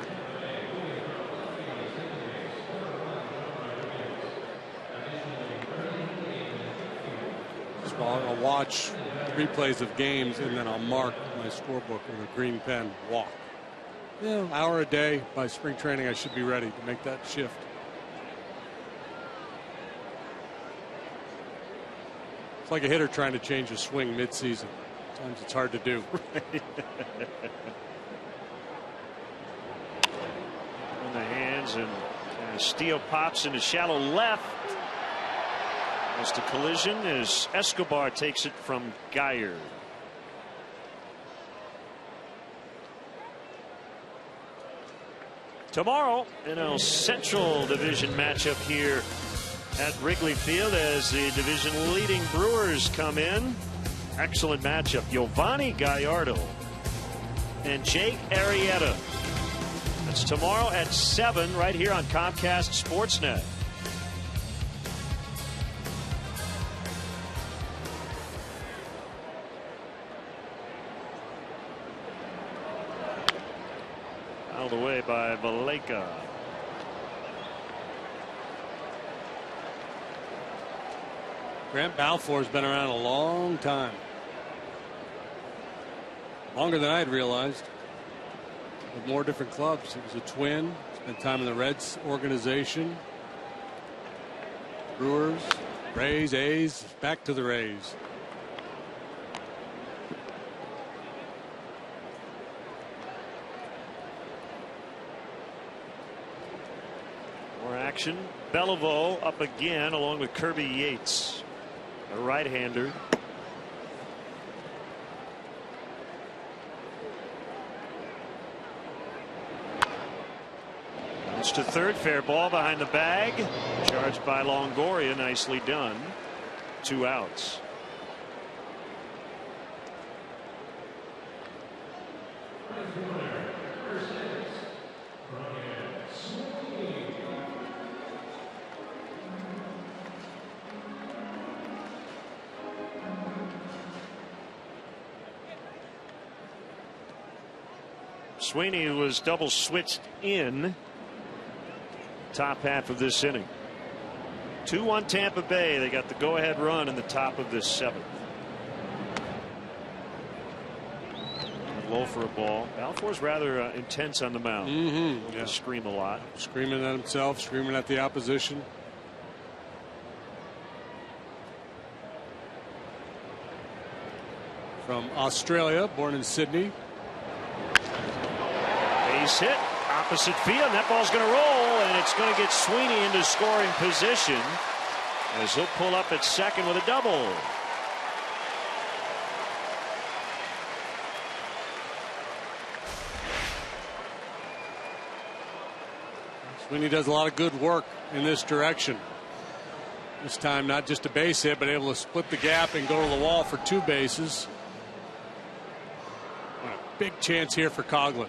So I'll watch replays of games and then I'll mark my scorebook with a green pen walk. Yeah, an hour a day by spring training, I should be ready to make that shift. It's like a hitter trying to change a swing mid-season. Sometimes it's hard to do. On the hands, and Steele pops into shallow left. As to collision as Escobar takes it from Geyer. Tomorrow in a Central Division matchup here at Wrigley Field as the division leading Brewers come in. Excellent matchup. Giovanni Gallardo and Jake Arrieta. That's tomorrow at 7 right here on Comcast Sportsnet. Out of the way by Valleca. Grant Balfour's been around a long time. Longer than I'd realized. With more different clubs. He was a Twin. Spent time in the Reds organization. Brewers, Rays, A's, back to the Rays. More action. Beliveau up again along with Kirby Yates, a right-hander. It's to third, fair ball behind the bag, charged by Longoria, nicely done. 2 outs. Sweeney was double switched in top half of this inning. 2-1 Tampa Bay. They got the go-ahead run in the top of this 7th. Low for a ball. Balfour's rather intense on the mound. Yeah. Scream a lot. Screaming at himself, screaming at the opposition. From Australia, born in Sydney. Base hit, opposite field, and that ball's going to roll, and it's going to get Sweeney into scoring position as he'll pull up at second with a double. Sweeney does a lot of good work in this direction. This time not just a base hit, but able to split the gap and go to the wall for 2 bases. A big chance here for Coughlin.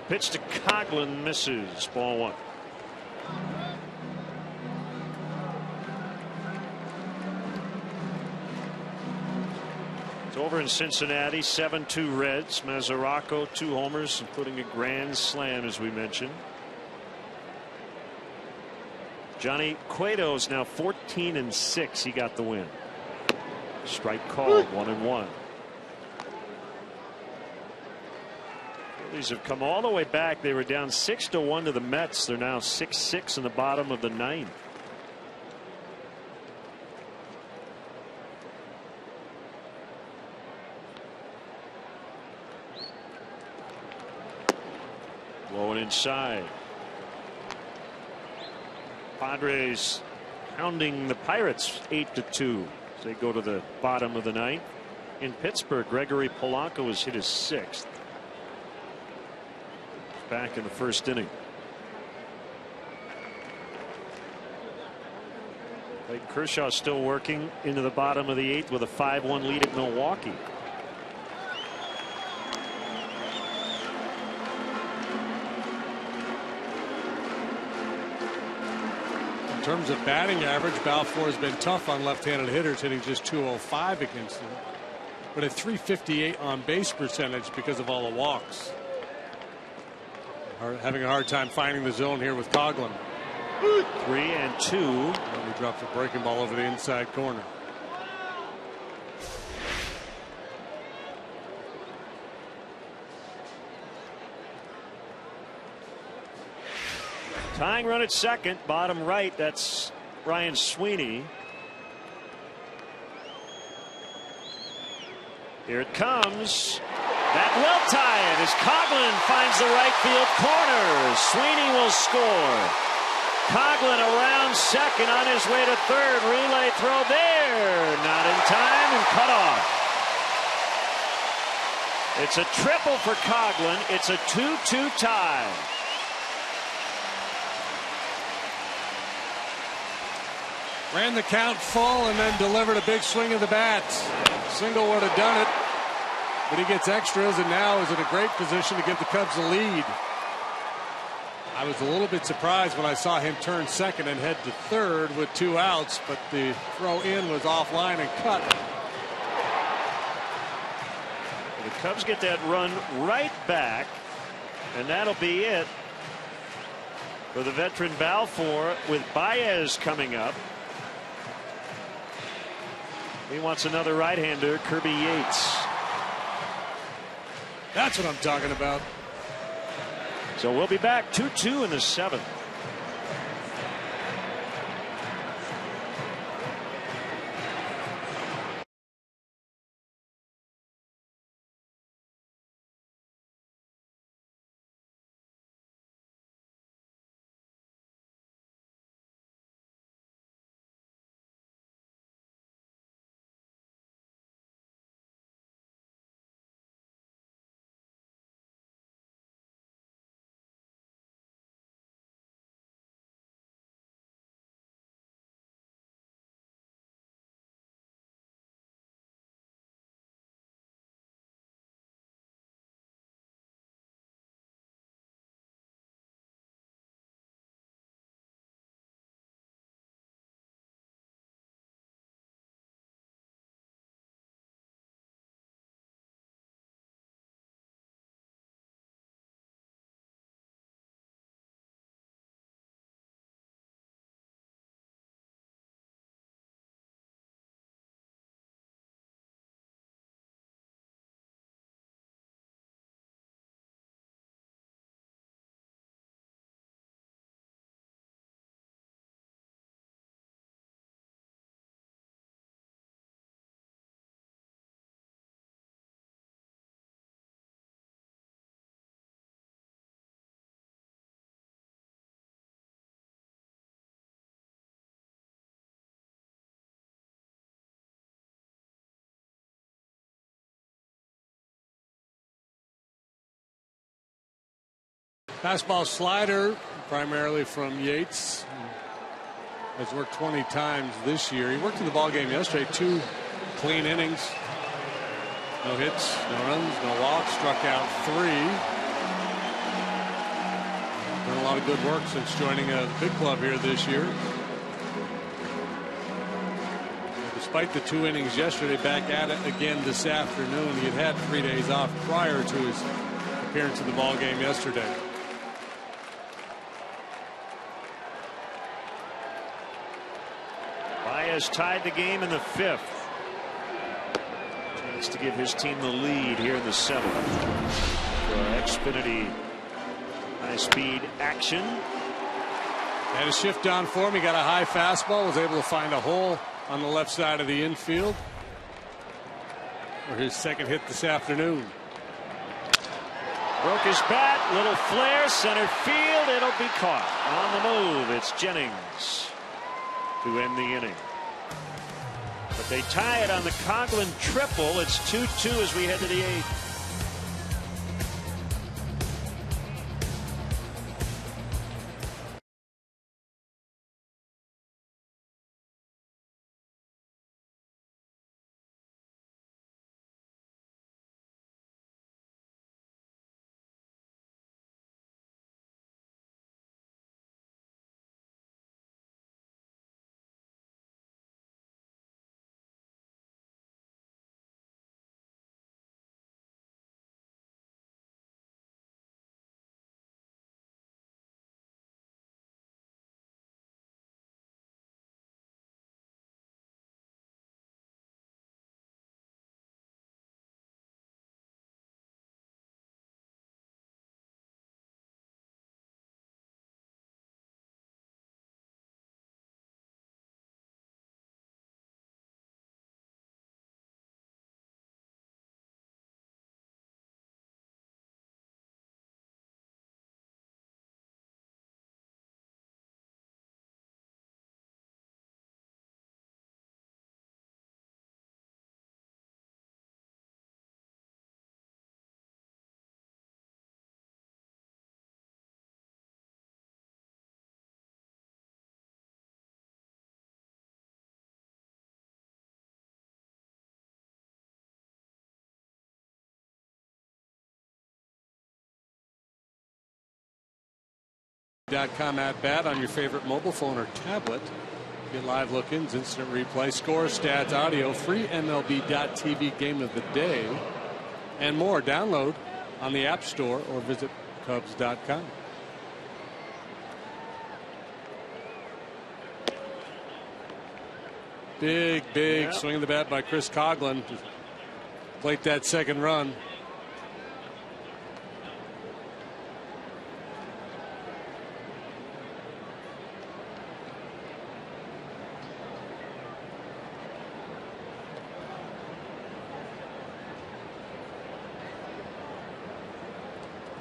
Pitch to Coughlin, misses. Ball 1. It's over in Cincinnati. 7-2 Reds. Mazzaraco 2 homers, including a grand slam, as we mentioned. Johnny Cueto's now 14-6. He got the win. Strike called. 1-1. Phillies have come all the way back. They were down 6-1 to the Mets. They're now 6-6 in the bottom of the 9th. Low and inside. Padres pounding the Pirates 8-2 as they go to the bottom of the ninth. In Pittsburgh, Gregory Polanco has hit his 6th. Back in the first inning. Clayton Kershaw still working into the bottom of the 8th with a 5-1 lead at Milwaukee. In terms of batting average, Balfour has been tough on left-handed hitters, hitting just .205 against them, but a .358 on base percentage because of all the walks. Having a hard time finding the zone here with Coghlan. 3-2. And he drops a breaking ball over the inside corner. Tying run at second, bottom right. That's Ryan Sweeney. Here it comes. That will tie it as Coghlan finds the right field corner. Sweeney will score. Coghlan around second on his way to third. Relay throw there. Not in time and cut off. It's a triple for Coghlan. It's a 2-2 tie. Ran the count full and then delivered a big swing of the bat. Single would have done it, but he gets extras and now is in a great position to give the Cubs the lead. I was a little bit surprised when I saw him turn second and head to third with 2 outs, but the throw in was offline and cut. The Cubs get that run right back, and that'll be it for the veteran Balfour with Baez coming up. He wants another right-hander, Kirby Yates. That's what I'm talking about. So we'll be back 2-2 in the 7th. Fastball slider, primarily from Yates. Has worked 20 times this year. He worked in the ball game yesterday. 2 clean innings. No hits, no runs, no walks. Struck out 3. Done a lot of good work since joining a big club here this year. Despite the 2 innings yesterday, back at it again this afternoon. He had 3 days off prior to his appearance in the ball game yesterday. Baez tied the game in the 5th. Chance to give his team the lead here in the 7th. Xfinity high-speed action. Had a shift down for him. He got a high fastball. Was able to find a hole on the left side of the infield for his second hit this afternoon. Broke his bat, little flare, center field, it'll be caught. On the move, it's Jennings to end the inning. But they tie it on the Coughlin triple. It's 2-2 as we head to the 8th. .com at bat on your favorite mobile phone or tablet. Get live look-ins, instant replay, scores, stats, audio, free MLB.TV game of the day, and more. Download on the App Store or visit Cubs.com. Big swing of the bat by Chris Coughlin to plate that second run.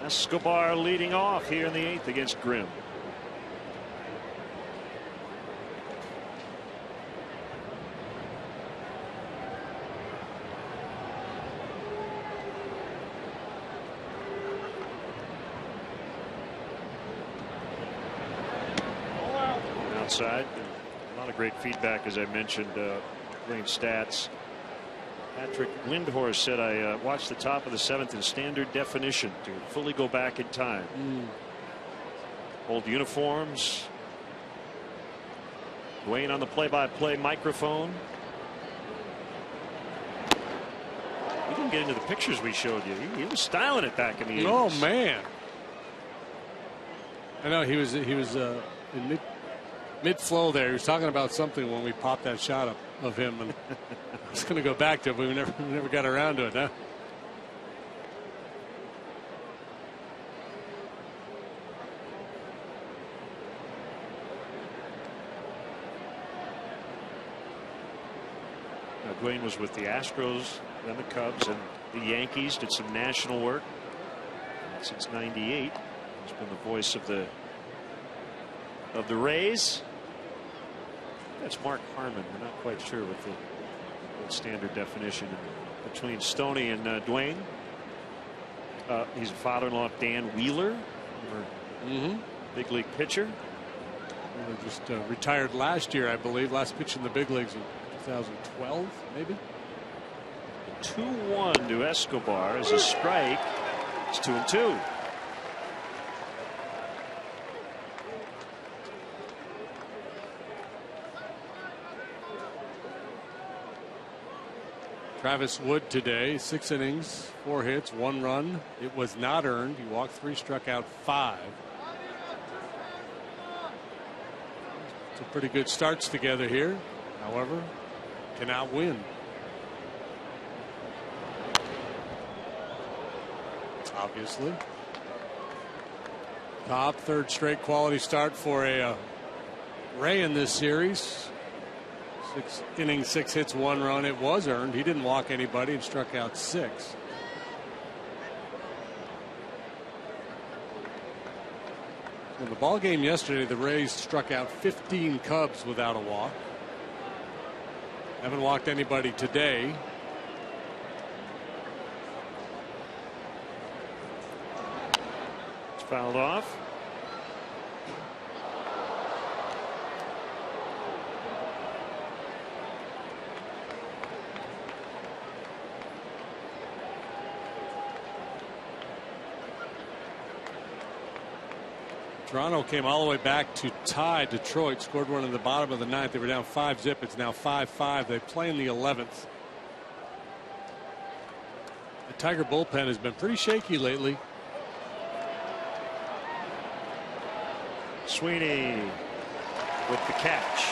Escobar leading off here in the 8th against Grimm. Outside. A lot of great feedback, as I mentioned, playing stats. Patrick Lindhorst said, I watched the top of the 7th in standard definition to fully go back in time. Old uniforms. Dwayne on the play-by-play microphone. We didn't get into the pictures we showed you. He was styling it back in the 80s. Oh, man. I know he was in mid-flow there. He was talking about something when we popped that shot up of him, and I was going to go back to it, but we never got around to it. Huh? Now, Dwayne was with the Astros, then the Cubs, and the Yankees. Did some national work since '98. He's been the voice of the Rays. That's Mark Harmon. We're not quite sure with the standard definition between Stoney and Dwayne. He's a father-in-law of Dan Wheeler, big league pitcher. Just retired last year, I believe. Last pitch in the big leagues in 2012, maybe. 2-1 to Escobar as a strike. It's 2-2. Travis Wood today, 6 innings, 4 hits, 1 run. It was not earned. He walked 3, struck out 5. Some pretty good starts together here. However, cannot win. Obviously. Top 3rd straight quality start for a Ray in this series. 6 innings, 6 hits, 1 run. It was earned. He didn't walk anybody and struck out 6. In the ball game yesterday, the Rays struck out 15 Cubs without a walk. Haven't walked anybody today. It's fouled off. Toronto came all the way back to tie Detroit, scored one in the bottom of the ninth. They were down 5-0. It's now 5-5. They play in the 11th. The Tiger bullpen has been pretty shaky lately. Sweeney with the catch.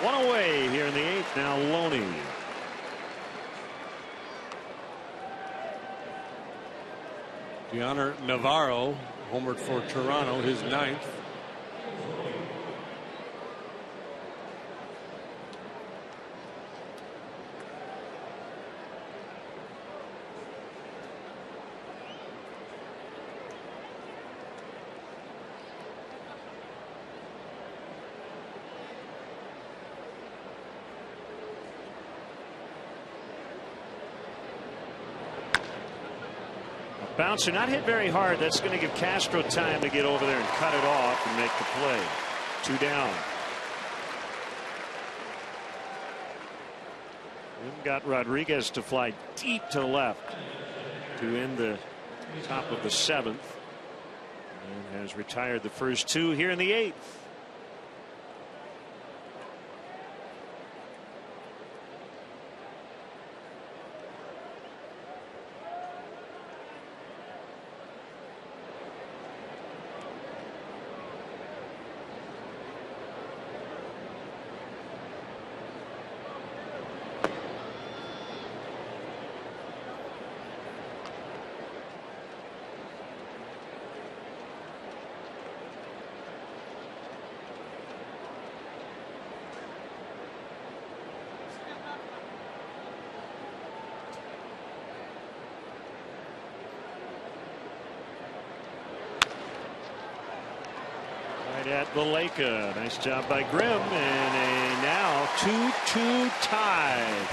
One away here in the 8th. Now Loney. Deoner Navarro homered for Toronto, his 9th. Bouncer not hit very hard. That's going to give Castro time to get over there and cut it off and make the play. 2 down. Then got Rodriguez to fly deep to the left to end the top of the 7th. And has retired the first 2 here in the 8th. At the Laker. Nice job by Grimm, and a now 2-2 tie.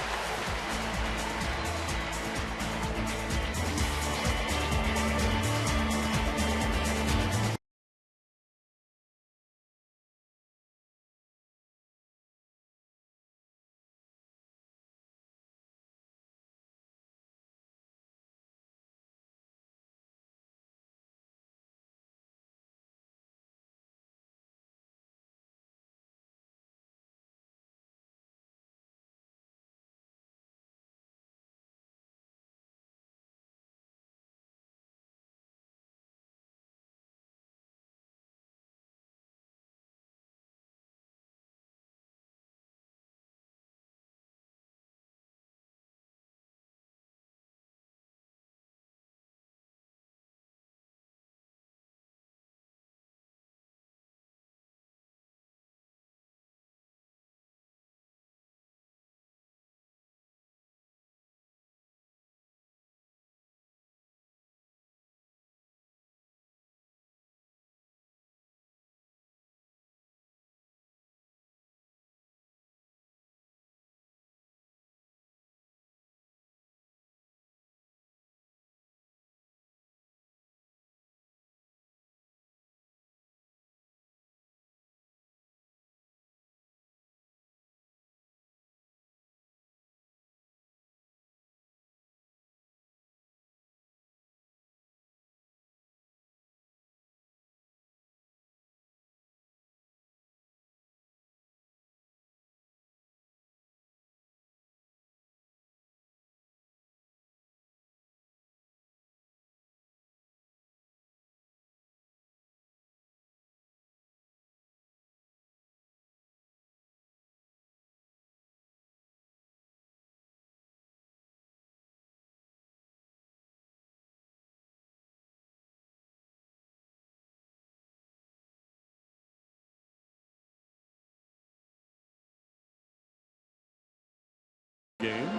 Game.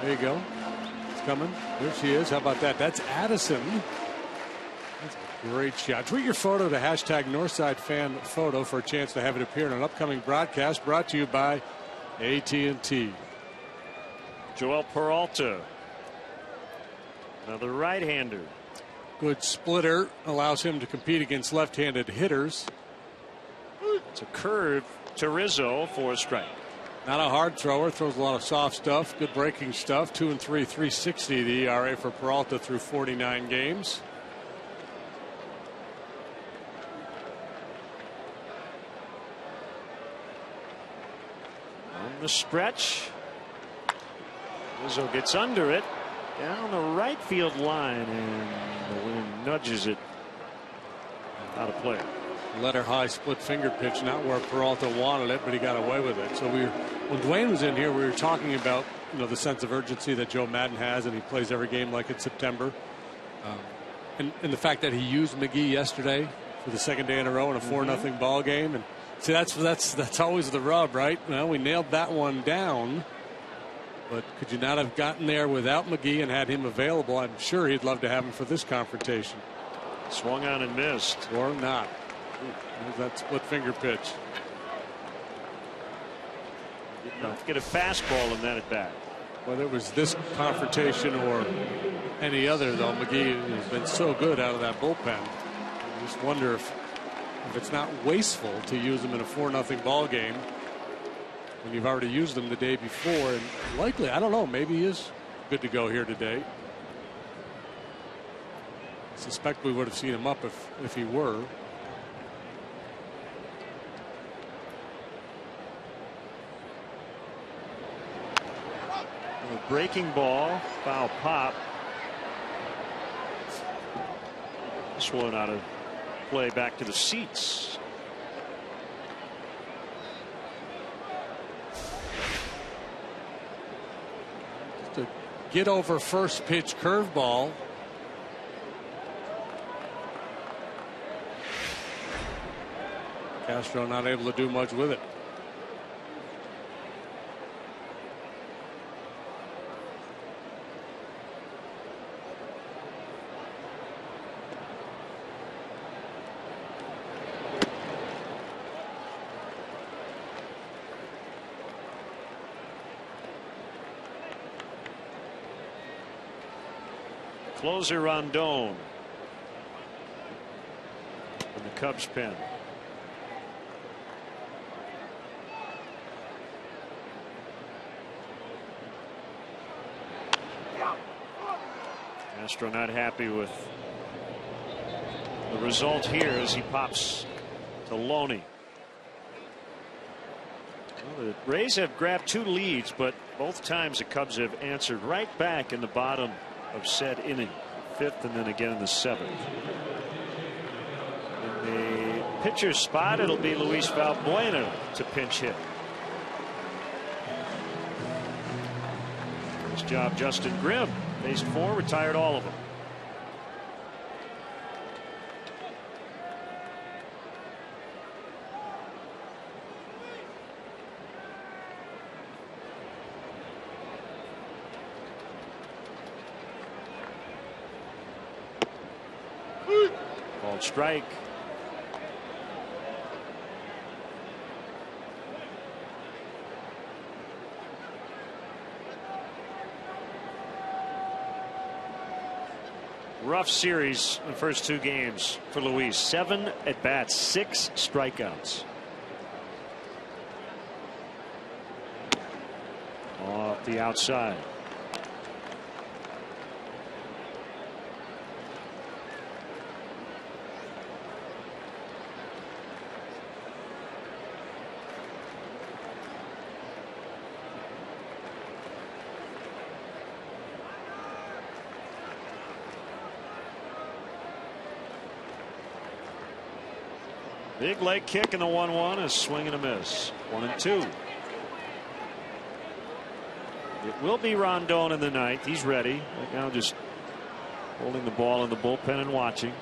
There you go. It's coming. There she is. How about that? That's Addison. That's Great shot. Tweet your photo to hashtag NorthsideFanPhoto for a chance to have it appear in an upcoming broadcast brought to you by AT&T. Joel Peralta, another right-hander. Good splitter, allows him to compete against left-handed hitters. It's a curve to Rizzo for a strike. Not a hard thrower, throws a lot of soft stuff, good breaking stuff. 2-3, 3.60 the ERA for Peralta through 49 games. On the stretch, Rizzo gets under it down the right field line, and the wind nudges it out of play. Letter high split finger pitch, not where Peralta wanted it, but he got away with it. So when Dwayne was in here, we were talking about the sense of urgency that Joe Madden has, and he plays every game like it's September, and the fact that he used McGee yesterday for the second day in a row in a 4-0 ball game. And see, that's always the rub, right? Well, we nailed that one down, but could you not have gotten there without McGee and had him available? I'm sure he'd love to have him for this confrontation. Swung on and missed, or not. There's that split finger pitch. Did not get a fastball in that at bat. Whether it was this confrontation or any other, though, McGee has been so good out of that bullpen. I just wonder if it's not wasteful to use him in a 4-0 ball game when you've already used him the day before. And likely, I don't know, maybe he is good to go here today. I suspect we would have seen him up if he were. A breaking ball, foul pop. This one out of play, back to the seats. Just a get over first pitch curveball. Castro not able to do much with it. Closer Rondon in the Cubs pen. Castro not happy with the result here as he pops to Loney. Well, the Rays have grabbed 2 leads, but both times the Cubs have answered right back in the bottom of said inning, 5th and then again in the 7th. In the pitcher's spot, it'll be Luis Valbuena to pinch hit. Nice job, Justin Grimm. Faced 4, retired all of them. Called strike. Rough series in the first 2 games for Luis. 7 at bats, 6 strikeouts. Off the outside. Big leg kick in the 1-1, a swing and a miss. 1-2. It will be Rondon in the 9th. He's ready. Right now just holding the ball in the bullpen and watching.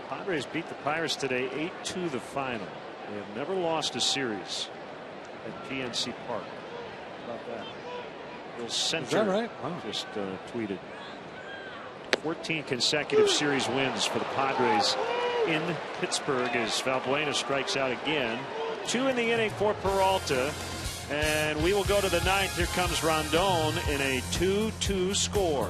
Padres beat the Pirates today 8-2 the final. They have never lost a series at PNC Park. How about that? Bill Center. Is that right? Wow. Just tweeted 14 consecutive series wins for the Padres in Pittsburgh as Valbuena strikes out again. 2 in the inning for Peralta. And we will go to the 9th. Here comes Rondon in a 2-2 score.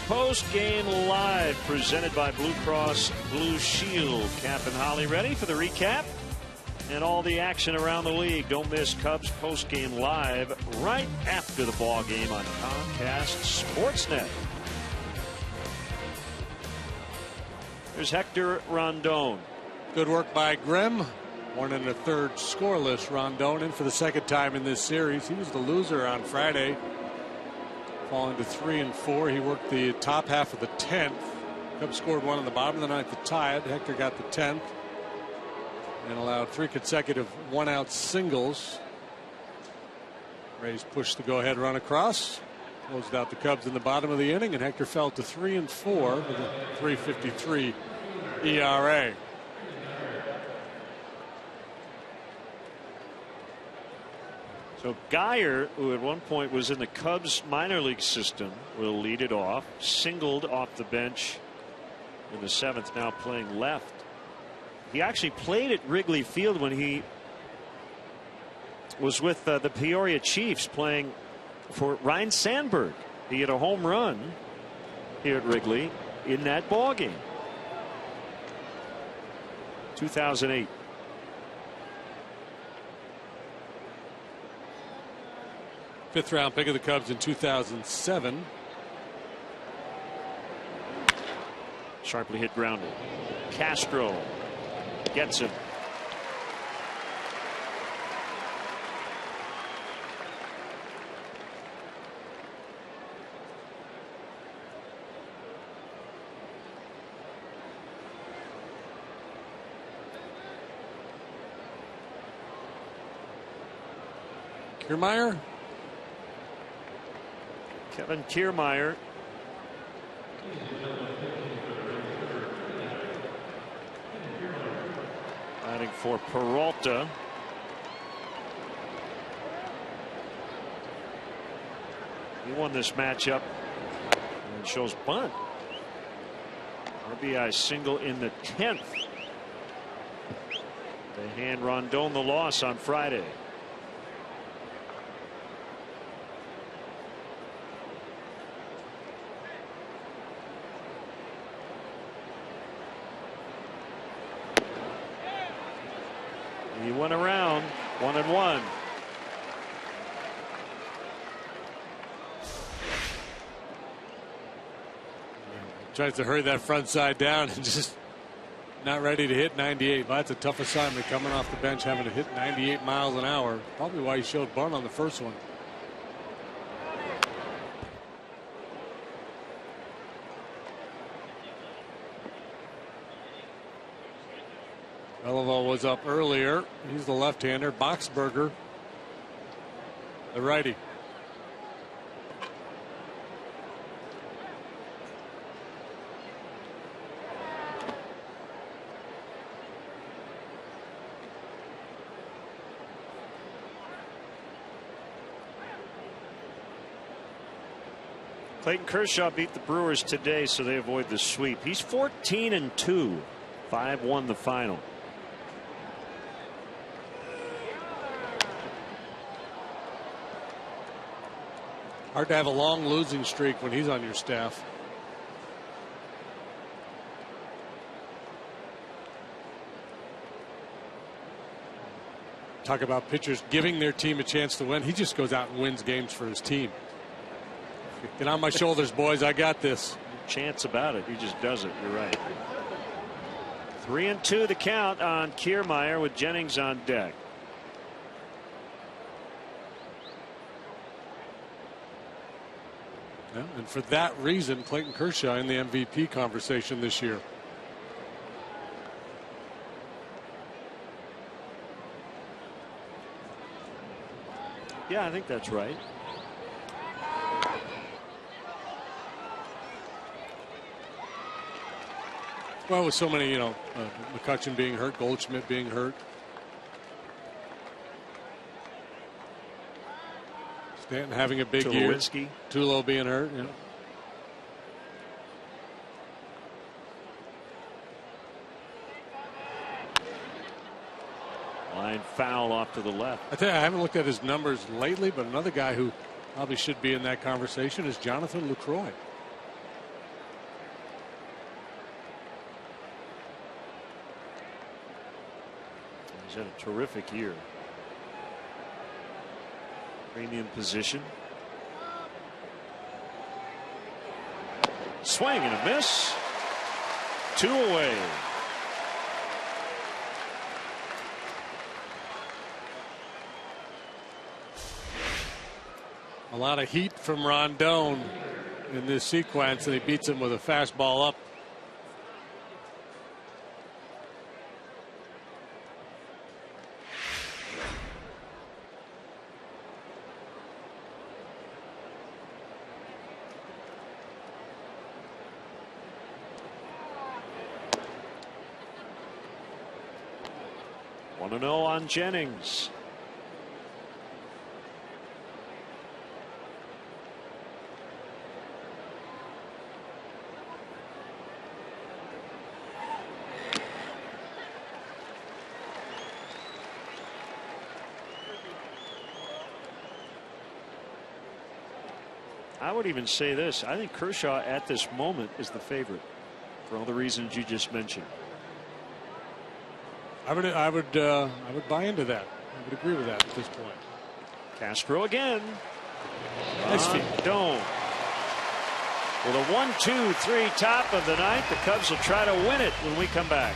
Post-game live presented by Blue Cross Blue Shield. Cap and Holly ready for the recap and all the action around the league. Don't miss Cubs post-game live right after the ball game on Comcast Sportsnet. There's Hector Rondon. Good work by Grimm. 1 1/3 scoreless. Rondon in for the second time in this series. He was the loser on Friday, falling to 3 and 4. He worked the top half of the 10th. Cubs scored 1 in the bottom of the 9th to tie it. Hector got the 10th and allowed 3 consecutive 1-out singles. Rays pushed the go-ahead run across, closed out the Cubs in the bottom of the inning, and Hector fell to 3 and 4 with a 3.53 ERA. So Geyer, who at one point was in the Cubs minor league system, will lead it off. Singled off the bench in the 7th, now playing left. He actually played at Wrigley Field when he was with the Peoria Chiefs playing for Ryne Sandberg. He had a home run here at Wrigley in that ball game. 2008. Fifth-round pick of the Cubs in 2007. Sharply hit grounder. Castro gets him. Kiermaier. Kevin Kiermaier. Batting for Peralta. He won this matchup and shows bunt. RBI single in the 10th. They hand Rondon the loss on Friday. He went around 1-1. Tries to hurry that front side down and just not ready to hit 98. But that's a tough assignment coming off the bench, having to hit 98 miles an hour. Probably why he showed bunt on the first one. Beliveau was up earlier. He's the left-hander. Boxberger, the righty. Clayton Kershaw beat the Brewers today, so they avoid the sweep. He's 14-2, 5-1 the final. Hard to have a long losing streak when he's on your staff. Talk about pitchers giving their team a chance to win. He just goes out and wins games for his team. Get on my shoulders, boys. I got this. Chance about it. He just does it. You're right. 3-2 the count on Kiermaier with Jennings on deck. Yeah, and for that reason, Clayton Kershaw in the MVP conversation this year. Yeah, I think that's right. Well, with so many, McCutchen being hurt, Goldschmidt being hurt. Stanton having a big year. Tulo being hurt. Yeah. Line foul off to the left. I tell you, I haven't looked at his numbers lately, but another guy who probably should be in that conversation is Jonathan Lucroy. He's had a terrific year. Premium position. Swing and a miss. 2 away. A lot of heat from Rondon in this sequence, and he beats him with a fastball up. On Jennings. I would even say this. I think Kershaw at this moment is the favorite for all the reasons you just mentioned. I would buy into that. I would agree with that at this point. Castro again. Nice feed. Dome. With a 1-2-3 top of the ninth, the Cubs will try to win it when we come back.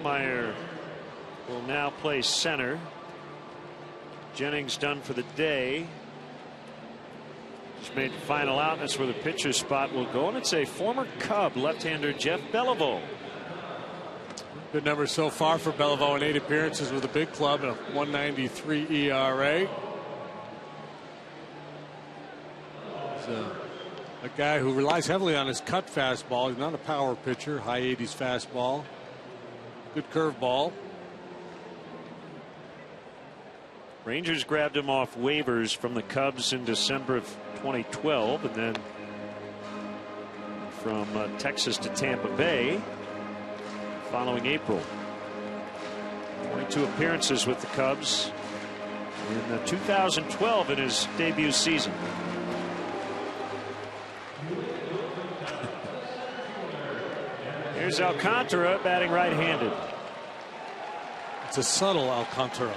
Meyer will now play center. Jennings done for the day. Just made the final out. That's where the pitcher spot will go. And it's a former Cub left-hander, Jeff Beliveau. Good numbers so far for Beliveau in 8 appearances with a big club and a 1.93 ERA. He's a guy who relies heavily on his cut fastball. He's not a power pitcher. High 80s fastball. Good curveball. Rangers grabbed him off waivers from the Cubs in December of 2012, and then from Texas to Tampa Bay following April. 22 appearances with the Cubs in 2012 in his debut season. Here's Alcantara batting right-handed. It's a subtle Alcantara.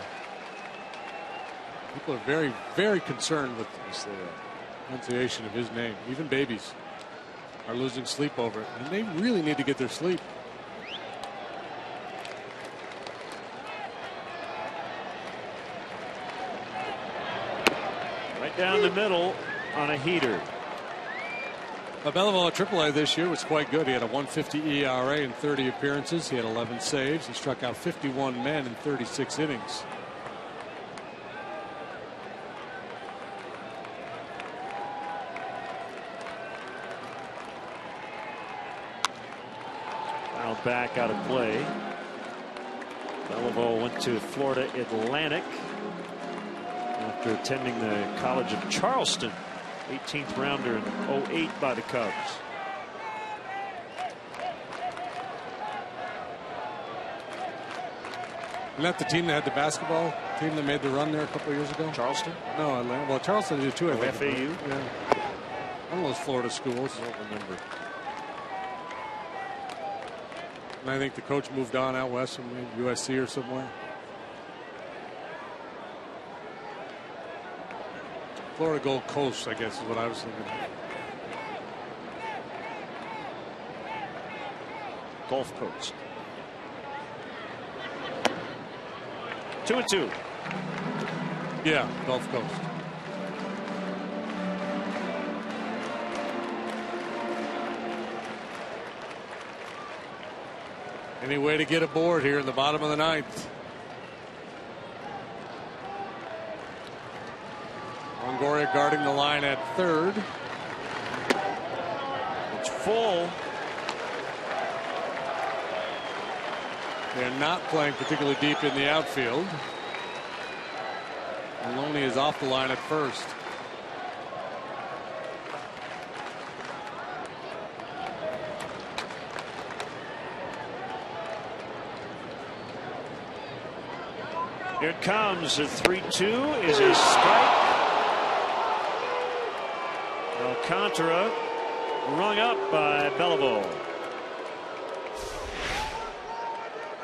People are very, very concerned with the pronunciation of his name. Even babies are losing sleep over it, and they really need to get their sleep. Right down the middle on a heater. Beliveau at AAA this year was quite good. He had a 1.50 ERA in 30 appearances. He had 11 saves. He struck out 51 men in 36 innings. Back out of play. Beliveau went to Florida Atlantic after attending the College of Charleston. 18th rounder in 08 by the Cubs. Isn't that the team that had the basketball team that made the run there a couple of years ago? Charleston? No, Atlanta. Well, Charleston did too. I think. FAU? Yeah. One of those Florida schools. I don't remember. And I think the coach moved on out west from USC or somewhere. Florida Gold Coast, I guess, is what I was thinking. Gulf Coast. 2-2. Yeah, Gulf Coast. Any way to get aboard here in the bottom of the 9th. Longoria guarding the line at third. It's full. They're not playing particularly deep in the outfield. Maloney is off the line at first. Here it comes. A 3-2 is a strike. Alcantara rung up by Beliveau.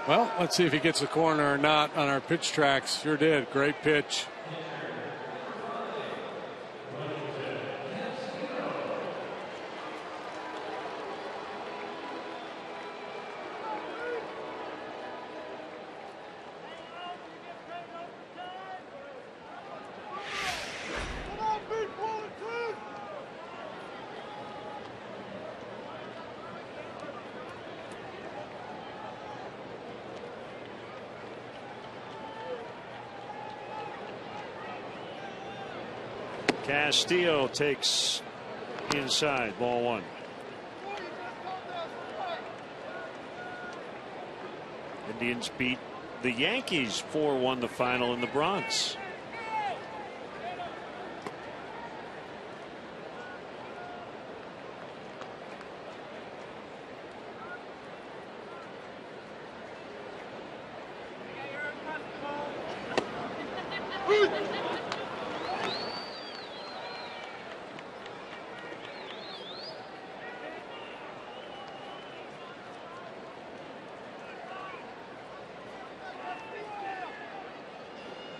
Well, let's see if he gets the corner or not on our pitch tracks. Sure did. Great pitch. Castillo takes inside, ball 1. Indians beat the Yankees 4-1 the final in the Bronx.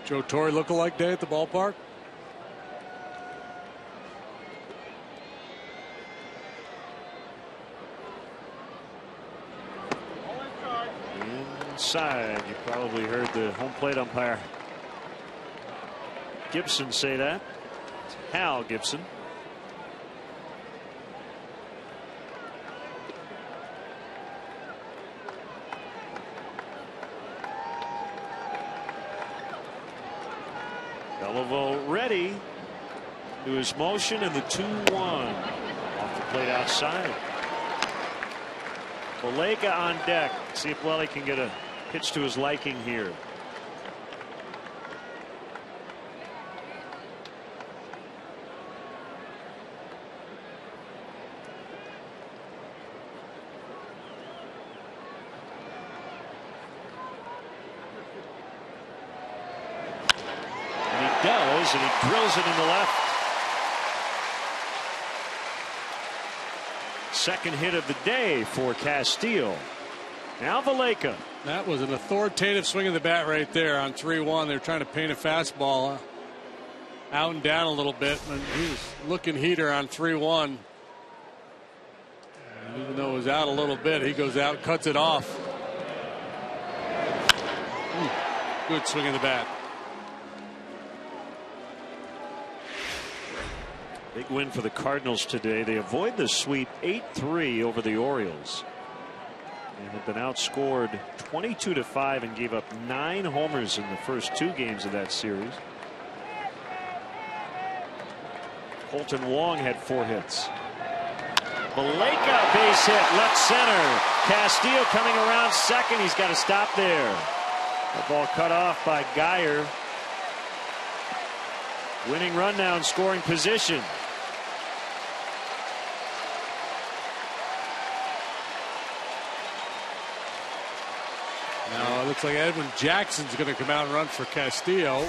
Joe Torre look-alike day at the ballpark. outside. You probably heard the home plate umpire Gibson say that. It's Hal Gibson. Beliveau ready. Do his motion and the 2-1 off the plate outside. Valaika on deck. See if Welly can get a pitch to his liking here. And he drills it in the left. Second hit of the day for Castillo. Now Valaika. That was an authoritative swing of the bat right there on 3-1. They're trying to paint a fastball out and down a little bit, and he was looking heater on 3-1. Even though it was out a little bit, he goes out, cuts it off. Good swing of the bat. Big win for the Cardinals today. They avoid the sweep 8-3 over the Orioles. They have been outscored 22-5 and gave up 9 homers in the first 2 games of that series. Colton Wong had 4 hits. Valaika base hit left center. Castillo coming around second. He's got to stop there. The ball cut off by Geyer. Winning run now in scoring position. Now it looks like Edwin Jackson's going to come out and run for Castillo.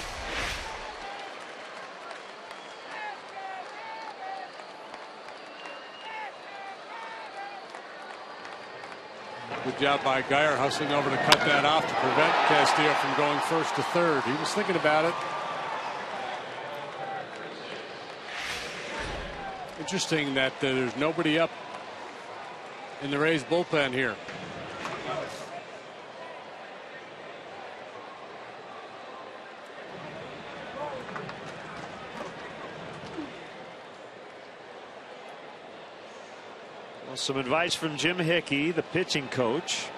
Good job by Geyer hustling over to cut that off to prevent Castillo from going first to third. He was thinking about it. Interesting that there's nobody up in the Rays bullpen here. Well, some advice from Jim Hickey, the pitching coach.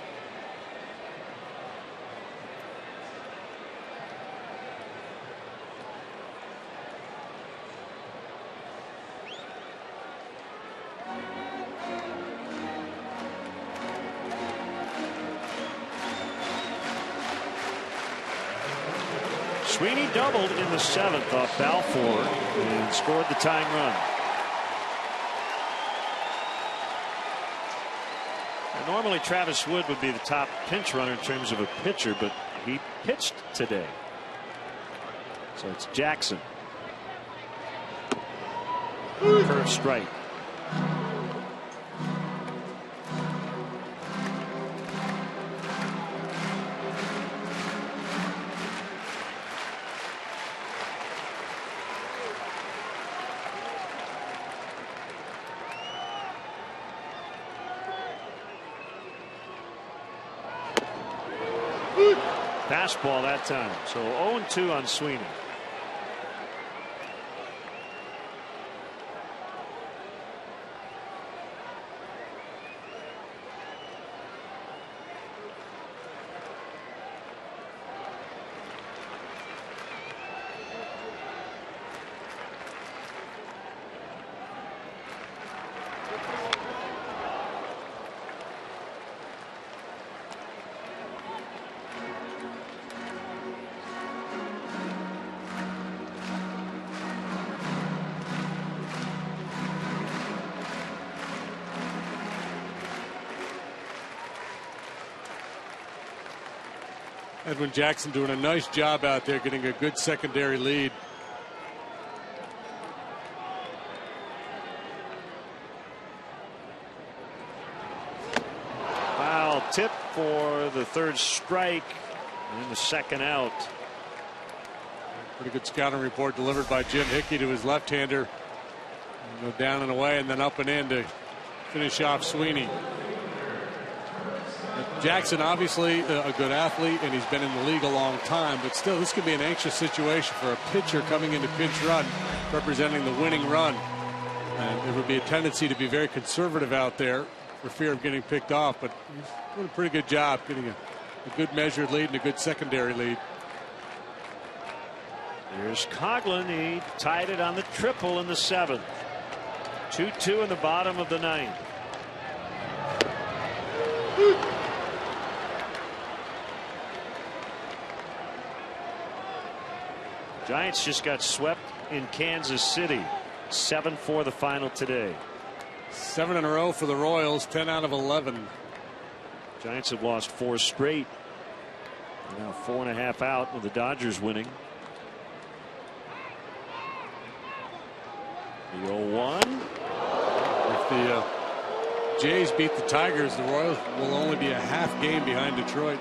Sweeney doubled in the 7th off Balfour and scored the tying run. And normally Travis Wood would be the top pinch runner in terms of a pitcher, but he pitched today. So it's Jackson. Curve strike. Fastball that time. So 0-2 on Sweeney. Edwin Jackson doing a nice job out there, getting a good secondary lead. Foul tip for the 3rd strike and the 2nd out. Pretty good scouting report delivered by Jim Hickey to his left-hander. Go down and away and then up and in to finish off Sweeney. Jackson, obviously a good athlete, and he's been in the league a long time, but still, this could be an anxious situation for a pitcher coming into pinch run, representing the winning run. And there would be a tendency to be very conservative out there for fear of getting picked off, but he's doing a pretty good job getting a good measured lead and a good secondary lead. Here's Coughlin. He tied it on the triple in the 7th. 2-2 in the bottom of the 9th. Giants just got swept in Kansas City. 7-4 the final today. 7 in a row for the Royals. 10 out of 11. Giants have lost 4 straight. Now 4.5 out with the Dodgers winning. The 0-1. If the Jays beat the Tigers, the Royals will only be a half game behind Detroit.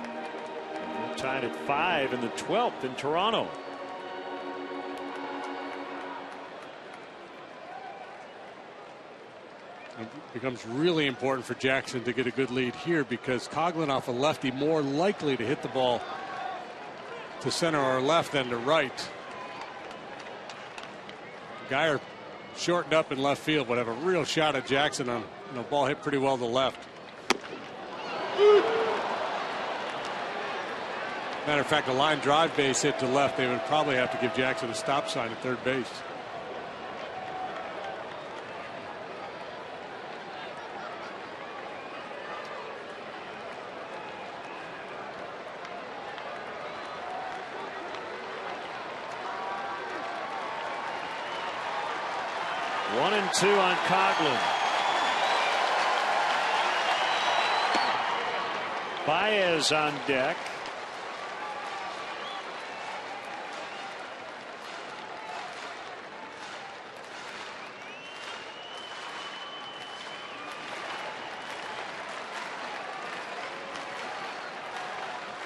They're tied at 5 in the 12th in Toronto. It becomes really important for Jackson to get a good lead here, because Coughlin off a lefty more likely to hit the ball to center or left than to right. Geyer shortened up in left field, but have a real shot at Jackson on a ball hit pretty well to left. Matter of fact, a line drive base hit to left. They would probably have to give Jackson a stop sign at third base. One and 2 on Coughlin. Baez on deck.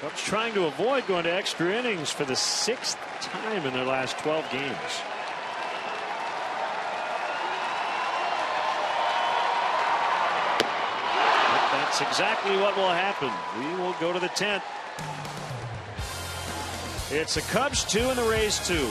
Cubs trying to avoid going to extra innings for the 6th time in their last 12 games. That's exactly what will happen. We will go to the 10th. It's the Cubs 2 and the Rays 2.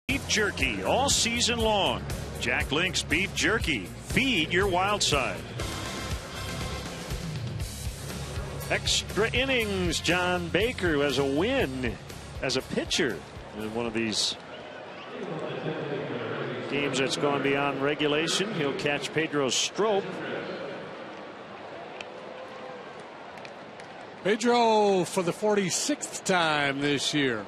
Beef jerky all season long. Jack Link's beef jerky. Feed your wild side. Extra innings. John Baker, who has a win as a pitcher in one of these games that's gone beyond regulation. He'll catch Pedro Strop. Pedro for the 46th time this year.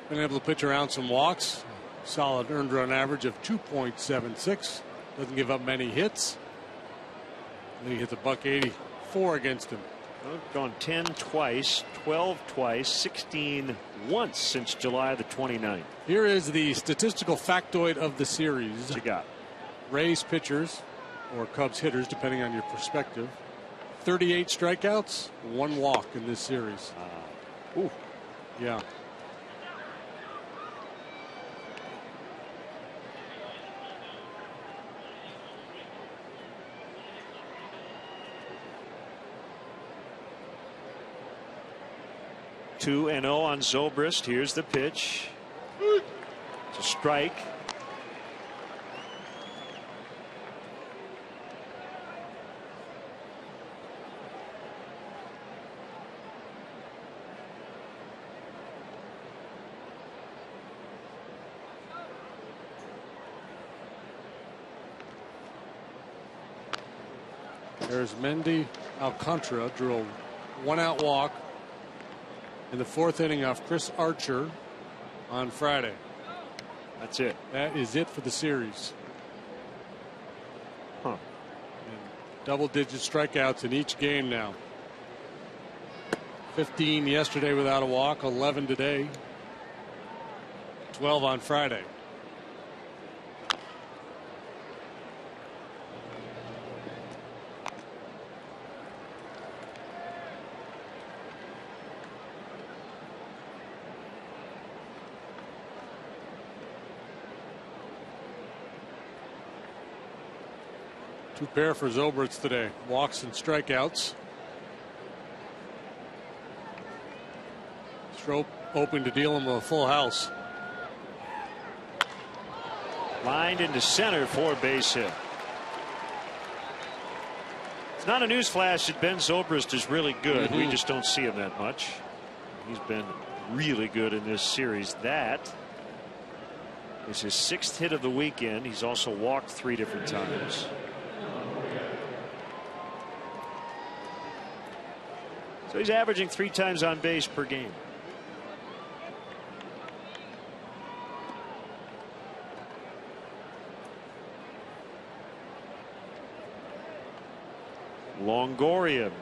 Been able to pitch around some walks. Solid earned run average of 2.76. Doesn't give up many hits. He hit the $184 against him. Well, gone 10 twice, 12 twice, 16 once since July the 29th. Here is the statistical factoid of the series. What you got? Rays pitchers, or Cubs hitters, depending on your perspective. 38 strikeouts, 1 walk in this series. Ooh. Yeah. Two and 0 on Zobrist. Here's the pitch. It's a strike. There's Mendy Alcantara, drew a 1-out walk in the 4th inning off Chris Archer on Friday. That's it. That is it for the series. Huh. Double-digit strikeouts in each game now. 15 yesterday without a walk, 11 today, 12 on Friday. Two pair for Zobrist today. Walks and strikeouts. Strop hoping to deal him a full house. Lined into center for a base hit. It's not a newsflash that Ben Zobrist is really good. We just don't see him that much. He's been really good in this series. That is his 6th hit of the weekend. He's also walked 3 different times. So he's averaging 3 times on base per game. Longoria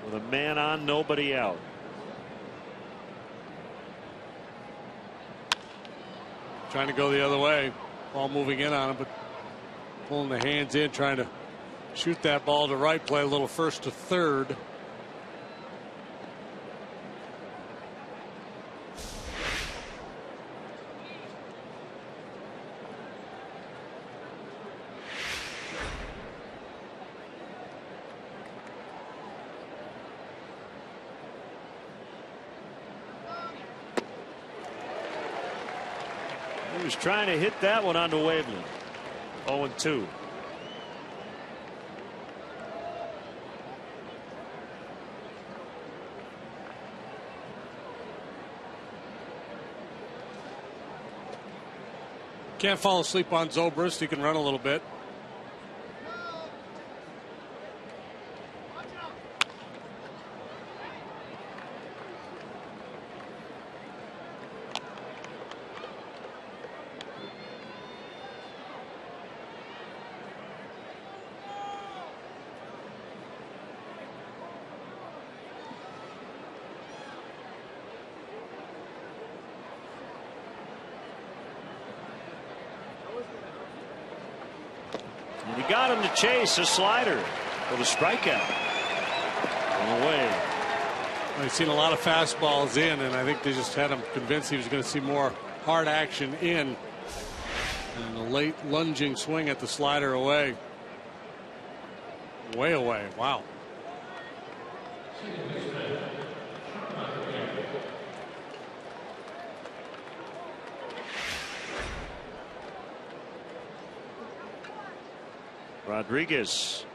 with a man on, nobody out. Trying to go the other way. Ball moving in on him, but pulling the hands in, trying to shoot that ball to right, play a little first to third. He was trying to hit that one onto Waveland. 0-2. Can't fall asleep on Zobrist. He can run a little bit. And he got him to chase a slider for the strikeout. And away. I've seen a lot of fastballs in, and I think they just had him convinced he was going to see more hard action in. And a late lunging swing at the slider away. Way away. Wow. Rodriguez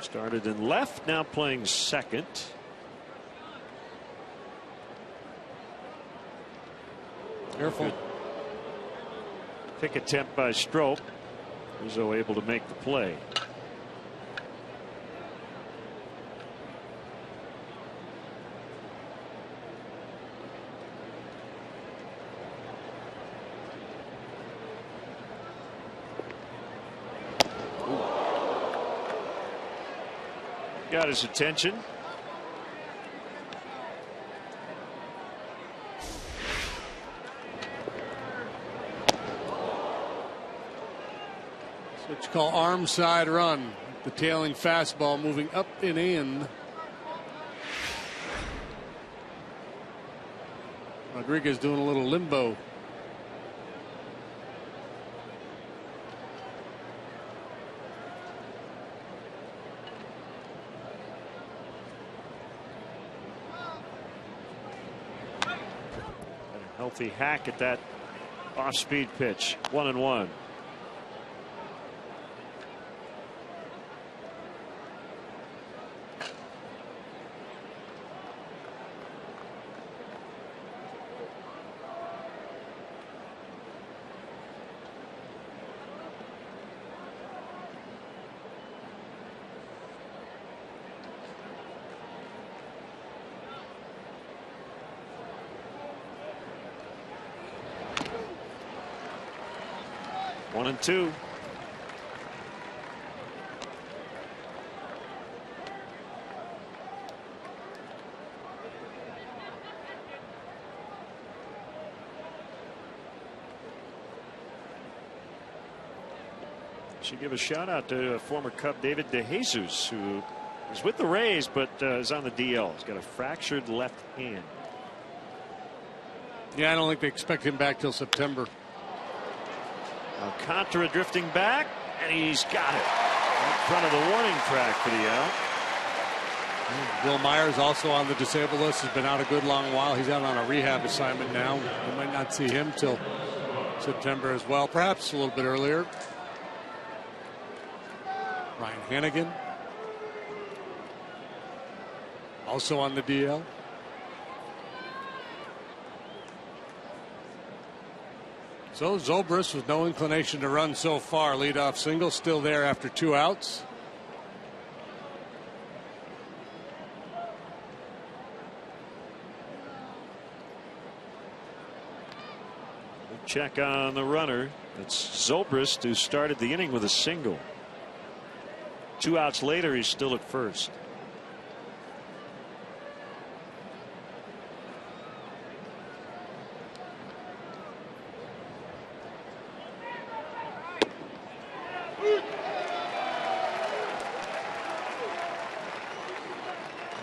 started in left, now playing second. Careful. Pick attempt by Strop. Rizzo able to make the play. Got his attention. What you call arm side run. The tailing fastball moving up and in. Rodriguez doing a little limbo. And a healthy hack at that off-speed pitch. 1-1. One and two. Should give a shout out to former Cub David DeJesus, who is with the Rays but is on the DL. He's got a fractured left hand. Yeah, I don't think they expect him back till September. Alcantara drifting back, and he's got it in front of the warning track for the out. Will Myers also on the disabled list, has been out a good long while. He's out on a rehab assignment now. We might not see him till September as well, perhaps a little bit earlier. Ryan Hannigan also on the DL. So Zobrist with no inclination to run so far. Leadoff single still there after 2 outs. Check on the runner. It's Zobrist, who started the inning with a single. 2 outs later, he's still at first.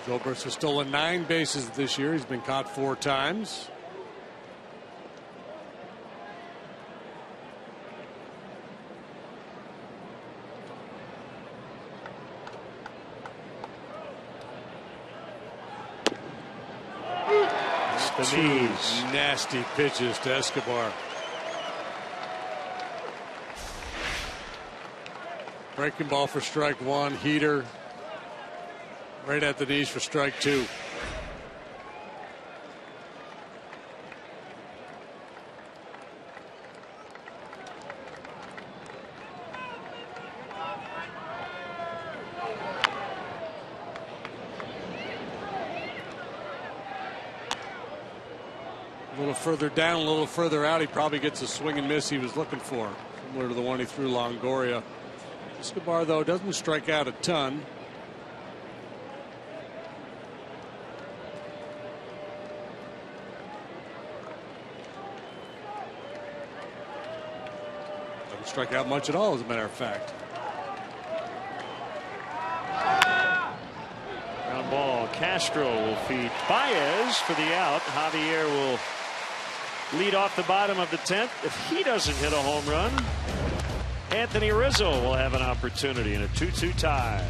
Zobrist has stolen 9 bases this year. He's been caught 4 times. Two nasty pitches to Escobar. Breaking ball for strike 1. Heater right at the knees for strike 2. A little further down, a little further out, he probably gets a swing and miss he was looking for, similar to the one he threw Longoria. Escobar, though, doesn't strike out a ton. Doesn't strike out much at all, as a matter of fact. Ground ball. Castro will feed Baez for the out. Javier will lead off the bottom of the 10th. If he doesn't hit a home run, Anthony Rizzo will have an opportunity in a 2-2 tie.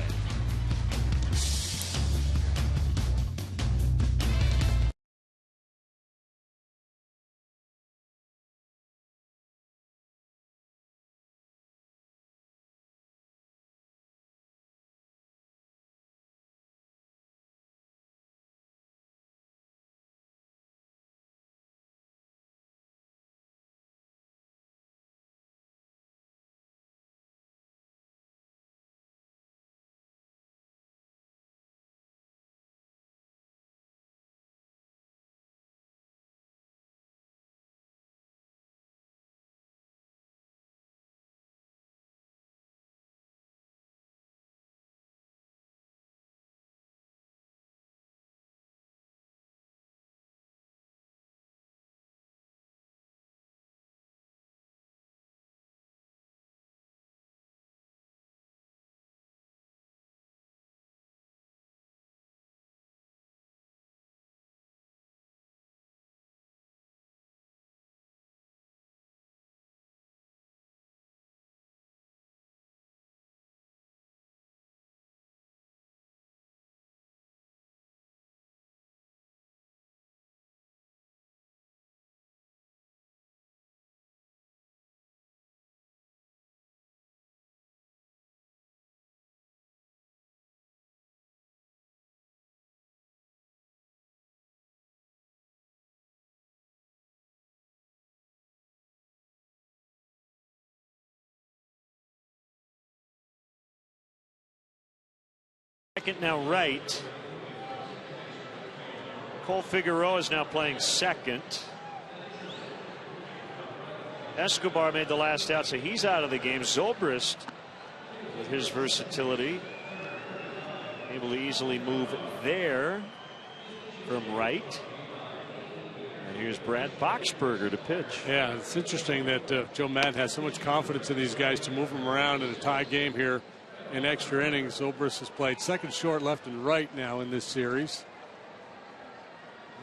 Second now right. Cole Figueroa is now playing second. Escobar made the last out, so he's out of the game. Zobrist, with his versatility, able to easily move there from right. And here's Brad Boxberger to pitch. Yeah, it's interesting that Joe Maddon has so much confidence in these guys to move them around in a tie game here in extra innings. Zobrist has played second, short, left, and right now in this series.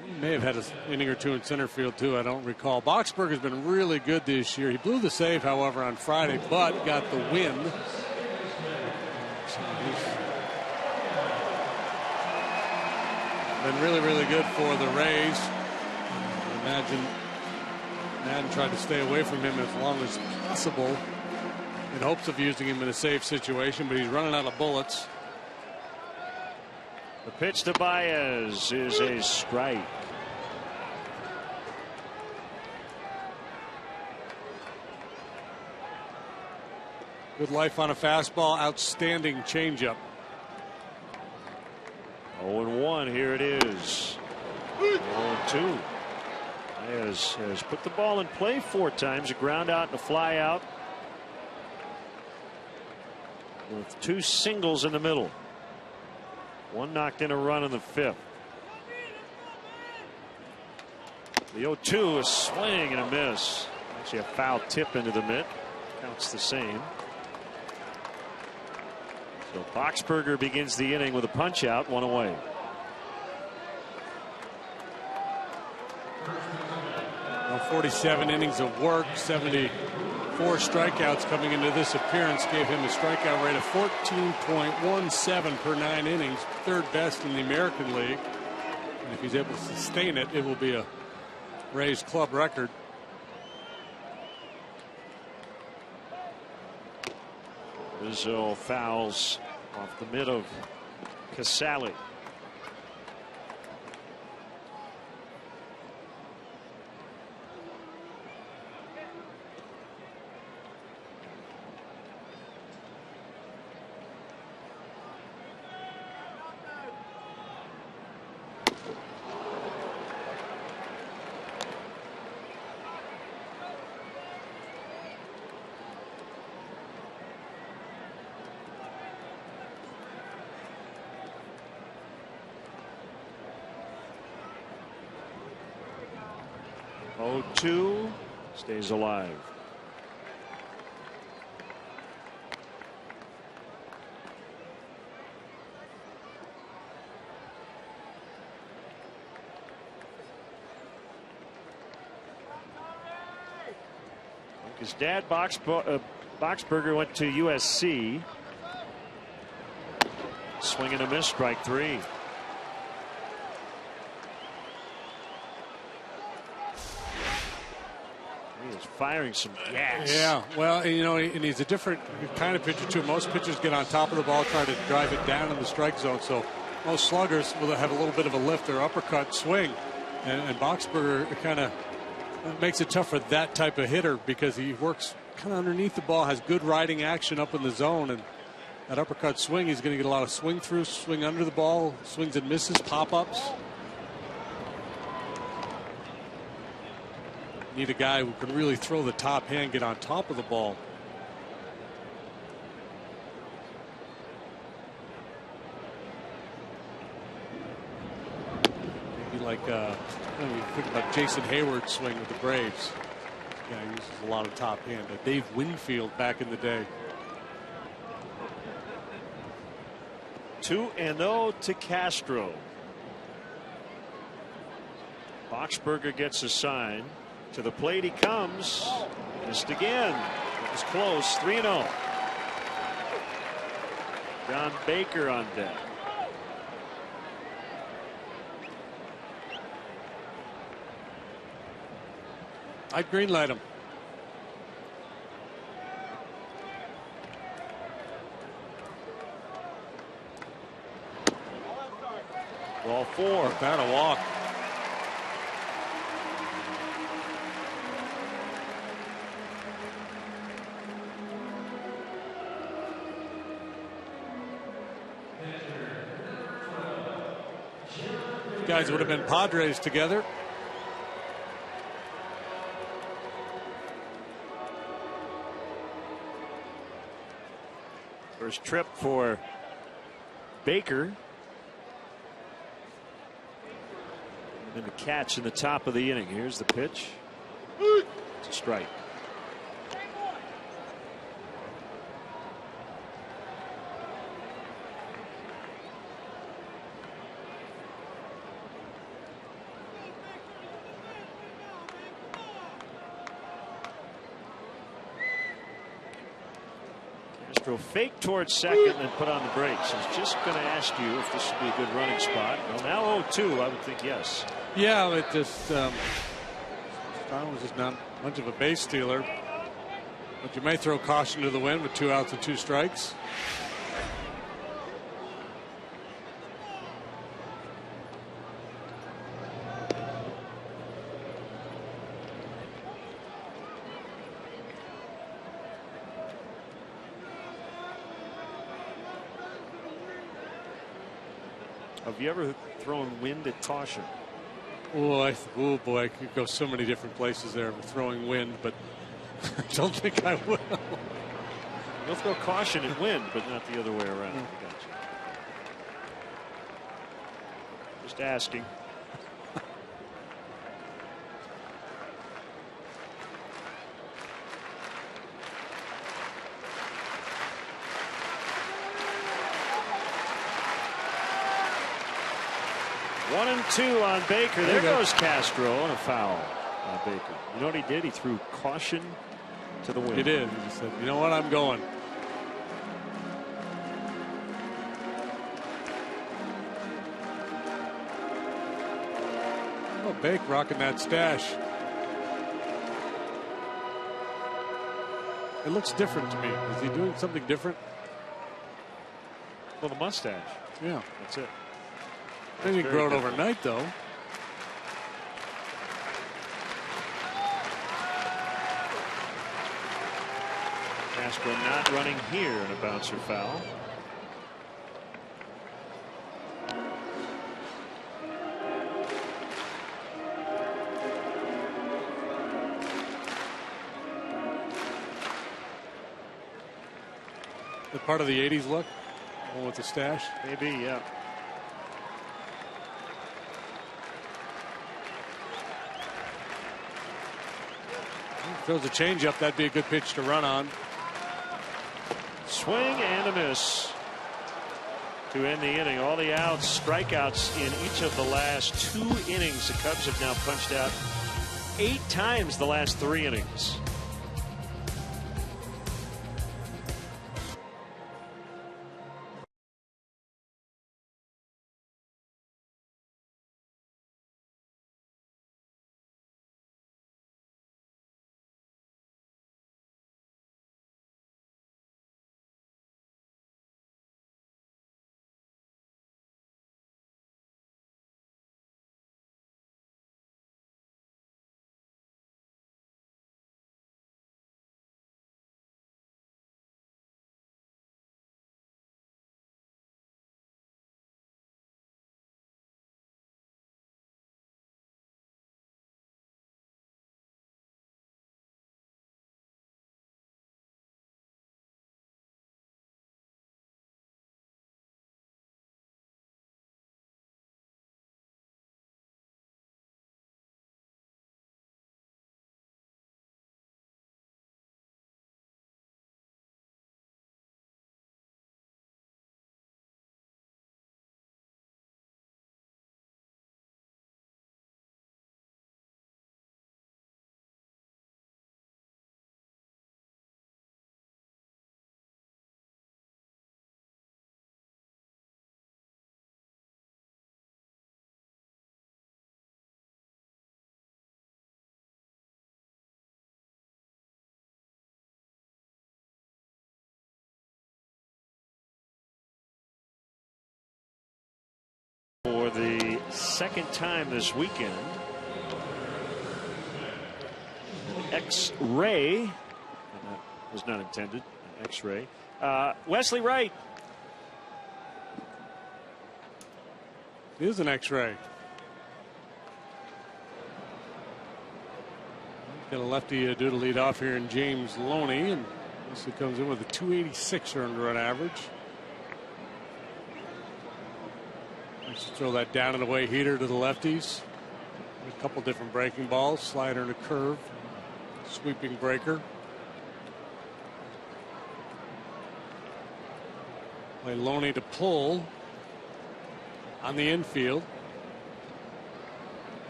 He may have had an inning or two in center field, too. I don't recall. Boxberg has been really good this year. He blew the save, however, on Friday, but got the win. So he's been really, really good for the Rays. Imagine Maddon tried to stay away from him as long as possible in hopes of using him in a safe situation, but he's running out of bullets. The pitch to Baez is a strike. Good life on a fastball. Outstanding changeup. 0-1. Here it is. 0-2. Baez has put the ball in play 4 times. A ground out and a fly out, with 2 singles in the middle. 1 knocked in a run in the 5th. The 0-2, a swing and a miss. Actually, a foul tip into the mitt. Counts the same. So Boxberger begins the inning with a punch out, 1 away. Well, 47 innings of work, 74 strikeouts coming into this appearance gave him a strikeout rate of 14.17 per 9 innings, 3rd best in the American League. And if he's able to sustain it, it will be a Rays club record. Rizzo fouls off the mid of Casale. Two stays alive. His dad Boxberger went to USC. Swing and a miss, strike 3. Firing some gas. Yeah, well, you know, and he's a different kind of pitcher too. Most pitchers get on top of the ball, try to drive it down in the strike zone. So most sluggers will have a little bit of a lift or uppercut swing, and Boxberger kind of makes it tough for that type of hitter because he works kind of underneath the ball, has good riding action up in the zone, and that uppercut swing, he's going to get a lot of swing through, swing under the ball, swings and misses, pop-ups. Need a guy who can really throw the top hand, get on top of the ball. Maybe like you think about Jason Hayward's swing with the Braves. This guy uses a lot of top hand. Dave Winfield back in the day. 2-0 to Castro. Boxberger gets a sign. To the plate he comes. Missed again. It was close. 3-0. John Baker on deck. I'd greenlight him. Ball 4. Without a walk. Guys would have been Padres together. First trip for Baker. And the catch in the top of the inning. Here's the pitch. It's a strike. Castro fake towards second and put on the brakes. He's just going to ask you if this would be a good running spot. Well, now 0-2, I would think yes. Yeah, it just Stein was just not much of a base stealer. But you may throw caution to the wind with 2 outs and 2 strikes. Have you ever thrown wind at caution? Oh boy, I could go so many different places there with throwing wind, but I don't think I will. You'll throw caution at wind, but not the other way around. I got you. Just asking. One and 2 on Baker. There goes Castro and a foul on Baker. You know what he did? He threw caution to the wind. He did. He said, you know what, I'm going. Oh, Baker rocking that stash. It looks different to me. Is he doing something different? Well, the mustache. Yeah. That's it. They didn't grow it overnight, though. Castro not running here in a bouncer foul. The part of the 80s look? One with the stash? Maybe, yeah. Throws a changeup, that'd be a good pitch to run on. Swing and a miss to end the inning. All the outs, strikeouts in each of the last 2 innings. The Cubs have now punched out 8 times the last 3 innings. For the second time this weekend, X-ray, that was not intended, X-ray. Wesley Wright. It is an X-ray. Got a lefty due to lead off here in James Loney, and this comes in with a 286 earned run average. Let's throw that down and away heater to the lefties. A couple different breaking balls, slider and a curve, sweeping breaker. Play Loney to pull on the infield.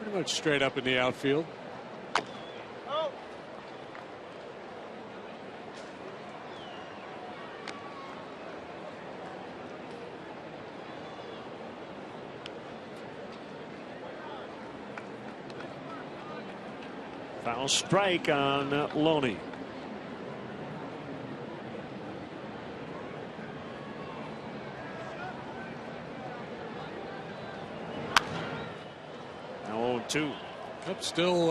Pretty much straight up in the outfield. Foul strike on Loney. Now 0-2. Yep, still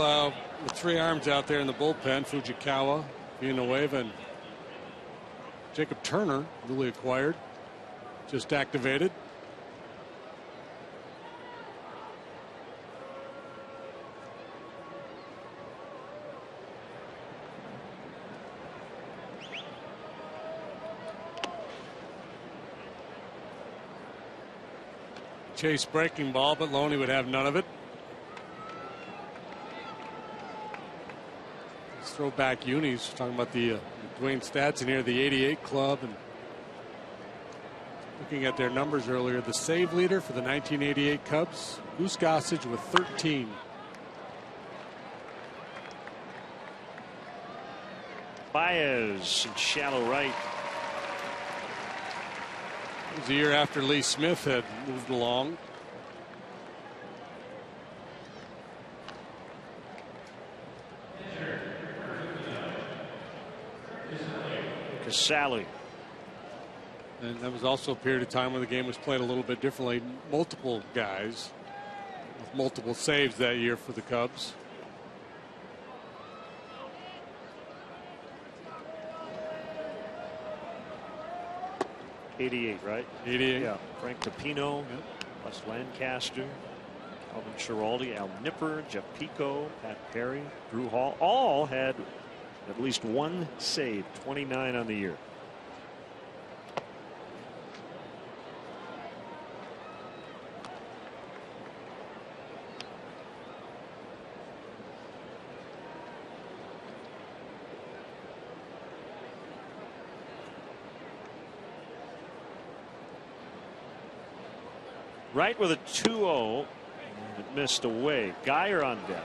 with 3 arms out there in the bullpen. Fujikawa, Villanueva, and Jacob Turner, newly acquired, just activated. Chase breaking ball, but Loney would have none of it. Let's throw back unis. Talking about the Dwayne stats in here, the 88 club, and looking at their numbers earlier. The save leader for the 1988 Cubs, Goose Gossage, with 13. Baez in shallow right. It was a year after Lee Smith had moved along. Casale. And that was also a period of time when the game was played a little bit differently. Multiple guys with multiple saves that year for the Cubs. '88, right? 88. Yeah. Frank Capino, Wes Lancaster, Alvin Schiraldi, Al Nipper, Jeff Pico, Pat Perry, Drew Hall, all had at least one save, 29 on the year. Right with a 2-0. It missed away. Geyer on deck.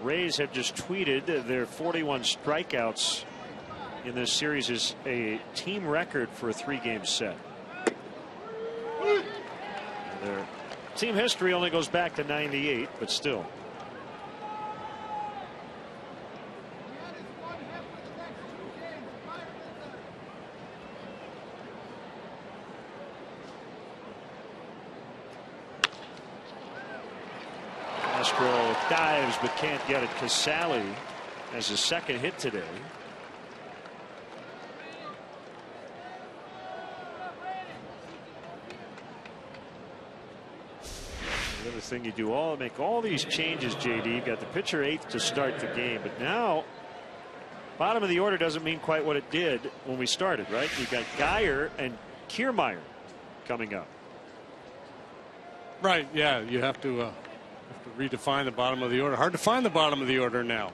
Rays have just tweeted their 41 strikeouts in this series is a team record for a 3-game set. Their team history only goes back to '98, but still. Castro dives but can't get it. Casale has his second hit today. The other thing you do make all these changes, JD. You've got the pitcher 8th to start the game, but now bottom of the order doesn't mean quite what it did when we started, right? You've got Geyer and Kiermaier coming up. Right, yeah, you have to redefine the bottom of the order. Hard to find the bottom of the order now.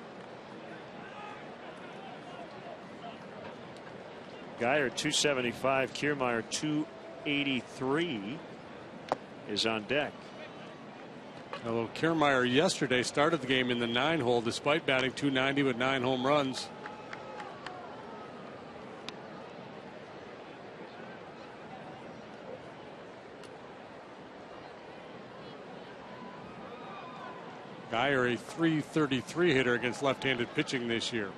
Geyer 275, Kiermaier 283 is on deck. Although Kiermaier yesterday started the game in the 9-hole despite batting .290 with 9 home runs. Geyer a .333 hitter against left-handed pitching this year.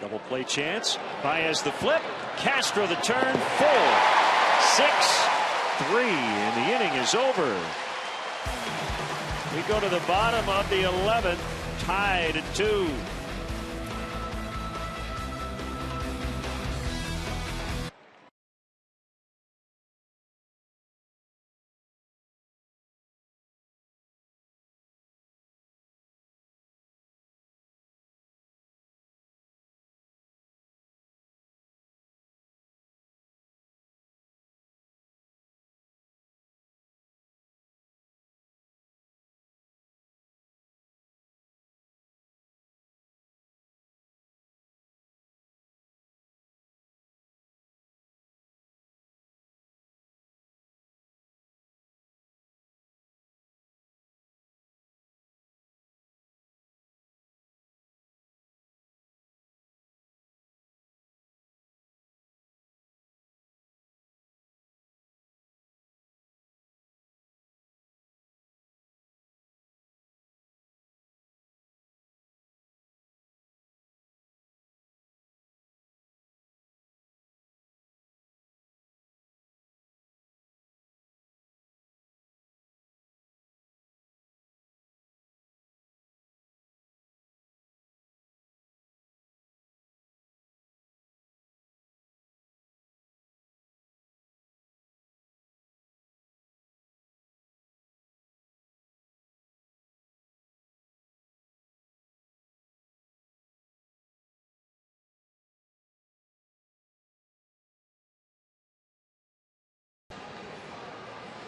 Double play chance. Baez the flip. Castro the turn. 4-6-3 and the inning is over. We go to the bottom of the 11th, tied at 2.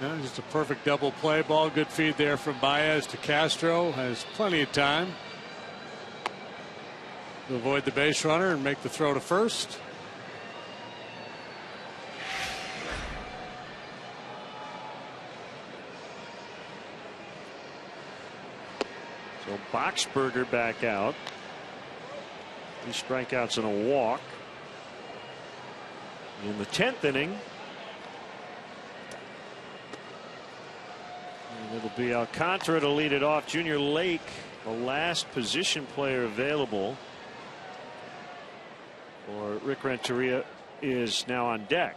Yeah, just a perfect double play ball. Good feed there from Baez to Castro. Has plenty of time to avoid the base runner and make the throw to first. So Boxberger back out. 3 strikeouts and a walk. In the 10th inning. And it'll be Alcantara to lead it off. Junior Lake, the last position player available for Rick Renteria, is now on deck.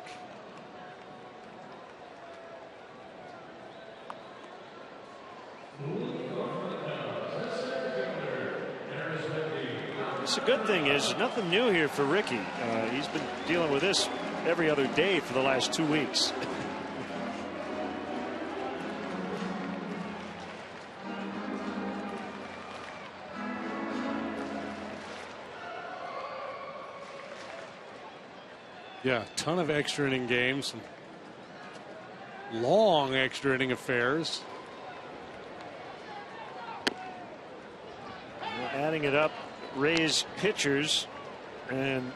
The good thing is nothing new here for Ricky. He's been dealing with this every other day for the last 2 weeks. Yeah, a ton of extra inning games, long extra inning affairs. Adding it up, Rays pitchers and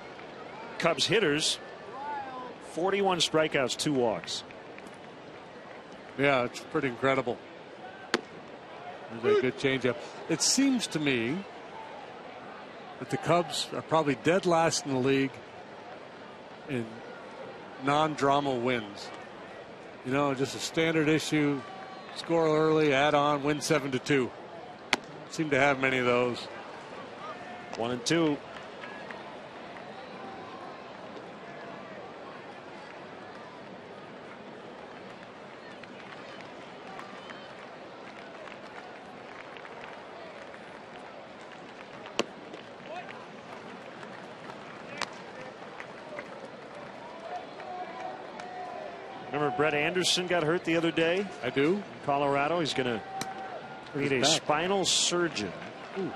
Cubs hitters, 41 strikeouts, 2 walks. Yeah, it's pretty incredible. There's a good changeup. It seems to me that the Cubs are probably dead last in the league in non-drama wins. You know, just a standard issue, score early, add on, win 7-2. Seem to have many of those. 1-2. Remember Brett Anderson got hurt the other day? I do. In Colorado. He's going to need a spinal surgeon. Ooh.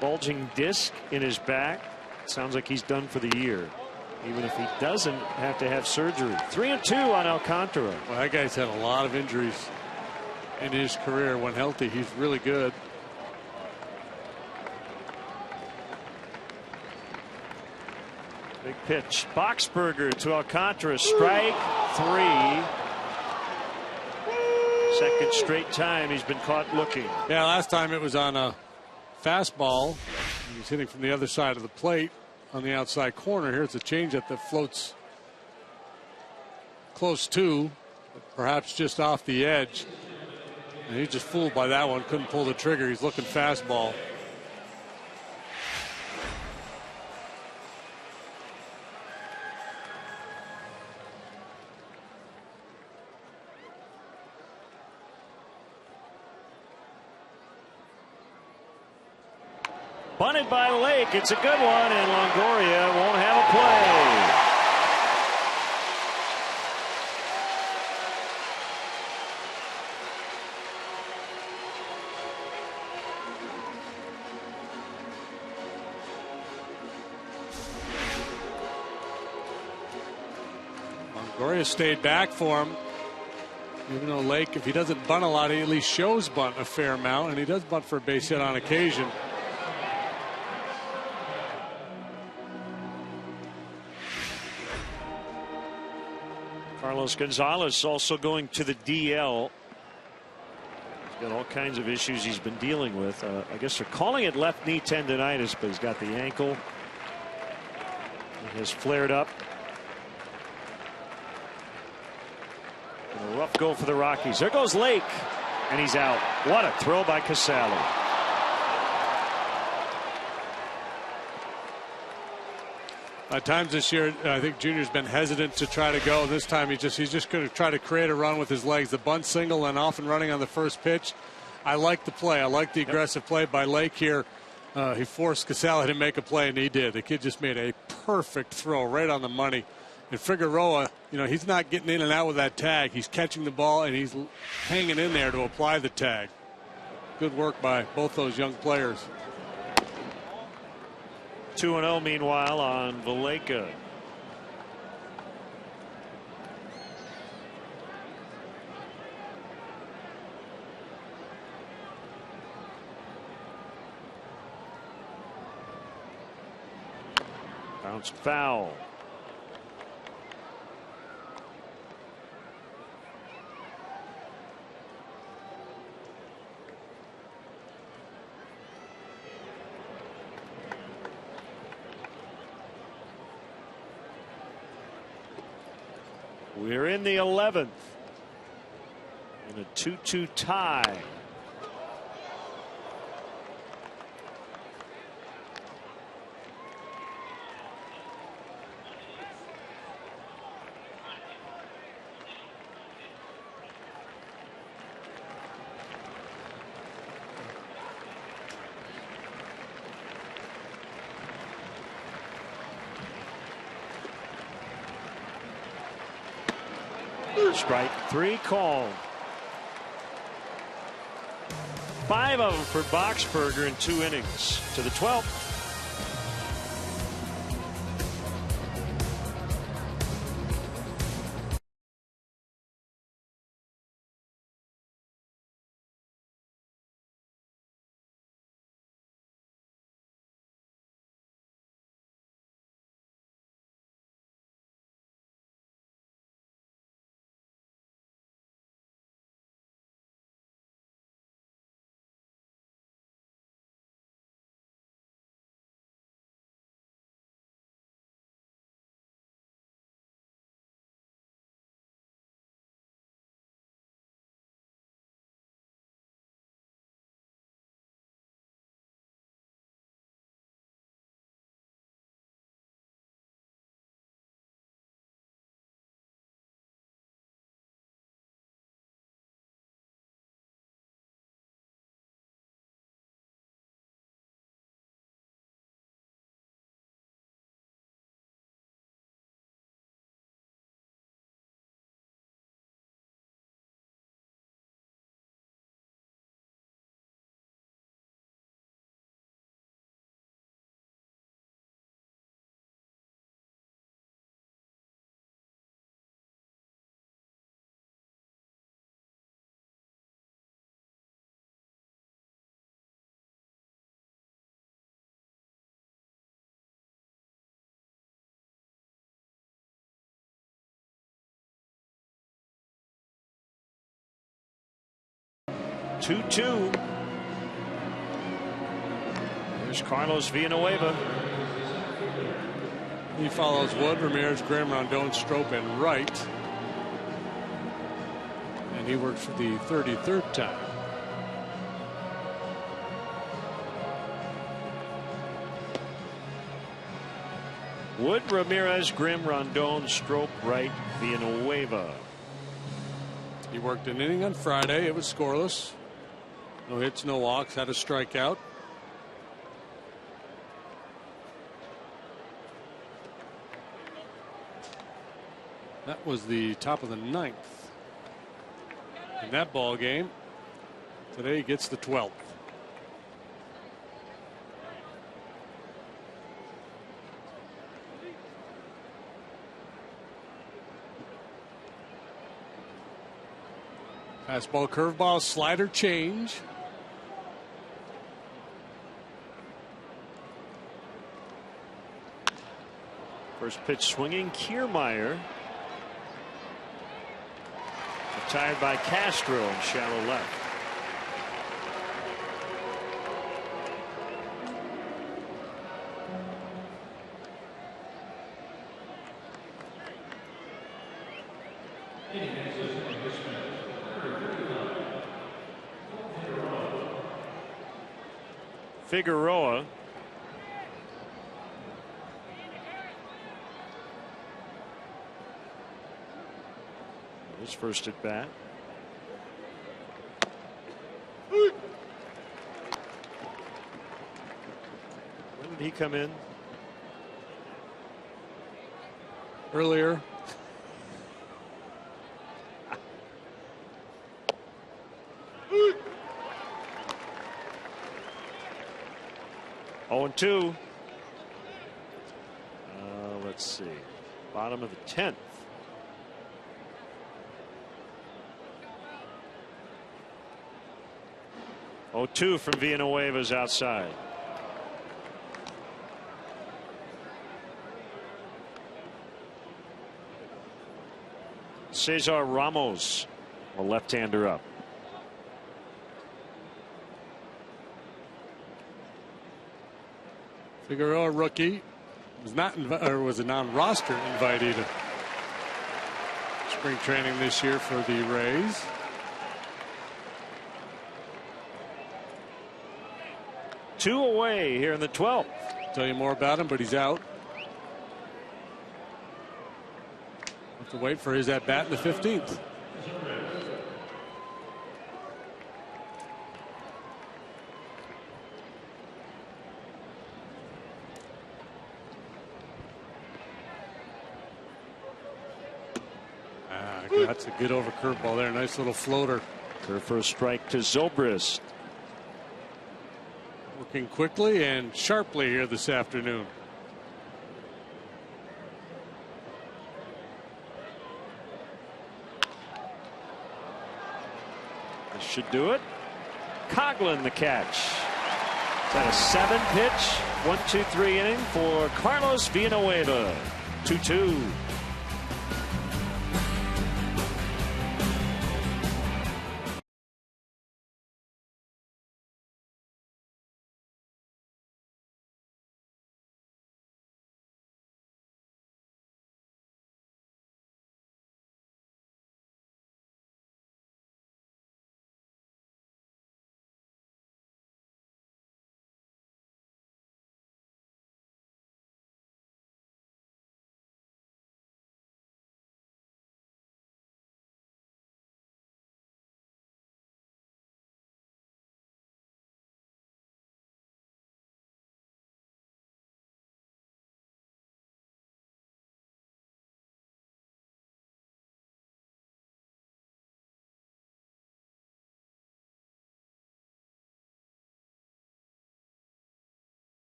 Bulging disc in his back. Sounds like he's done for the year, even if he doesn't have to have surgery. 3-2 on Alcantara. Well, that guy's had a lot of injuries in his career. When healthy, he's really good. Big pitch. Boxberger to Alcantara. Strike 3. Second straight time he's been caught looking. Yeah, last time it was on a fastball. He's hitting from the other side of the plate on the outside corner. Here's a changeup that floats close to, perhaps just off the edge. And he's just fooled by that one. Couldn't pull the trigger. He's looking fastball. Bunted by Lake. It's a good one, and Longoria won't have a play. Longoria stayed back for him. Even though Lake, if he doesn't bunt a lot, he at least shows bunt a fair amount, and he does bunt for a base hit on occasion. Carlos Gonzalez also going to the DL. He's got all kinds of issues he's been dealing with. I guess they're calling it left knee tendonitis, but he's got the ankle. It has flared up. And a rough go for the Rockies. There goes Lake, and he's out. What a throw by Casale. At times this year, I think Junior's been hesitant to try to go. This time he's just going to try to create a run with his legs. The bunt single and off and running on the first pitch. I like the play. I like the aggressive play by Lake here. He forced Casale to make a play, and he did. The kid just made a perfect throw right on the money. And Figueroa, you know, he's not getting in and out with that tag. He's catching the ball, and he's hanging in there to apply the tag. Good work by both those young players. 2-0 meanwhile on Valleca. Bounced foul. We're in the 11th in a 2-2 tie. Strike 3 called. 5 of them for Boxberger in 2 innings. To the 12th. Two. There's Carlos Villanueva. He follows Wood, Ramirez, Grimm, Rondon, Strop, and Wright. And he works for the 33rd time. Wood, Ramirez, Grimm, Rondon, Strop, Wright, Villanueva. He worked an inning on Friday. It was scoreless. No hits, no walks, had a strikeout. That was the top of the 9th in that ball game. Today he gets the 12th. Fastball, curveball, slider change. First pitch swinging, Kiermaier. Retired by Castro in shallow left. Figueroa. His first at bat. When did he come in? Earlier. Oh, and 2. Let's see. Bottom of the 10th. Oh, 2 from Villanueva's outside. Cesar Ramos, a left-hander up. Figueroa, rookie, was a non-roster invitee to spring training this year for the Rays. Two away here in the 12th. Tell you more about him, but he's out. Have to wait for his at bat in the 15th. That's a good over curveball there. Nice little floater. Their first strike to Zobrist. Working quickly and sharply here this afternoon. This should do it. Coughlin the catch. Is that a 7-pitch, 1-2-3 inning for Carlos Villanueva. 2-2.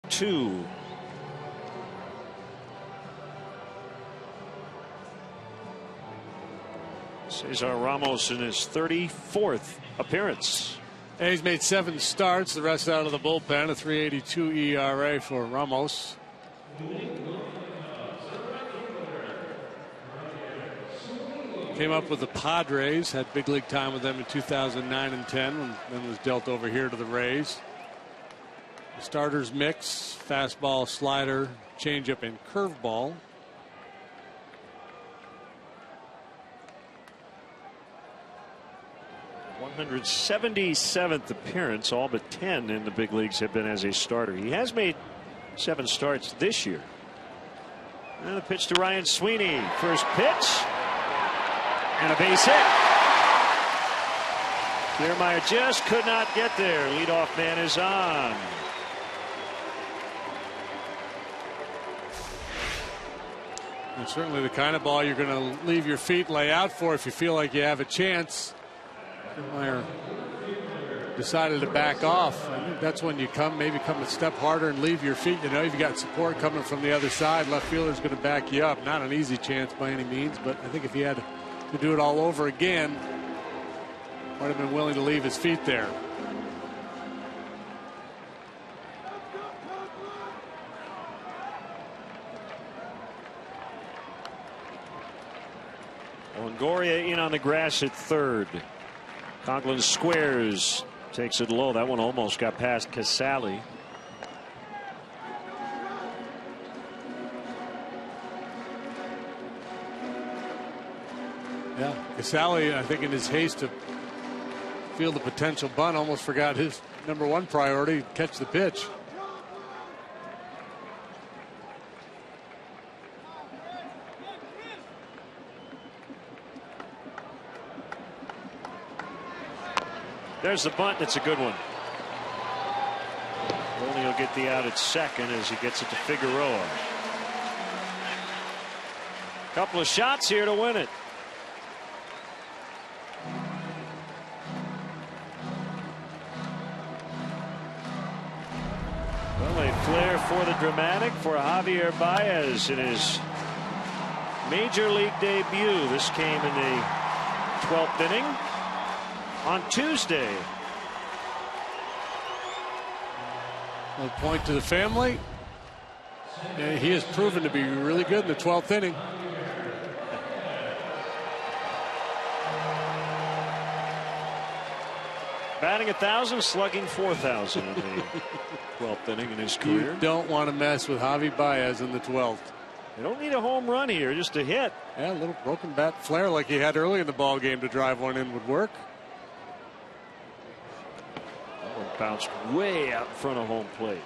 Two. Cesar Ramos in his 34th appearance. And he's made 7 starts, the rest out of the bullpen. A 3.82 ERA for Ramos. Came up with the Padres, had big league time with them in 2009 and 10, and then was dealt over here to the Rays. The starters mix: fastball, slider, changeup, and curveball. th appearance. All but 10 in the big leagues have been as a starter. He has made 7 starts this year. And the pitch to Ryan Sweeney. First pitch. And a base hit. Kiermaier just could not get there. Leadoff man is on. And certainly the kind of ball you're going to leave your feet, lay out for if you feel like you have a chance. Kiermaier decided to back off. I think that's when you maybe come a step harder and leave your feet. You know, you've got support coming from the other side. Left fielder's going to back you up. Not an easy chance by any means, but I think if he had to do it all over again, might have been willing to leave his feet there. Longoria in on the grass at third. Coughlin squares, takes it low. That one almost got past Casale. Yeah, Casale, I think in his haste to field the potential bunt, almost forgot his #1 priority: catch the pitch. There's the bunt. It's a good one. Loney will get the out at second as he gets it to Figueroa. Couple of shots here to win it. Well, a flair for the dramatic for Javier Baez in his major league debut. This came in the 12th inning on Tuesday. A point to the family. And he has proven to be really good in the 12th inning. Batting 1,000, slugging 4,000 in the 12th inning in his career. You don't want to mess with Javi Baez in the 12th. They don't need a home run here, just a hit. Yeah, a little broken bat flare like he had early in the ball game to drive one in would work. That one bounced way out in front of home plate.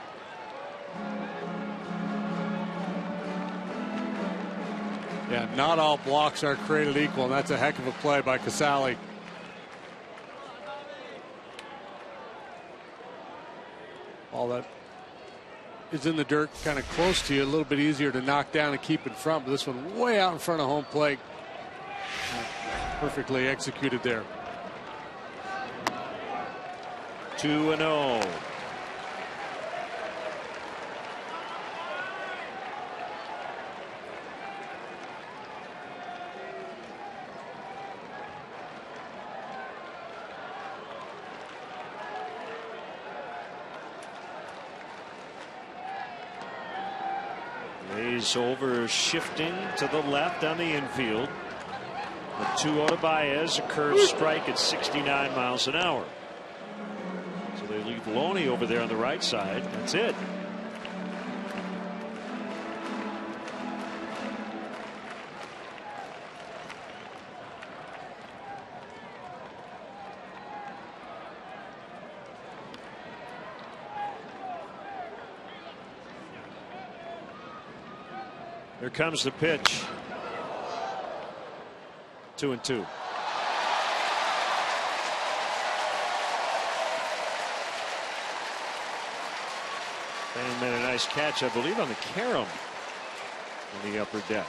Yeah, not all blocks are created equal, and that's a heck of a play by Casale. All that is in the dirt, kind of close to you, a little bit easier to knock down and keep in front, but this one way out in front of home plate. Perfectly executed there. 2-0. Over shifting to the left on the infield. The 2-0 to Baez, a curved strike at 69 miles an hour. So they leave Loney over there on the right side. That's it. Here comes the pitch. 2-2. And made a nice catch, I believe, on the carom on the upper deck.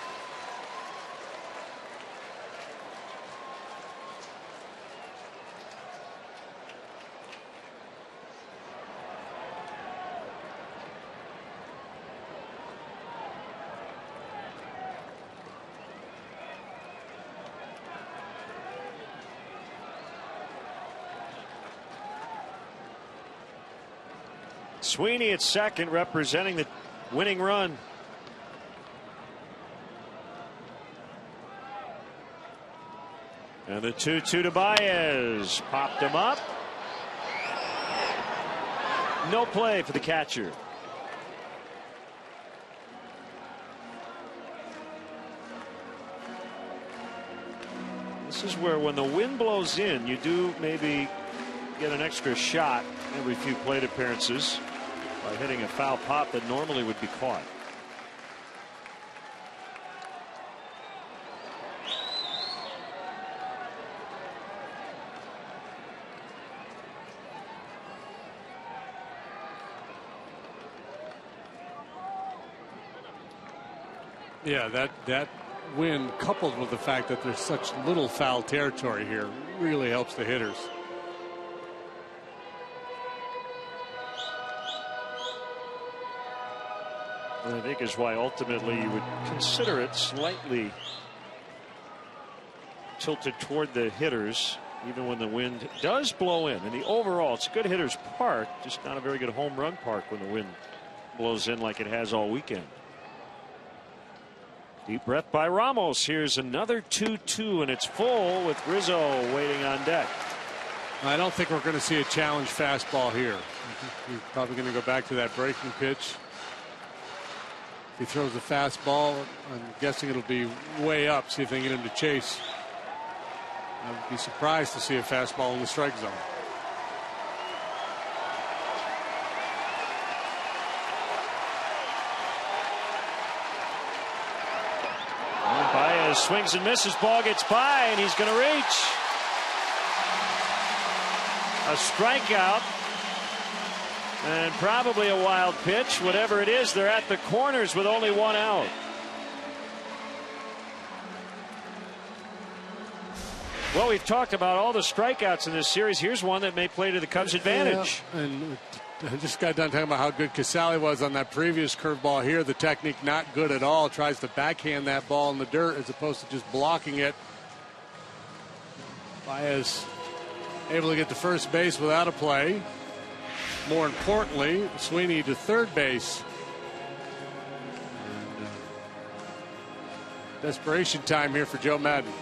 Sweeney at second, representing the winning run. And the 2-2 to Baez. Popped him up. No play for the catcher. This is where, when the wind blows in, you do maybe get an extra shot every few plate appearances by hitting a foul pop that normally would be caught. Yeah, that wind, coupled with the fact that there's such little foul territory here, really helps the hitters. I think is why ultimately you would consider it slightly tilted toward the hitters, even when the wind does blow in. And the overall, it's a good hitter's park, just not a very good home run park when the wind blows in like it has all weekend. Deep breath by Ramos. Here's another 2-2, and it's full with Rizzo waiting on deck. I don't think we're going to see a challenge fastball here. He's probably going to go back to that breaking pitch. If he throws a fastball, I'm guessing it'll be way up. See if they can get him to chase. I would be surprised to see a fastball in the strike zone. Baez swings and misses. Ball gets by, and he's going to reach. A strikeout. And probably a wild pitch. Whatever it is, they're at the corners with only one out. Well, we've talked about all the strikeouts in this series. Here's one that may play to the Cubs' advantage. Yeah, and I just got done talking about how good Casale was on that previous curveball here. The technique not good at all. Tries to backhand that ball in the dirt as opposed to just blocking it. Baez able to get to first base without a play. More importantly, Sweeney to third base. And, desperation time here for Joe Madden.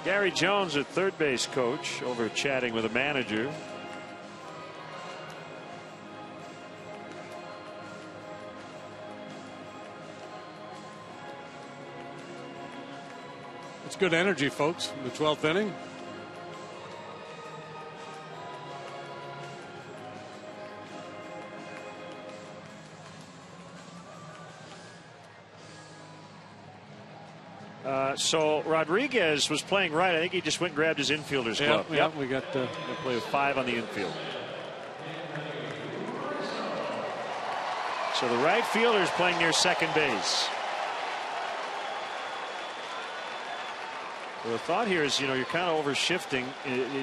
Gary Jones, a third base coach, over chatting with a manager. It's good energy, folks, in the 12th inning. So Rodriguez was playing right. I think he just went and grabbed his infielder's glove. Yep. We got they play with 5 on the infield. So the right fielder is playing near second base. Well, the thought here is, you're kind of over shifting.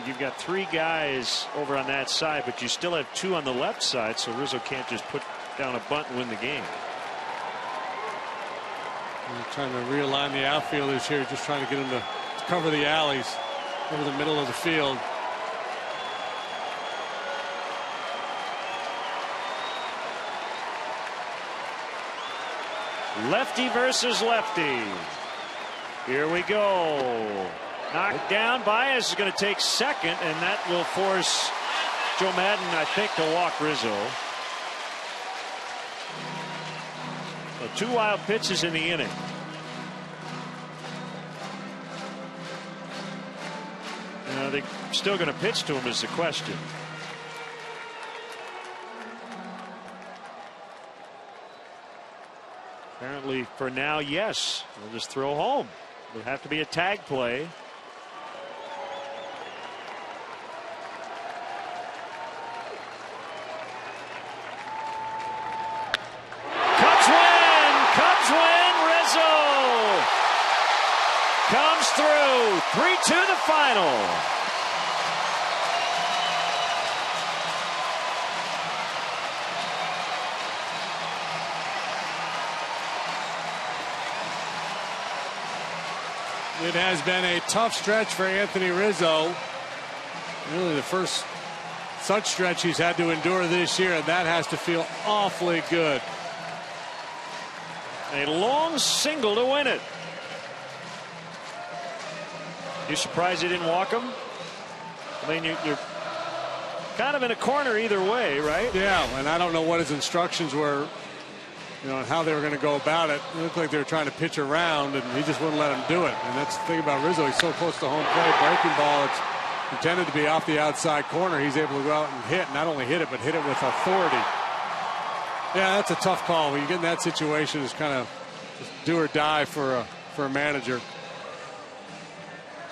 You've got 3 guys over on that side, but you still have 2 on the left side, so Rizzo can't just put down a bunt and win the game. We're trying to realign the outfielders here, just trying to get them to cover the alleys over the middle of the field. Lefty versus lefty. Here we go. Knocked down. Baez is going to take second, and that will force Joe Madden, I think, to walk Rizzo. So 2 wild pitches in the inning. Are they still going to pitch to him is the question. Apparently for now, yes. We'll just throw home. It'll have to be a tag play. Cubs win! Cubs win! Rizzo comes through. 3-2 the final. It has been a tough stretch for Anthony Rizzo. Really the first such stretch he's had to endure this year, and that has to feel awfully good. A long single to win it. You surprised he didn't walk him? I mean, you're kind of in a corner either way, right? Yeah, and I don't know what his instructions were, and how they were going to go about it. It looked like they were trying to pitch around, and he just wouldn't let him do it. And that's the thing about Rizzo. He's so close to home plate. Breaking ball, it's intended to be off the outside corner. He's able to go out and hit, not only hit it, but hit it with authority. Yeah, that's a tough call. When you get in that situation, it's kind of just do or die for a manager.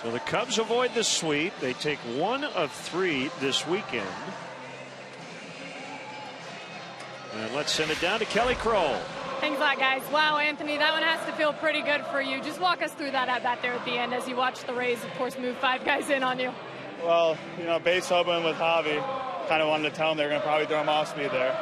So the Cubs avoid the sweep. They take 1 of 3 this weekend. And let's send it down to Kelly Kroll. Thanks a lot, guys. Wow, Anthony, that one has to feel pretty good for you. Just walk us through that at-bat there at the end as you watch the Rays, of course, move 5 guys in on you. Well, base open with Javi. Kind of wanted to tell him they were going to probably throw him off speed there.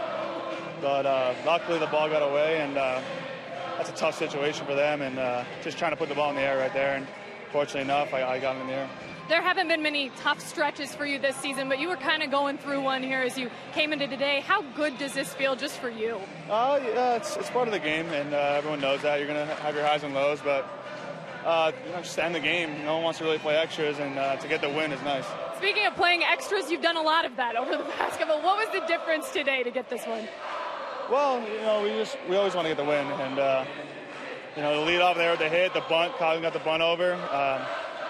But luckily the ball got away, and that's a tough situation for them. And just trying to put the ball in the air right there. And fortunately enough, I got him in the air. There haven't been many tough stretches for you this season, but you were kind of going through one here as you came into today. How good does this feel just for you? Yeah, it's part of the game, and everyone knows that. You're going to have your highs and lows, but just to end the game, no one wants to really play extras, and to get the win is nice. Speaking of playing extras, you've done a lot of that over the past couple. What was the difference today to get this one? Well, we always want to get the win, and the lead off there with the hit, the bunt, Colin got the bunt over.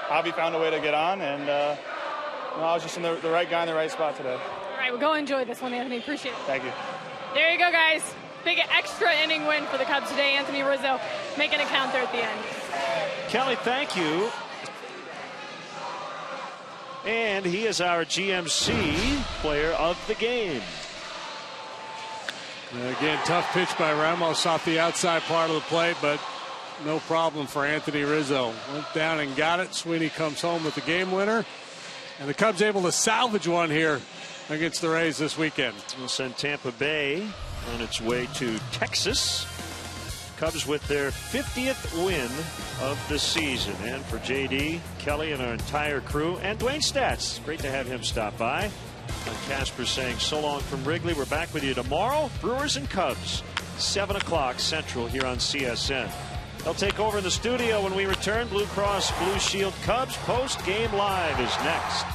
Javi found a way to get on, and No, I was just in the right guy in the right spot today. All right, well, go enjoy this one, Anthony. Appreciate it. Thank you. There you go, guys. Big extra inning win for the Cubs today. Anthony Rizzo making it count there at the end. Kelly, thank you. And he is our GMC player of the game. Again, tough pitch by Ramos off the outside part of the plate, but no problem for Anthony Rizzo. Went down and got it. Sweeney comes home with the game winner. And the Cubs able to salvage one here against the Rays this weekend. We'll send Tampa Bay on its way to Texas. Cubs with their 50th win of the season. And for JD, Kelly, and our entire crew, and Dwayne Stats, great to have him stop by. And Casper saying so long from Wrigley. We're back with you tomorrow. Brewers and Cubs, 7 o'clock Central here on CSN. They'll take over in the studio when we return. Blue Cross Blue Shield Cubs post game live is next.